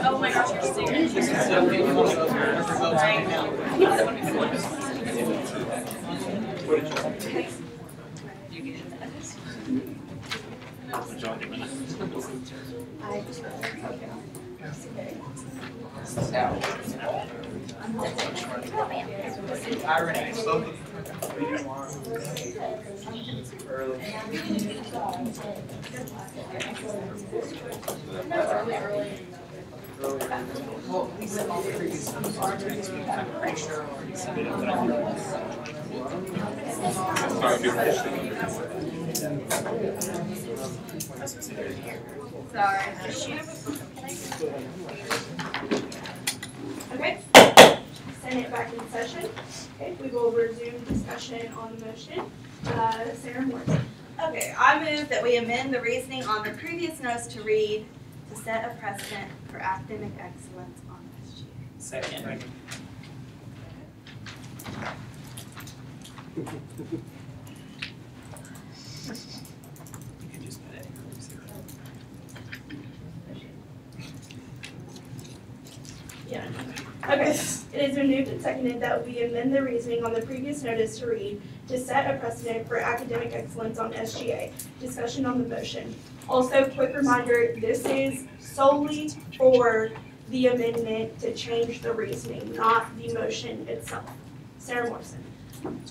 Oh my gosh, you're serious. Okay, Senate back in session. Okay, we will resume discussion on the motion. Sarah Morrison. Okay, I move that we amend the reasoning on the previous notice to read to set a precedent for academic excellence on SGA. Second. You can just put it. Yeah. Okay, it has been moved and seconded that we amend the reasoning on the previous notice to read to set a precedent for academic excellence on SGA. Discussion on the motion. Also, quick reminder, this is solely for the amendment to change the reasoning, not the motion itself. Sarah Morrison.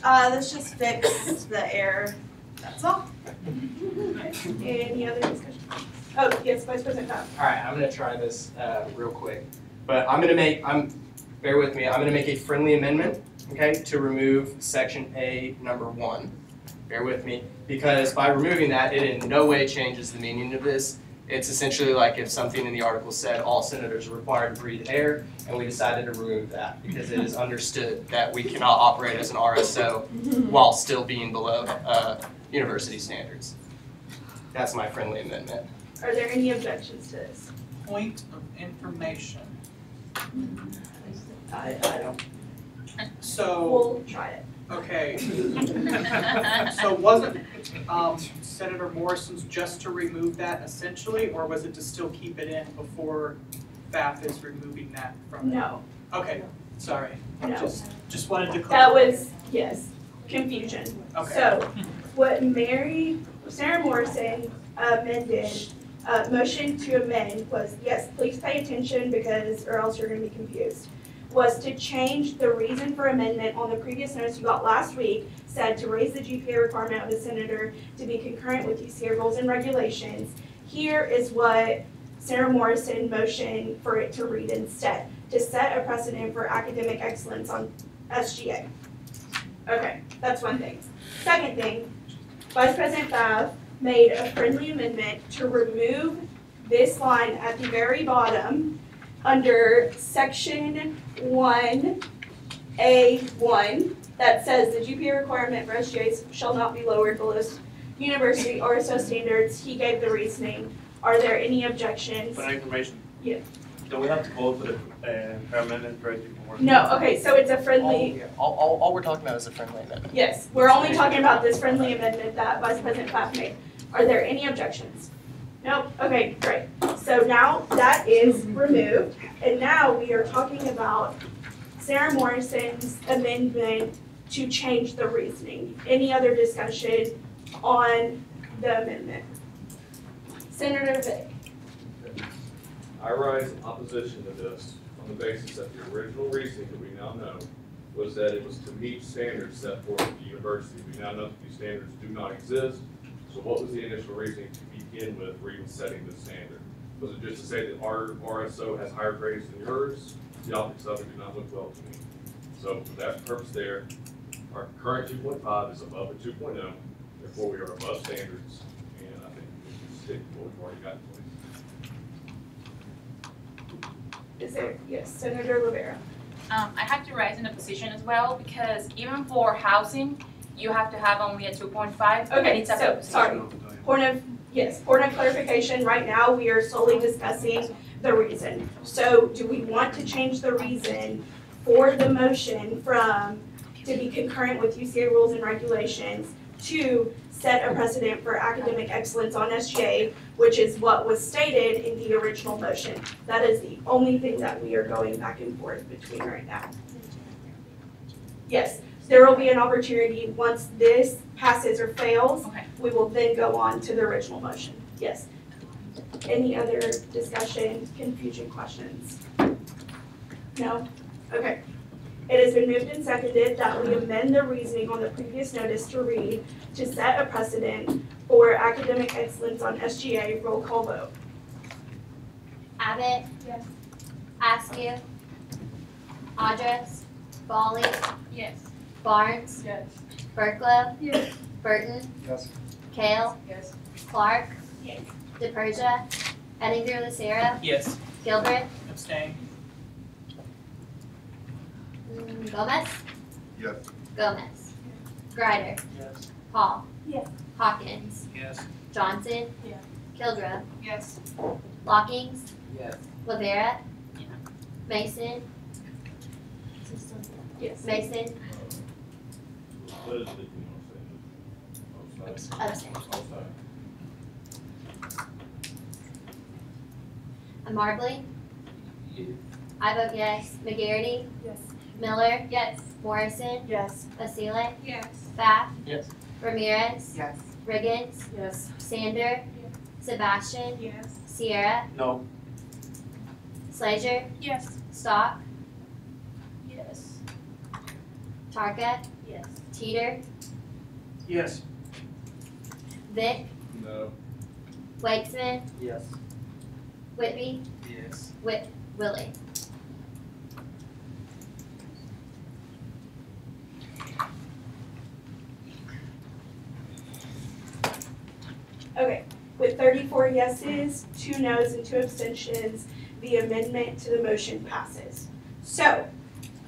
Let's just fix the error, that's all. Any other discussion? Oh, yes, Vice President Powell. All right, I'm gonna try this real quick, but bear with me, I'm gonna make a friendly amendment, okay, to remove section A, number 1. Bear with me, because by removing that, it in no way changes the meaning of this. It's essentially like if something in the article said all senators are required to breathe air, and we decided to remove that because it is understood that we cannot operate as an RSO while still being below university standards. That's my friendly amendment. Are there any objections to this? Point of information. I don't. So. We'll try it. Okay. So wasn't Senator Morrison's just to remove that essentially, or was it to still keep it in before FAF is removing that from? No. Okay, sorry. No. Just wanted to clarify. That was, yes, confusion. Okay. So what Sarah Morrison amended, motion to amend was, yes, please pay attention or else you're gonna be confused, was to change the reason for amendment on the previous notice you got last week, said to raise the GPA requirement of the senator to be concurrent with UCA rules and regulations. Here is what Sarah Morrison motioned for it to read instead, to set a precedent for academic excellence on SGA. Okay, that's one thing. Second thing, Vice President Fav made a friendly amendment to remove this line at the very bottom under section 1A1 that says the GPA requirement for SGAs shall not be lowered below university or so standards. He gave the reasoning. Are there any objections? For information. Yeah. Do we have to vote for the her amendment first before? No, okay, so it's a friendly, All we're talking about is a friendly amendment. yes, we're only talking about this friendly amendment that Vice President Platt made. Are there any objections? Nope, okay, great. So now that is removed, and now we are talking about Sarah Morrison's amendment to change the reasoning. Any other discussion on the amendment? Senator Vick. I rise in opposition to this on the basis that the original reasoning that we now know was that it was to meet standards set forth at the university. We now know that these standards do not exist. So what was the initial reasoning to begin with for even setting this standard? Was it just to say that our RSO has higher grades than yours? The optics of it did not look well to me. So for that purpose there, our current 2.5 is above a 2.0. Therefore, we are above standards. And I think we should stick to what we've already got in place. Is there, yes, Senator Rivera. I have to rise in a position as well because even for housing, you have to have only a 2.5. Okay, so, sorry, point of clarification, right now we are solely discussing the reason. So do we want to change the reason for the motion from to be concurrent with UCA rules and regulations to set a precedent for academic excellence on SGA, which is what was stated in the original motion? That is the only thing that we are going back and forth between right now. Yes, there will be an opportunity once this passes or fails, we will then go on to the original motion. Yes. Any other discussion, confusion, questions? No? Okay. It has been moved and seconded that we amend the reasoning on the previous notice to read to set a precedent for academic excellence on SGA. Roll call vote. Abbott? Yes. Askew? Address? Bally? Yes. Barnes? Yes. Burklow? Yes. Burton? Yes. Kale? Yes. Clark? Yes. DePersia? Ettinger Lucero? Yes. Gilbert? Abstain. Gomez? Yes. Gomez. Greider? Yes. Hall? Yes. Hawkins? Yes. Johnson? Yes. Kildreth? Yes. Lockings? Yes. Lavera? Mason? Yes. Mason? What is it you want to say? Abstain. Marbley? I vote yes. McGarity? Yes. Miller? Yes. Morrison? Yes. Basile? Yes. Pfaff? Yes. Ramirez? Yes. Riggins? Yes. Sander? Sebastian? Yes. Sierra? No. Slager? Yes. Stock? Yes. Tarka? Yes. Teeter? Yes. Vick? No. Wakesman? Yes. Whitby? Yes. Willie? Okay, with 34 yeses, 2 noes, and 2 abstentions, the amendment to the motion passes. So,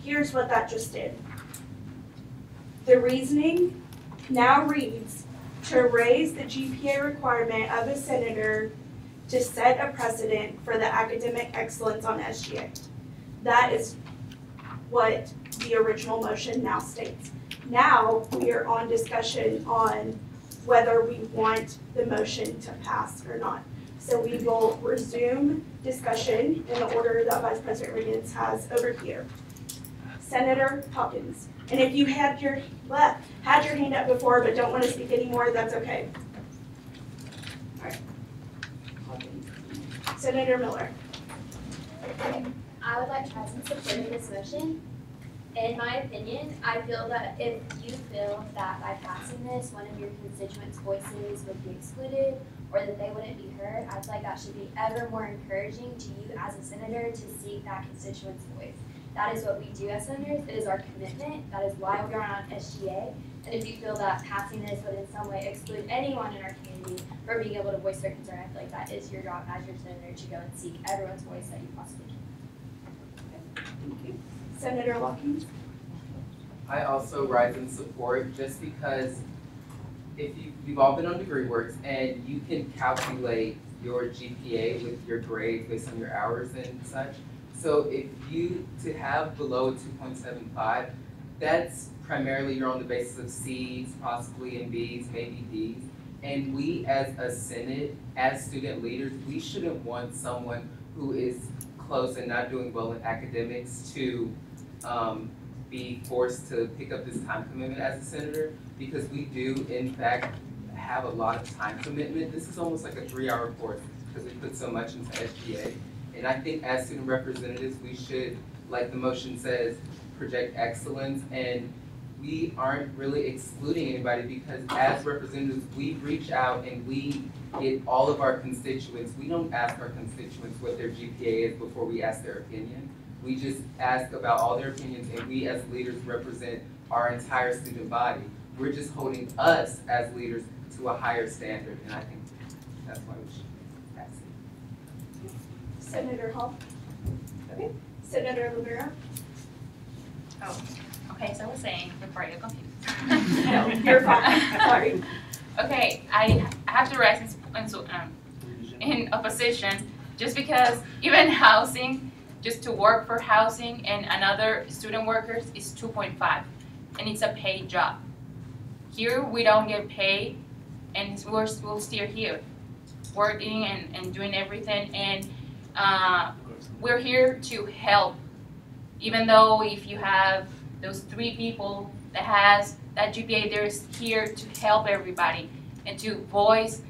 here's what that just did. The reasoning now reads to raise the GPA requirement of a senator to set a precedent for the academic excellence on SGA. That is what the original motion now states. Now, we are on discussion on whether we want the motion to pass or not. So we will resume discussion in the order that Vice President Riggins has over here. Senator Hawkins. And if you had your hand up before but don't want to speak anymore, that's okay. All right. Hawkins. Senator Miller. I would like to have some support in this motion. In my opinion, I feel that if you feel that by passing this, one of your constituents' voices would be excluded or that they wouldn't be heard, I feel like that should be ever more encouraging to you as a senator to seek that constituent's voice. That is what we do as senators. It is our commitment. That is why we are on SGA. And if you feel that passing this would in some way exclude anyone in our community from being able to voice their concern, I feel like that is your job as your senator to go and seek everyone's voice that you possibly can. Thank you. Senator Watkins. I also rise in support just because if you've all been on degree works and you can calculate your GPA with your grades based on your hours and such. So if you to have below a 2.75, that's primarily you're on the basis of C's, possibly and B's, maybe D's. And we as a Senate, as student leaders, we shouldn't want someone who is close and not doing well in academics to be forced to pick up this time commitment as a senator, because we do in fact have a lot of time commitment. This is almost like a 3-hour course because we put so much into SGA. And I think as student representatives, we should, like the motion says, project excellence, and we aren't really excluding anybody because as representatives, we reach out and we get all of our constituents. We don't ask our constituents what their GPA is before we ask their opinion. We just ask about all their opinions, and we as leaders represent our entire student body. We're just holding us as leaders to a higher standard, and I think that's why we should pass it. Senator Hall. Okay. Senator Rivera. Oh, okay, so I was saying before I get confused. No, you're fine. Sorry. Okay, I have to rise in opposition just because even housing, just to work for housing and another student workers is 2.5, and it's a paid job. Here we don't get paid, and we're still here working and doing everything, and we're here to help. Even though if you have those 3 people that has that GPA, they're here to help everybody and to voice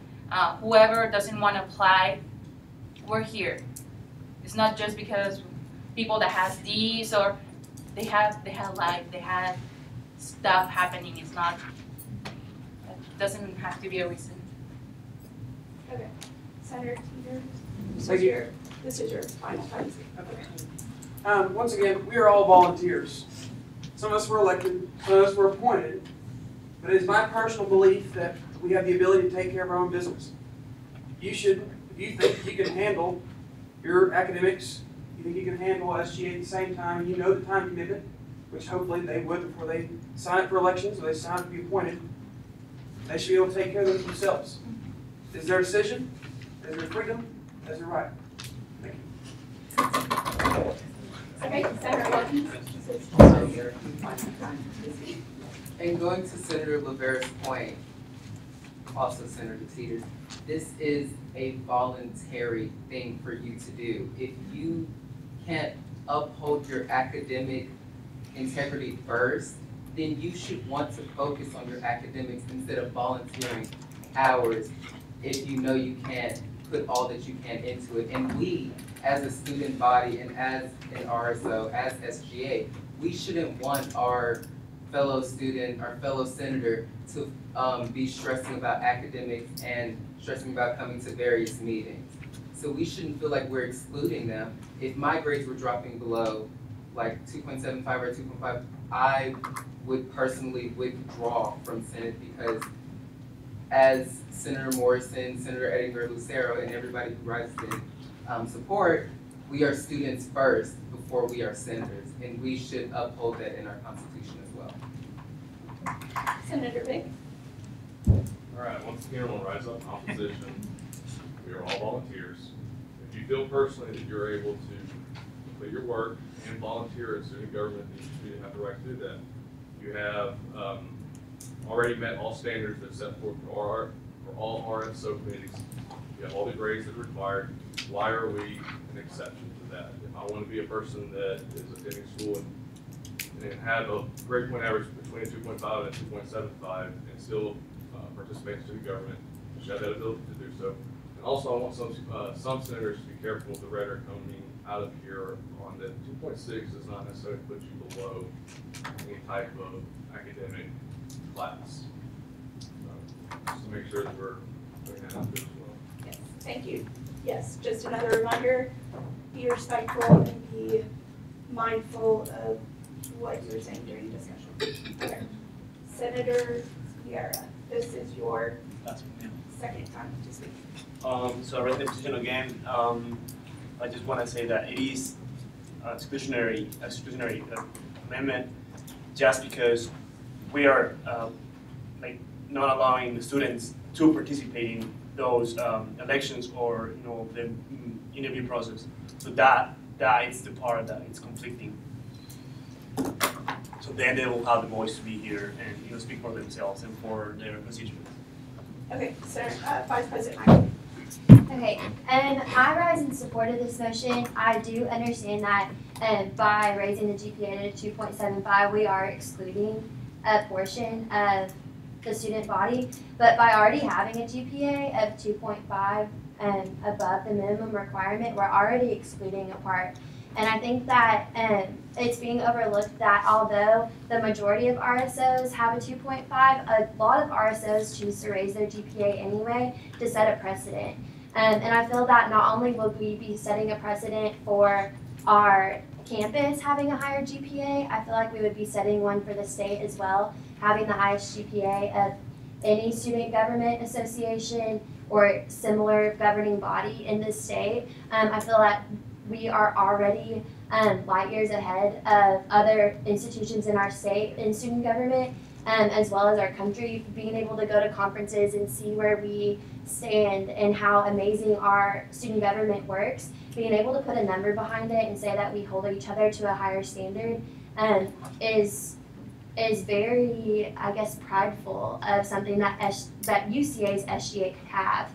whoever doesn't want to apply. We're here. It's not just because people that has D's or they have life, they have stuff happening. It's not. It doesn't have to be a reason. Okay. Senator Teeter. This is your final time. Okay. Once again, we are all volunteers. Some of us were elected, some of us were appointed, but it is my personal belief that we have the ability to take care of our own business. You should, if you think you can handle your academics, you think you can handle SGA at the same time, you know the time commitment, which hopefully they would before they sign up for elections or they sign up to be appointed, they should be able to take care of themselves. It's their decision, it's their freedom, it's their right. Thank you. Okay, Senator Watkins. And going to Senator Rivera's point, also Senator Teeter, this is a voluntary thing for you to do. If you can't uphold your academic integrity first, then you should want to focus on your academics instead of volunteering hours if you know you can't put all that you can into it. And we, as a student body and as an RSO, as SGA, we shouldn't want our fellow student, our fellow senator to be stressing about academics and stressing about coming to various meetings. So we shouldn't feel like we're excluding them. If my grades were dropping below like 2.75 or 2.5, I would personally withdraw from Senate because as Senator Morrison, Senator Edgar Lucero, and everybody who rises in support, we are students first before we are senators, and we should uphold that in our Constitution as well. Senator Vick. All right, once again, we'll rise up in opposition. We are all volunteers. If you feel personally that you're able to complete your work and volunteer in student government, then you have the right to do that. You have already met all standards that set forth for all RSO committees. You have all the grades that are required. Why are we an exception to that? If I want to be a person that is attending school and have a grade point average between a 2.5 and a 2.75 and still participate in student government, I should have that ability to do so. And also, I want some senators to be careful with the rhetoric coming out of here on that 2.6 does not necessarily put you below any type of academic class. Just to make sure that we're putting that out there as well. Yes, thank you. Yes, just another reminder, be respectful and be mindful of what you're saying during discussion. Okay. Senator Guerra, this is your second time to speak. So I read the petition again. I just want to say that it is exclusionary amendment just because we are like not allowing the students to participate in those elections or the interview process. So that is the part that is conflicting. So then they will have the voice to be here and speak for themselves and for their constituents. Okay, Vice President Michael. Okay, I rise in support of this motion. I do understand that by raising the GPA to 2.75, we are excluding a portion of the student body, but by already having a GPA of 2.5 above the minimum requirement, we're already excluding a part. And I think that it's being overlooked that although the majority of RSOs have a 2.5, a lot of RSOs choose to raise their GPA anyway to set a precedent. And I feel that not only would we be setting a precedent for our campus having a higher GPA, I feel like we would be setting one for the state as well, having the highest GPA of any student government association or similar governing body in the state. I feel that we are already light years ahead of other institutions in our state in student government, as well as our country, being able to go to conferences and see where we stand and how amazing our student government works. Being able to put a number behind it and say that we hold each other to a higher standard is very, I guess, prideful of something that UCA's SGA could have.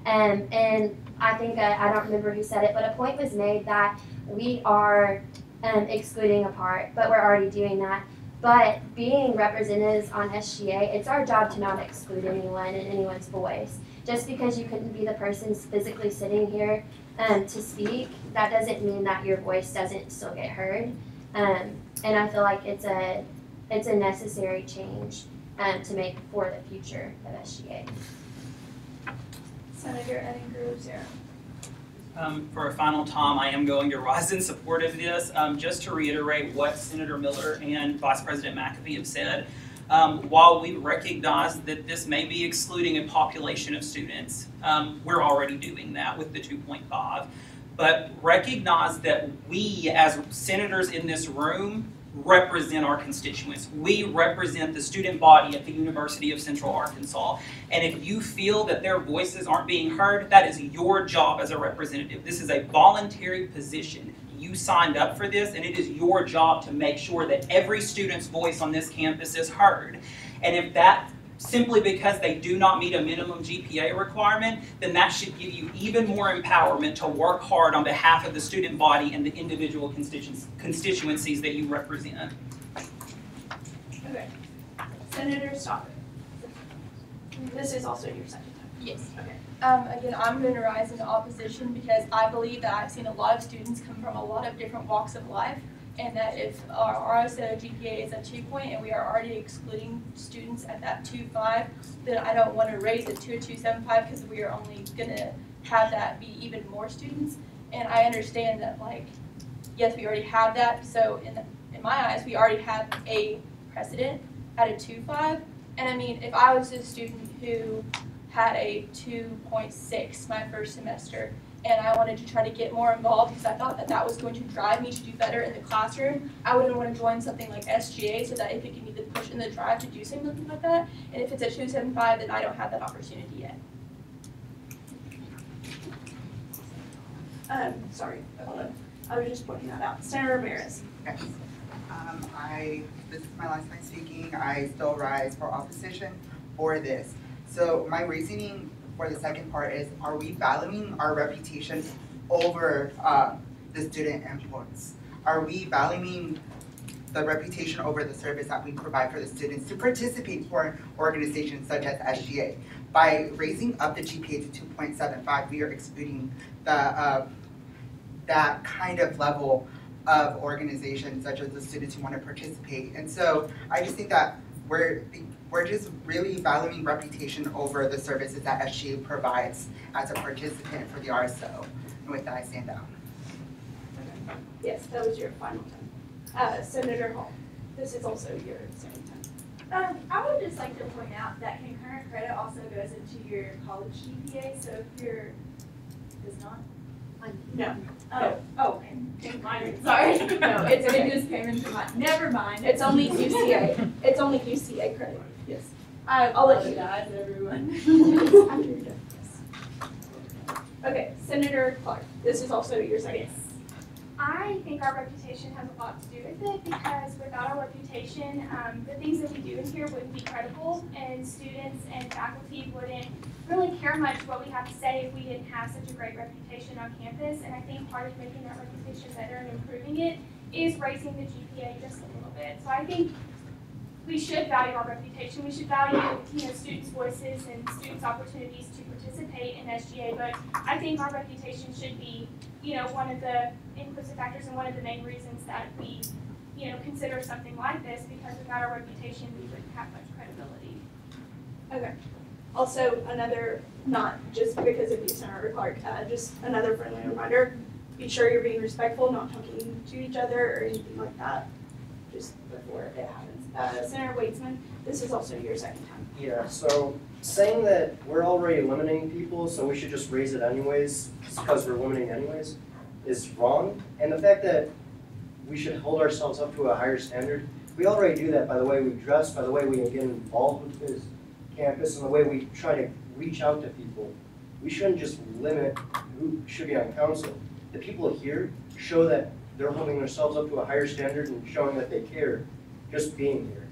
And I think, I don't remember who said it, but a point was made that we are excluding a part, but we're already doing that. But being representatives on SGA, it's our job to not exclude anyone and anyone's voice. Just because you couldn't be the person physically sitting here to speak, that doesn't mean that your voice doesn't still get heard. And I feel like it's a necessary change to make for the future of SGA. Senator Edinburgh-Rosero. For a final time, I am going to rise in support of this. Just to reiterate what Senator Miller and Vice President McAfee have said, while we recognize that this may be excluding a population of students, we're already doing that with the 2.5. But recognize that we, as senators in this room, represent our constituents. We represent the student body at the University of Central Arkansas. And if you feel that their voices aren't being heard, that is your job as a representative. This is a voluntary position. You signed up for this, and it is your job to make sure that every student's voice on this campus is heard. And if that, simply because they do not meet a minimum GPA requirement, then that should give you even more empowerment to work hard on behalf of the student body and the individual constituencies that you represent. Okay. Senator Stockton. This is also your second time. Yes. Okay. Again, I'm going to rise into opposition because I believe that I've seen a lot of students come from a lot of different walks of life, and that if our RSO GPA is at 2 point and we are already excluding students at that 2.5, then I don't want to raise it to a 2.75 because we are only going to have that be even more students. And I understand that, like, yes, we already have that. So in my eyes, we already have a precedent at a 2.5. And I mean, if I was a student who had a 2.6 my first semester, and I wanted to try to get more involved because I thought that that was going to drive me to do better in the classroom, I wouldn't want to join something like SGA so that it could give me the push and the drive to do something like that. And if it's a 2.75, then I don't have that opportunity yet. Sorry, hold on. I was just pointing that out. Senator Ramirez. Yes. This is my last time speaking. I still rise for opposition for this. So my reasoning for the second part is, are we valuing our reputation over the student influence? Are we valuing the reputation over the service that we provide for the students to participate for organizations such as SGA? By raising up the GPA to 2.75, we are excluding the that kind of level of organizations such as the students who want to participate. And so I just think that we're just really valuing reputation over the services that SGA provides as a participant for the RSO. And with that, I stand down. Yes, that was your final time. Senator Hall, this is also your second time. I would just like to point out that concurrent credit also goes into your college GPA, so if you're, does not? No. Oh, sorry. No, it's okay. just came into my, never mind. It's only UCA. It's only UCA credit. Yes. I'll let you guys, everyone. After you're done. Yes. Okay, Senator Clark, this is also your second. Yes. I think our reputation has a lot to do with it, because without our reputation, the things that we do in here wouldn't be credible, and students and faculty wouldn't really care much what we have to say if we didn't have such a great reputation on campus. And I think part of making that reputation better and improving it is raising the GPA just a little bit. So I think we should value our reputation. We should value, students' voices and students' opportunities to participate in SGA. But I think our reputation should be, one of the inclusive factors and one of the main reasons that we, consider something like this, because without our reputation, we wouldn't have much credibility. Okay. Also, another, not just because of you, Senator Clark, just another friendly reminder, be sure you're being respectful, not talking to each other or anything like that, just before it happens. Senator Waitsman, this is also your second time. Yeah, so saying that we're already limiting people, so we should just raise it anyways, because we're limiting anyways, is wrong. And the fact that we should hold ourselves up to a higher standard, we already do that by the way we dress, by the way we get involved with this campus, and the way we try to reach out to people. We shouldn't just limit who should be on council. The people here show that they're holding themselves up to a higher standard and showing that they care just being here.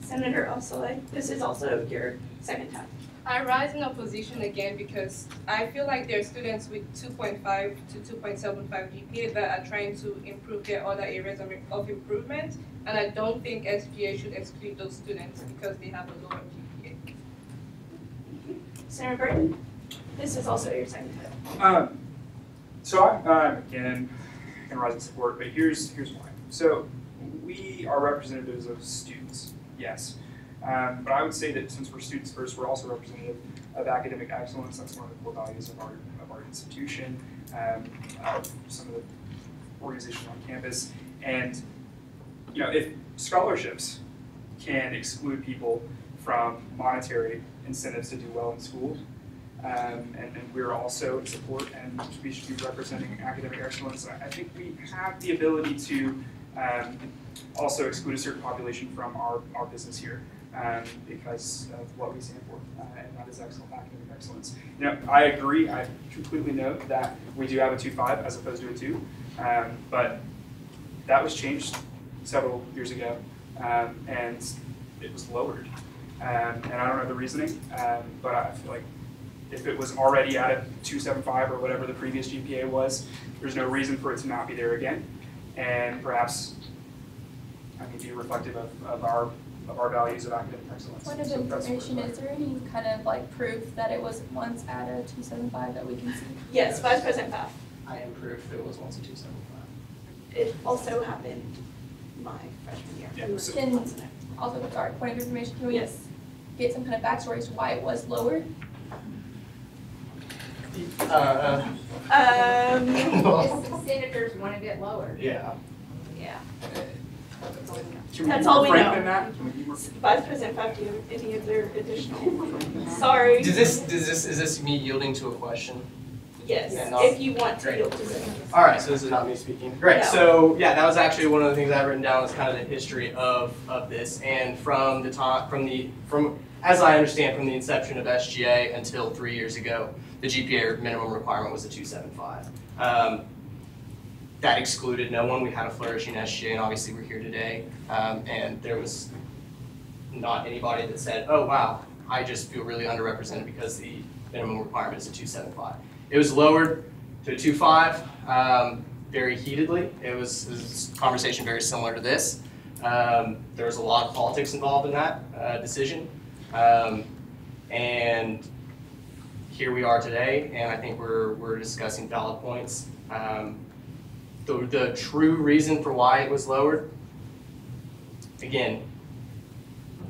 Senator Ossoy, this is also your second time. I rise in opposition again because I feel like there are students with 2.5 to 2.75 GPA that are trying to improve their other areas of improvement, and I don't think SGA should exclude those students because they have a lower GPA. Senator Burton, this is also your second time. So I'm again gonna rise in support, but here's why. So we are representatives of students, yes. But I would say that since we're students first, we're also representative of academic excellence. That's one of the core values of our institution, of some of the organizations on campus. And if scholarships can exclude people from monetary incentives to do well in school, and we're also in support, and we should be representing academic excellence, I think we have the ability to also exclude a certain population from our business here. Because of what we stand for, and that is excellent academic excellence. I agree. I completely know that we do have a 2.5 as opposed to a 2, but that was changed several years ago, and it was lowered. And I don't know the reasoning, but I feel like if it was already at a 2.75 or whatever the previous GPA was, there's no reason for it to not be there again, and perhaps be reflective of our values of academic excellence. Point of information, is there any kind of proof that it was once at a 2.75 that we can see? Yes, Vice President Pfaff. I am proof it was once a 2.75. It also happened my freshman year. Can also, sorry, point of information, can we get some kind of backstory as to why it was lowered? Senators wanted it lower. Yeah. Yeah. That's all we know. That? Vice President Pfaff, do you have any other additional? Sorry. Is this me yielding to a question? Yes, Yeah, if you want to yield to it. All right, so this is not me speaking. Great. No. So yeah, that was actually one of the things I had written down, was kind of the history of this, and from the top, as I understand, from the inception of SGA until 3 years ago, the GPA minimum requirement was a 2.75. That excluded no one. We had a flourishing SGA, and obviously we're here today, and there was not anybody that said, oh wow, I just feel really underrepresented because the minimum requirement is a 275. It was lowered to a 2.5 very heatedly. It was a conversation very similar to this. There was a lot of politics involved in that decision. And here we are today, and I think we're discussing valid points. The true reason for why it was lowered, again,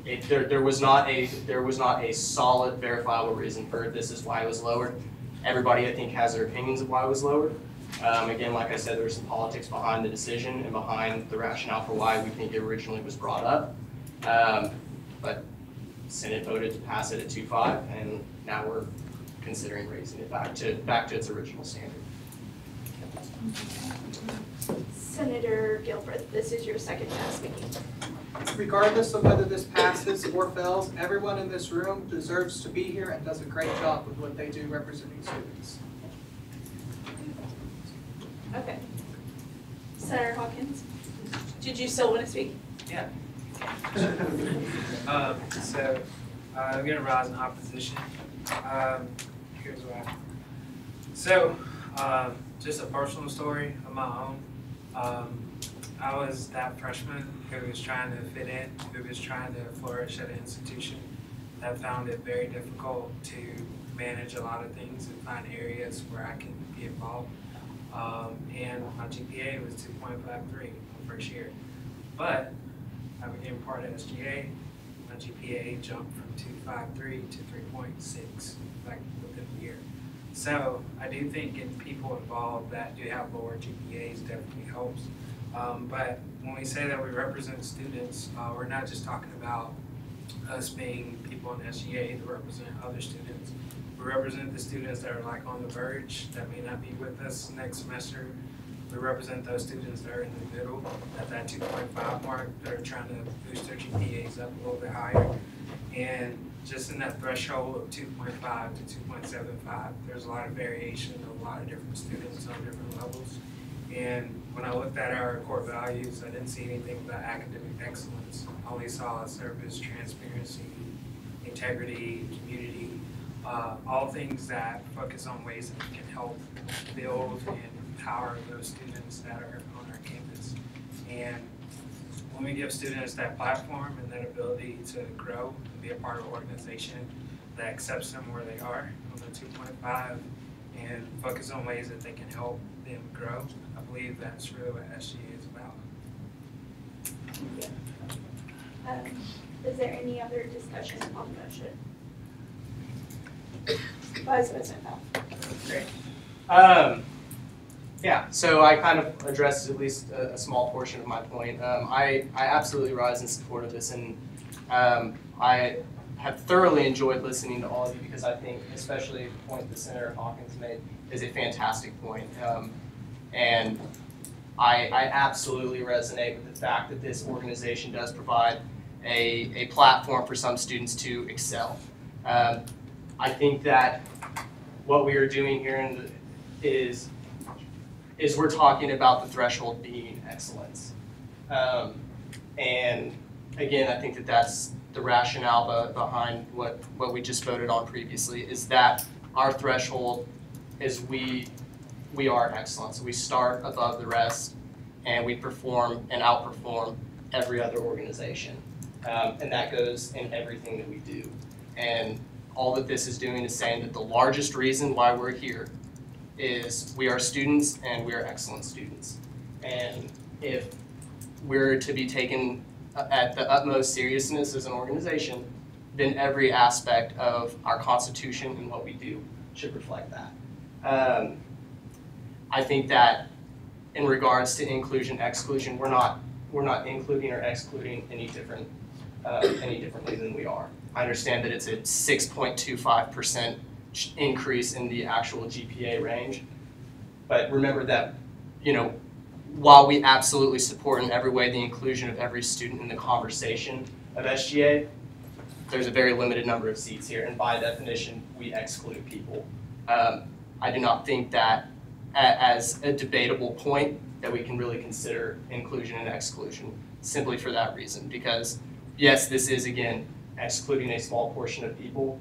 there was not a solid verifiable reason for this is why it was lowered. Everybody, I think, has their opinions of why it was lowered. Again, like I said, there was some politics behind the decision and behind the rationale for why we think it originally was brought up. But Senate voted to pass it at 2.5, and now we're considering raising it back to its original standard. Senator Gilbert, this is your second time speaking. Regardless of whether this passes or fails, everyone in this room deserves to be here and does a great job with what they do representing students. Okay. Senator Hawkins, did you still want to speak? Yeah. So I'm going to rise in opposition. Here's why. So, just a personal story of my own. I was that freshman who was trying to fit in, who was trying to flourish at an institution that found it very difficult to manage a lot of things and find areas where I can be involved. And my GPA was 2.53 my first year. But I became part of SGA. My GPA jumped from 2.53 to 3.6 like within a year. So I do think getting people involved that do have lower GPAs definitely helps. But when we say that we represent students, we're not just talking about us being people in SGA that represent other students. We represent the students that are like on the verge that may not be with us next semester. We represent those students that are in the middle at that 2.5 mark that are trying to boost their GPAs up a little bit higher. And just in that threshold of 2.5 to 2.75, there's a lot of variation of a lot of different students on different levels. And when I looked at our core values, I didn't see anything about academic excellence. I only saw service, transparency, integrity, community, all things that focus on ways that we can help build and empower those students that are on our campus. And when we give students that platform and that ability to grow and be a part of an organization that accepts them where they are on the 2.5 and focus on ways that they can help them grow, I believe that's really what SGA is about. Is there any other discussion on the motion? Vice President Powell. Great. Yeah, so I kind of addressed at least a small portion of my point. I absolutely rise in support of this, and I have thoroughly enjoyed listening to all of you because I think, especially the point that Senator Hawkins made, is a fantastic point. And I absolutely resonate with the fact that this organization does provide a platform for some students to excel. I think that what we are doing here is we're talking about the threshold being excellence. And again, I think that that's the rationale behind what we just voted on previously, is that our threshold is we are excellence. We start above the rest and we perform and outperform every other organization. And that goes in everything that we do. And all that this is doing is saying that the largest reason why we're here is we are students and we are excellent students. And if we're to be taken at the utmost seriousness as an organization, then every aspect of our Constitution and what we do should reflect that. I think that in regards to inclusion, exclusion, we're not including or excluding any differently than we are. I understand that it's a 6.25% increase in the actual GPA range, but remember that, while we absolutely support in every way the inclusion of every student in the conversation of SGA, there's a very limited number of seats here, and by definition, we exclude people. I do not think that as a debatable point that we can really consider inclusion and exclusion, simply for that reason, because yes, this is, again, excluding a small portion of people.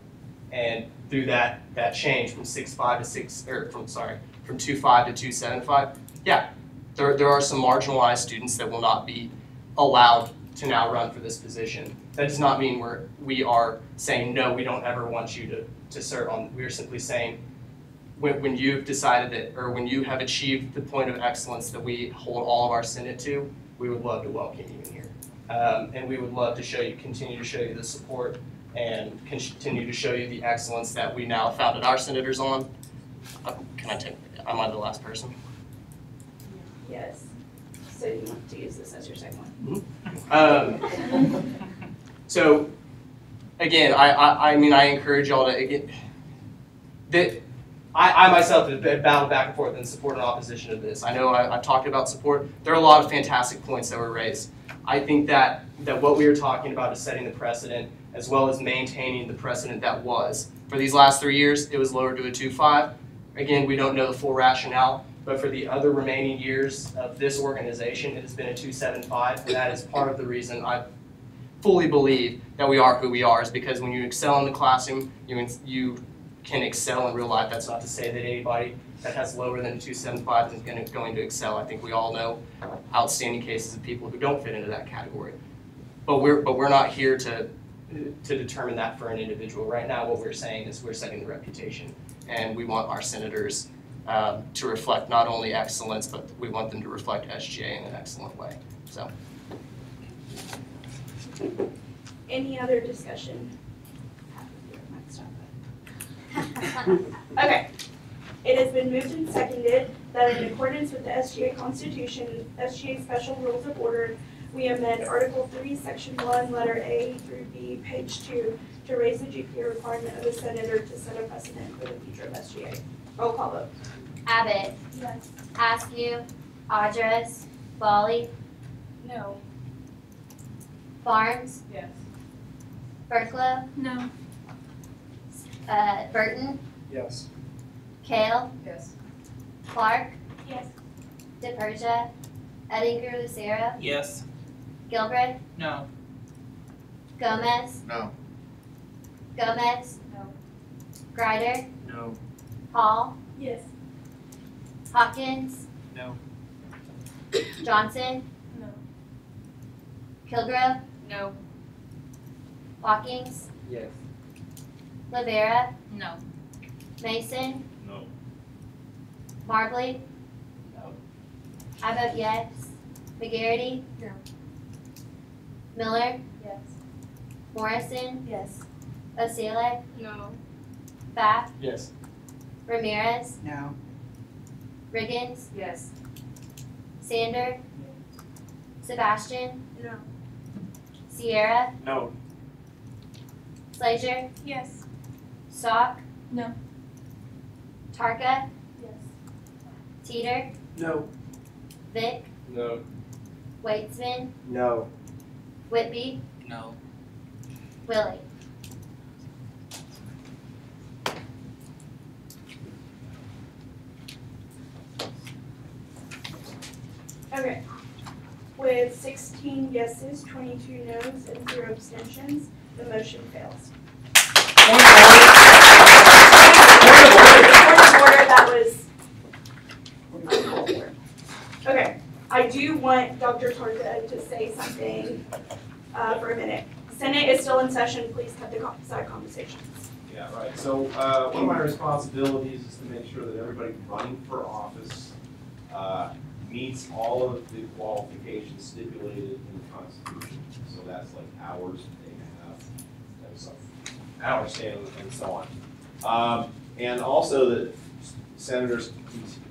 And through that change from 6.5 to 6, or from 2.5 to 2.75, yeah, there are some marginalized students that will not be allowed to now run for this position. That does not mean we are saying, no, we don't ever want you to serve on. We are simply saying, when you've decided that, or when you have achieved the point of excellence that we hold all of our Senate to, we would love to welcome you in here. And we would love to continue to show you the support and continue to show you the excellence that we now founded our senators on. Am I the last person? Yes. So you want to use this as your second one? So, again, I mean, I encourage y'all to, I myself have battled back and forth in support and opposition to this. I know I've talked about support. There are a lot of fantastic points that were raised. I think that what we are talking about is setting the precedent as well as maintaining the precedent that was. For these last 3 years, it was lowered to a 2.5. Again, we don't know the full rationale, but for the other remaining years of this organization, it has been a 2.75, and that is part of the reason I fully believe that we are who we are, is because when you excel in the classroom, you can excel in real life. That's not to say that anybody that has lower than a 2.75 is going to excel. I think we all know outstanding cases of people who don't fit into that category. But we're not here to determine that for an individual. Right now, what we're saying is we're setting the reputation, and we want our senators to reflect not only excellence, but we want them to reflect SGA in an excellent way. So, any other discussion? Okay. It has been moved and seconded that in accordance with the SGA Constitution, SGA Special Rules of Order, we amend Article 3, Section 1, letter A through B, page 2, to raise the GPA requirement of a senator to set a precedent for the future of SGA. Roll call vote. Abbott. Yes. Askew. Audrez. Bali. No. Barnes. Yes. Berklow. No. Burton. Yes. Kale. Yes. Clark. Yes. DePersia. Eddinger Lucero. Yes. Gilbreth. No. Gomez. No. Gomez. No. Greider. No. Hall. Yes. Hopkins. No. Johnson. No. Kilgrove. No. Walkings. Yes. Rivera. No. Mason. No. Marbley. No. I vote yes. McGarity. No. Miller. Yes. Morrison. Yes. Osile. No. Bath. yes. Ramirez. No. Riggins. Yes. Sander. Sebastian. No. Sierra. No. Slager. Yes. Stock. No. Tarka. Yes. Teeter. No. Vic. No. Weitzman. No. Whitby. No. Willie. Okay. With 16 yeses, 22 noes, and 0 abstentions, the motion fails. Point of order, that was uncalled for. Okay, I do want Dr. Tarka to say something for a minute. Senate is still in session, please cut the side conversations. Yeah, right. So one of my responsibilities is to make sure that everybody running for office meets all of the qualifications stipulated in the Constitution. So that's like hours they have, and so hours stand and so on. And also that senators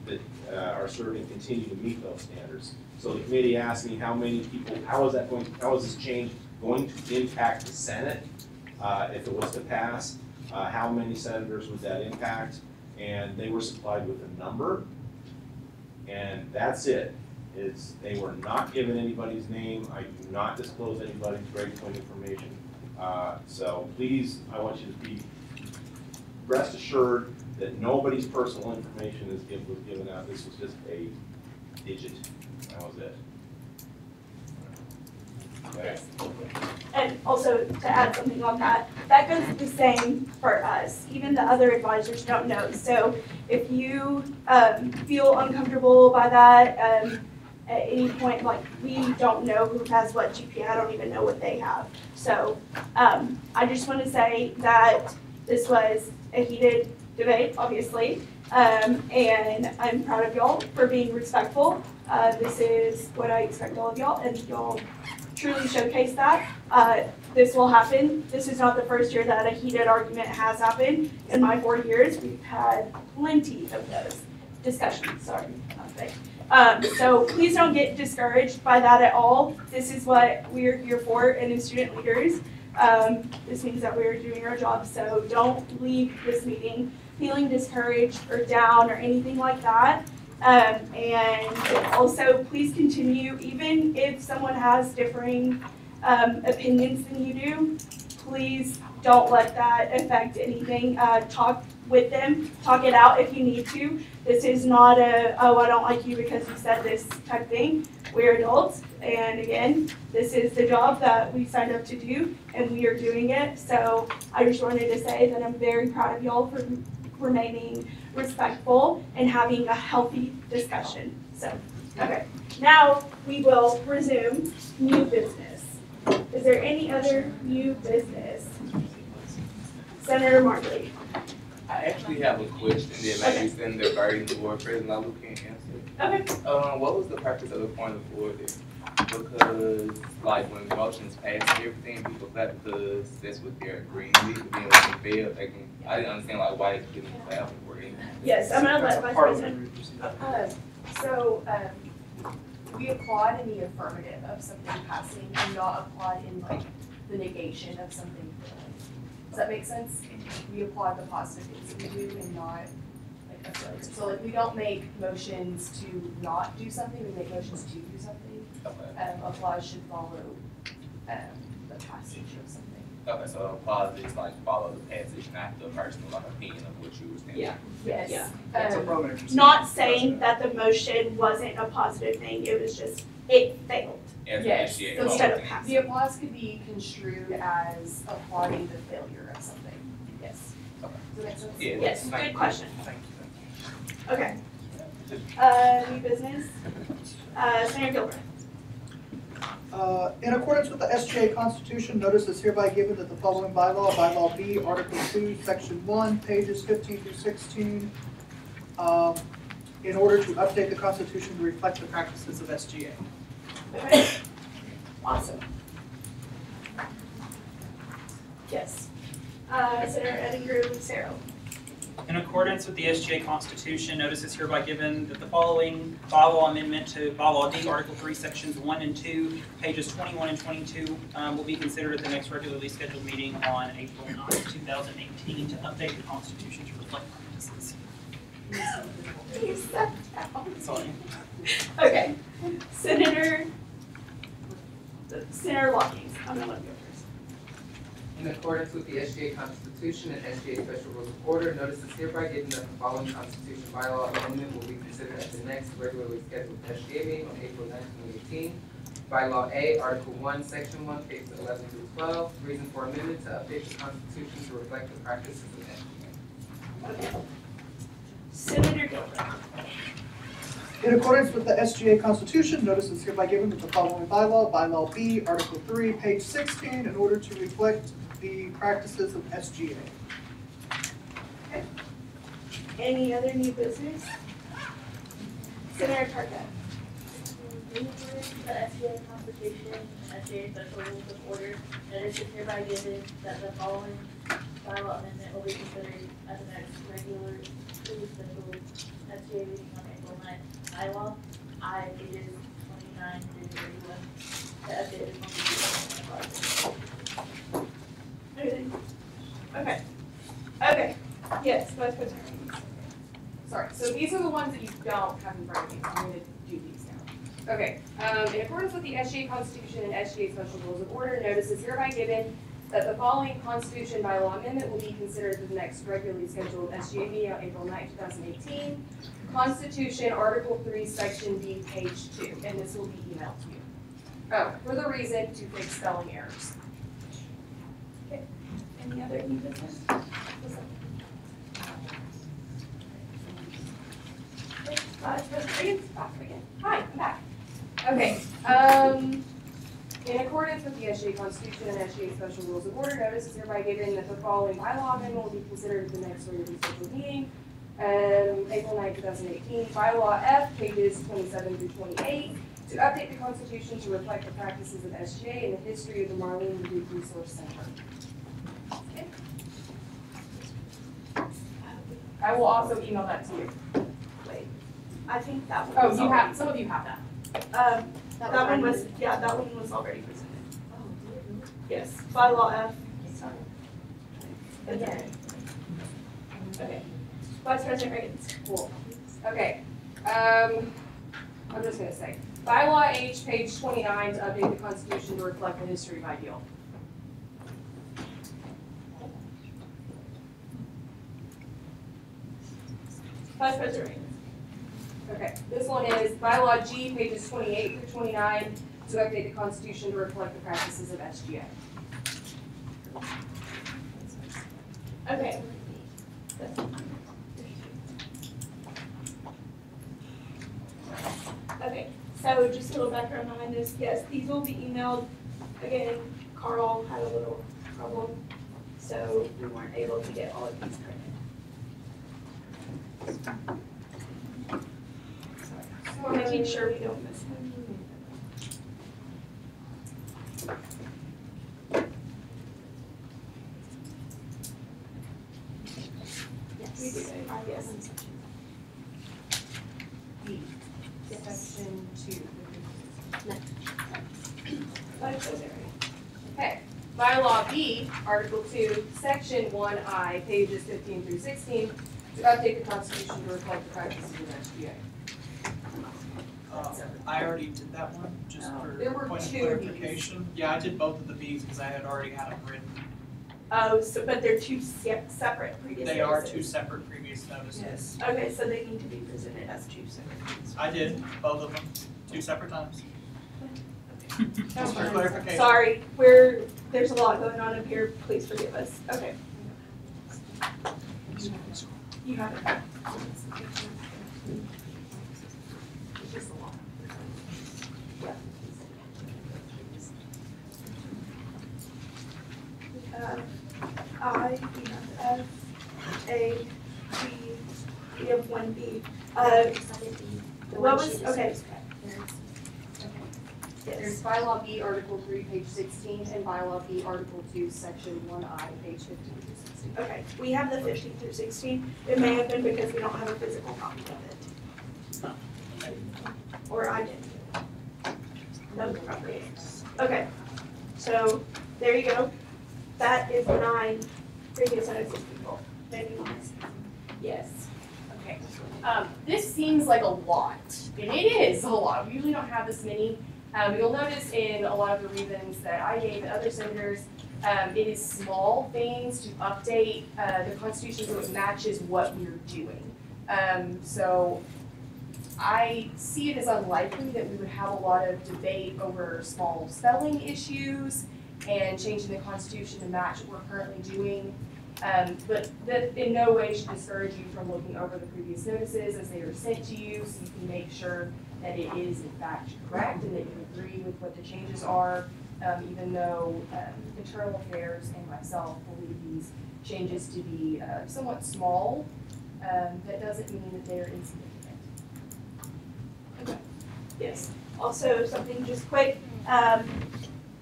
that are serving continue to meet those standards. So the committee asked me how many people, how is this change going to impact the Senate if it was to pass? How many senators would that impact? And they were supplied with a number. And that's it. They were not given anybody's name. I do not disclose anybody's breakpoint information. So please, I want you to be rest assured that nobody's personal information was given out. This was just a digit. That was it. Okay. and also to add something on that, that goes the same for us. Even the other advisors don't know. So if you feel uncomfortable by that at any point, like we don't know who has what GPA. I don't even know what they have. So I just want to say that this was a heated debate, obviously, and I'm proud of y'all for being respectful. This is what I expect all of y'all, and y'all truly showcase that. This will happen. This is not the first year that a heated argument has happened. In my 4 years, we've had plenty of those discussions. Sorry, so please don't get discouraged by that at all. This is what we're here for, and as student leaders, this means that we're doing our job. So don't leave this meeting feeling discouraged or down or anything like that. And also, please continue, even if someone has differing opinions than you do, please don't let that affect anything. Talk with them, talk it out if you need to. This is not a, oh, I don't like you because you said this type thing. We're adults, and again, this is the job that we signed up to do, and we are doing it. So I just wanted to say that I'm very proud of y'all for remaining respectful and having a healthy discussion. So, okay, now we will resume new business. Is there any other new business? Senator Martley. I actually have a question that maybe Senator Birdie or President Lalu can answer. Okay. What was the purpose of the point of order? Because, like, when motions pass and everything, people clap because that's what they're agreeing with. But then when they fail, they can, I didn't understand, like, why they couldn't clap for it. Yes, I'm going to let Vice President. We applaud in the affirmative of something passing and not applaud in, like, the negation of something failing. Does that make sense? We applaud the positive things that we do and not like a failure. So like we don't make motions to not do something, we make motions to do something. Okay. Applause should follow the passage of something. Okay, so applause is like follow the passage, not the personal like, opinion of what you were saying. Yeah. Yes. Yeah. Not saying that the motion wasn't a positive thing, it was just, it failed. Yes. So instead of passing. The applause could be construed as applauding the failure of something. Yes. Okay. Does that make sense? Yeah. Yes, good question. Thank you. Okay. New business. Senator Gilbert. In accordance with the SGA Constitution, notice is hereby given that the following bylaw B, Article 2, Section 1, pages 15 through 16, in order to update the Constitution to reflect the practices of SGA. Okay. Awesome. Yes. Senator Edingrove Lucero. In accordance with the SGA Constitution, notice is hereby given that the following bylaw amendment to bylaw D, Article 3, Sections 1 and 2, pages 21 and 22, will be considered at the next regularly scheduled meeting on April 9, 2018 to update the Constitution to reflect practices. Sorry. Okay. Senator Lockings. I'm going to let you go first. In accordance with the SGA Constitution and SGA Special Rules of Order, notice is hereby given that the following Constitution bylaw amendment will be considered at the next regularly scheduled SGA meeting on April 9, 2018. Bylaw A, Article 1, Section 1, pages 11 through 12. Reason for amendment to update the Constitution to reflect the practices of SGA. Okay. Senator Gilbert. In accordance with the SGA Constitution, notice is hereby given that the following bylaw B, Article 3, page 16, in order to reflect the practices of SGA. Okay. Any other new business? Senator Tarka. In accordance with the SGA Constitution and SGA Special Rules of Order, notice is hereby given that the following bylaw amendment will be considered at the next regular special SGA meeting on April 9th. Bylaw I, pages 29 through 31, to update the Constitution. Anything? Okay. Okay. Yes, Vice President. Sorry, so these are the ones that you don't have in front of you. I'm going to do these now. Okay, in accordance with the SGA Constitution and SGA Special Rules of Order, notice is hereby given that the following Constitution bylaw amendment will be considered at the next regularly scheduled SGA meeting on April 9, 2018. Constitution, Article 3, Section B, page 2, and this will be emailed to you. Oh, for the reason to fix spelling errors. Any other new business? Vice President Reagan's back again. Hi, I'm back. Okay, in accordance with the SGA Constitution and SGA Special Rules of Order, notice is hereby given that the following bylaw amendment will be considered at the next regularly scheduled meeting, April 9, 2018. Bylaw F, pages 27 through 28, to update the Constitution to reflect the practices of SGA and the history of the Marlene Youth Resource Center. Okay. I will also email that to you. Wait, I think that one. Oh, was you already- have, some of you have that. That one was, yeah, that one was already presented. Yes, bylaw F. Okay. Okay. Vice President Reagan. Cool. Okay. I'm just gonna say, bylaw H, page 29, to update the Constitution to reflect the history of ideal. Vice President Reagan. Okay, this one is bylaw G, pages 28 through 29, to update the Constitution to reflect the practices of SGA. Okay. Okay, so just a little background behind this. Yes, these will be emailed. Again, Carl had a little problem, so we weren't able to get all of these printed. So we're making sure we don't miss them. We do that, yes. Section 2. Okay, bylaw B, article 2, section 1I, pages 15 through 16, to update the Constitution to reflect the practices of SGA. I already did that one, just for There were point of 2 clarification. Yeah, I did both of the Bs because I had already had them written. Oh, so, but they're two separate previous They are notices. 2 separate previous notices. Okay, so they need to be presented as 2 separate things. I did, both of them, 2 separate times. Just for clarification. Sorry, there's a lot going on up here, please forgive us. Okay. You have it. It's just a lot. Yeah. I, you have F, A, B, we have 1B. What was, okay. There's bylaw B, article 3, page 16, and bylaw B, article 2, section 1I, page 15 through 16. Okay, we have the 15 through 16. It may have been because we don't have a physical copy of it. Or I didn't. That was probably it. Okay, so there you go. That is 9 previous notices, people. Maybe one. Yes. Okay. This seems like a lot, and it is a lot. We usually don't have this many. You'll notice in a lot of the reasons that I gave and other senators, it is small things to update the Constitution so it matches what we're doing. So I see it as unlikely that we would have a lot of debate over small spelling issues and changing the Constitution to match what we're currently doing. But that in no way should discourage you from looking over the previous notices as they are sent to you, so you can make sure that it is in fact correct and that you agree with what the changes are, even though Internal Affairs and myself believe these changes to be somewhat small. That doesn't mean that they're insignificant. Okay. Yes. Also, something just quick.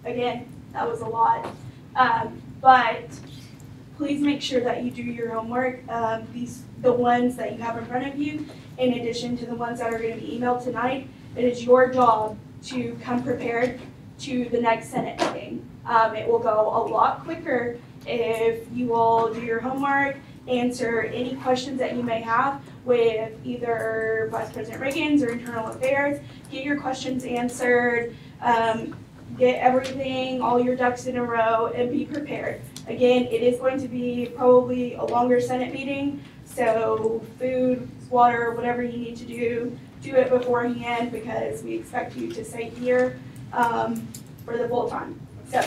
Again, that was a lot. But please make sure that you do your homework. The ones that you have in front of you, in addition to the ones that are going to be emailed tonight, it is your job to come prepared to the next Senate meeting. It will go a lot quicker if you will do your homework, answer any questions that you may have with either Vice President Reagan's or Internal Affairs, get your questions answered, get everything, all your ducks in a row, and be prepared. Again, it is going to be probably a longer Senate meeting, so food, water, whatever you need to do it beforehand because we expect you to stay here for the full time. So,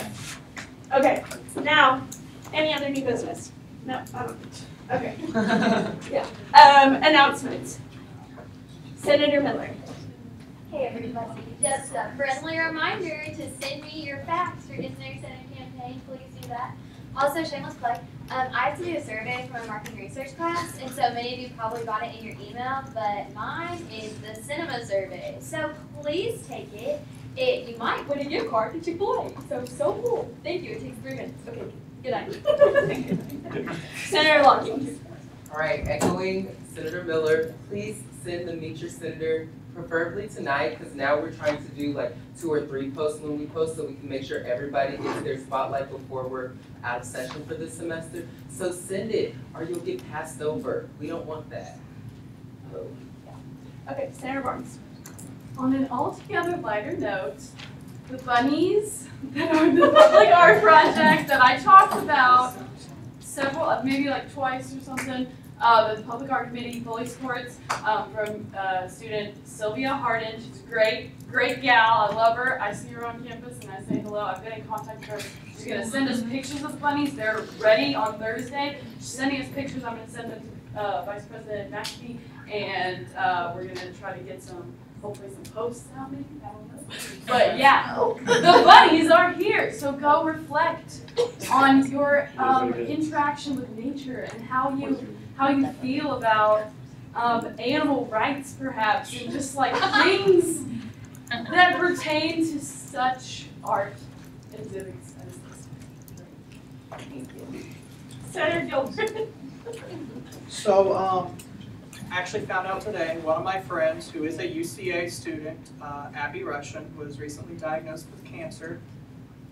okay, now Any other new business? No, I don't. Okay. Yeah. Announcements. Senator Miller. Hey everybody, just a friendly reminder to send me your facts for Get to Know Your Senator campaign. Please do that. Also, shameless plug, I have to do a survey for my marketing research class, and so many of you probably got it in your email, but mine is the cinema survey. So please take it. You might win a gift card to Chick-fil-A. So cool. Thank you. It takes 3 minutes. Okay, good night. Senator Lockings. All right, echoing Senator Miller, please send the Meet Your Senator, preferably tonight, because now we're trying to do like 2 or 3 posts when we post, so we can make sure everybody gets their spotlight before we're out of session for this semester. So send it, or you'll get passed over. We don't want that. Okay, Senator Barnes. On an altogether lighter note, the bunnies that are the public art project that I talked about maybe like twice or something, the public art committee fully supports from student Sylvia Harden. She's a great gal. I love her. I see her on campus and I say hello. I've been in contact with her. She's going to send us pictures of the bunnies. They're ready on Thursday. She's sending us pictures. I'm going to send them to Vice President McAfee, and we're going to try to get hopefully some posts out maybe. I don't know. But yeah, the bunnies are here. So go reflect on your interaction with nature and how you feel about animal rights, perhaps, and just like things that pertain to such art exhibits as this. Thank you. Senator Gilbert. So, actually found out today, one of my friends who is a UCA student, Abby Russian, was recently diagnosed with cancer.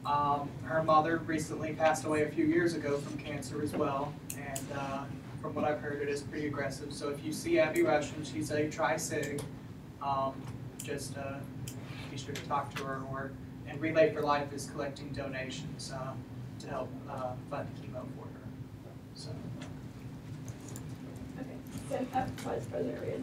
Her mother recently passed away a few years ago from cancer as well, and from what I've heard, it is pretty aggressive. So if you see Abby Russian, she's a tri-sig, just be sure to talk to her, and Relay for Life is collecting donations to help fund chemo for her. So. Vice President Reed.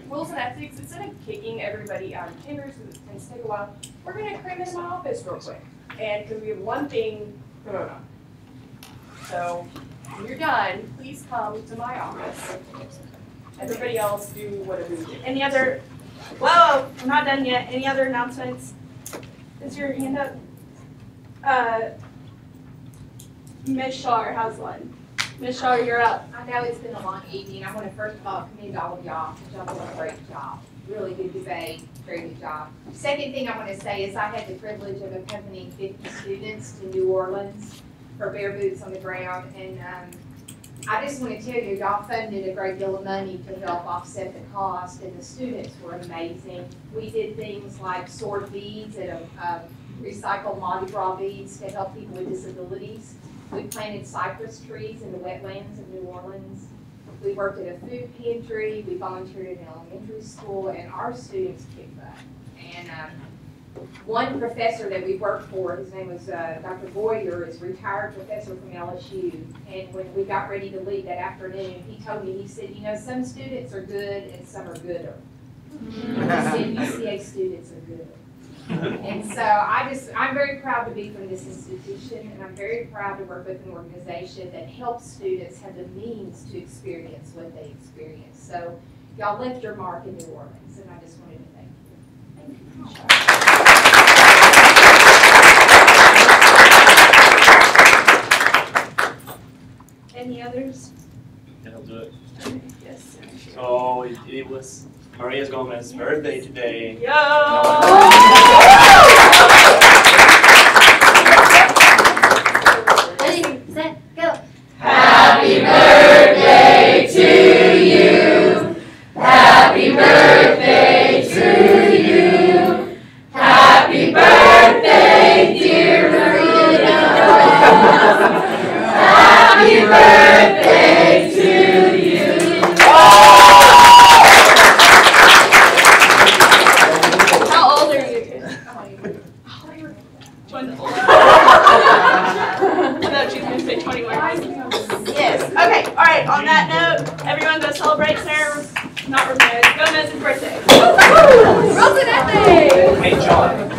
Rules and ethics, instead of kicking everybody out of chambers, because it tends to take a while, we're going to cram into my office real quick. And because we have one thing going on. So when you're done, please come to my office. Everybody else do whatever you do. Any other, whoa, I'm not done yet. Any other announcements? Is your hand up? Ms. Shar has one. Ms. Shaw, you're up. I know it's been a long evening. I want to first of all commend all of y'all because y'all done a great job. Really good debate, very good job. Second thing I want to say is I had the privilege of accompanying 50 students to New Orleans for Bare Boots on the Ground, and I just want to tell you, y'all funded a great deal of money to help offset the cost, and the students were amazing. We did things like sort beads and recycle Mardi Gras beads to help people with disabilities. We planted cypress trees in the wetlands of New Orleans. We worked at a food pantry. We volunteered in an elementary school, and our students kicked butt. And one professor that we worked for, his name was Dr. Boyer, is a retired professor from LSU. And when we got ready to leave that afternoon, he told me, he said, you know, some students are good and some are gooder. He said, UCA students are good. And so I'm very proud to be from this institution, and I'm very proud to work with an organization that helps students have the means to experience what they experience. So y'all left your mark in New Orleans, and I just wanted to thank you. Any others? I'll do it. Yes, sir. So it was Maria Gomez's birthday today. Yo! Ready, set, go. Happy birthday to you. Happy birthday to you. Happy birthday, dear Maria. Happy birthday to you. How old are you? 20. No, she's going to say 21. Yes. Okay. All right. On that note, everyone go celebrate Sarah, not Gomez's birthday. Rosanette! Hey, John.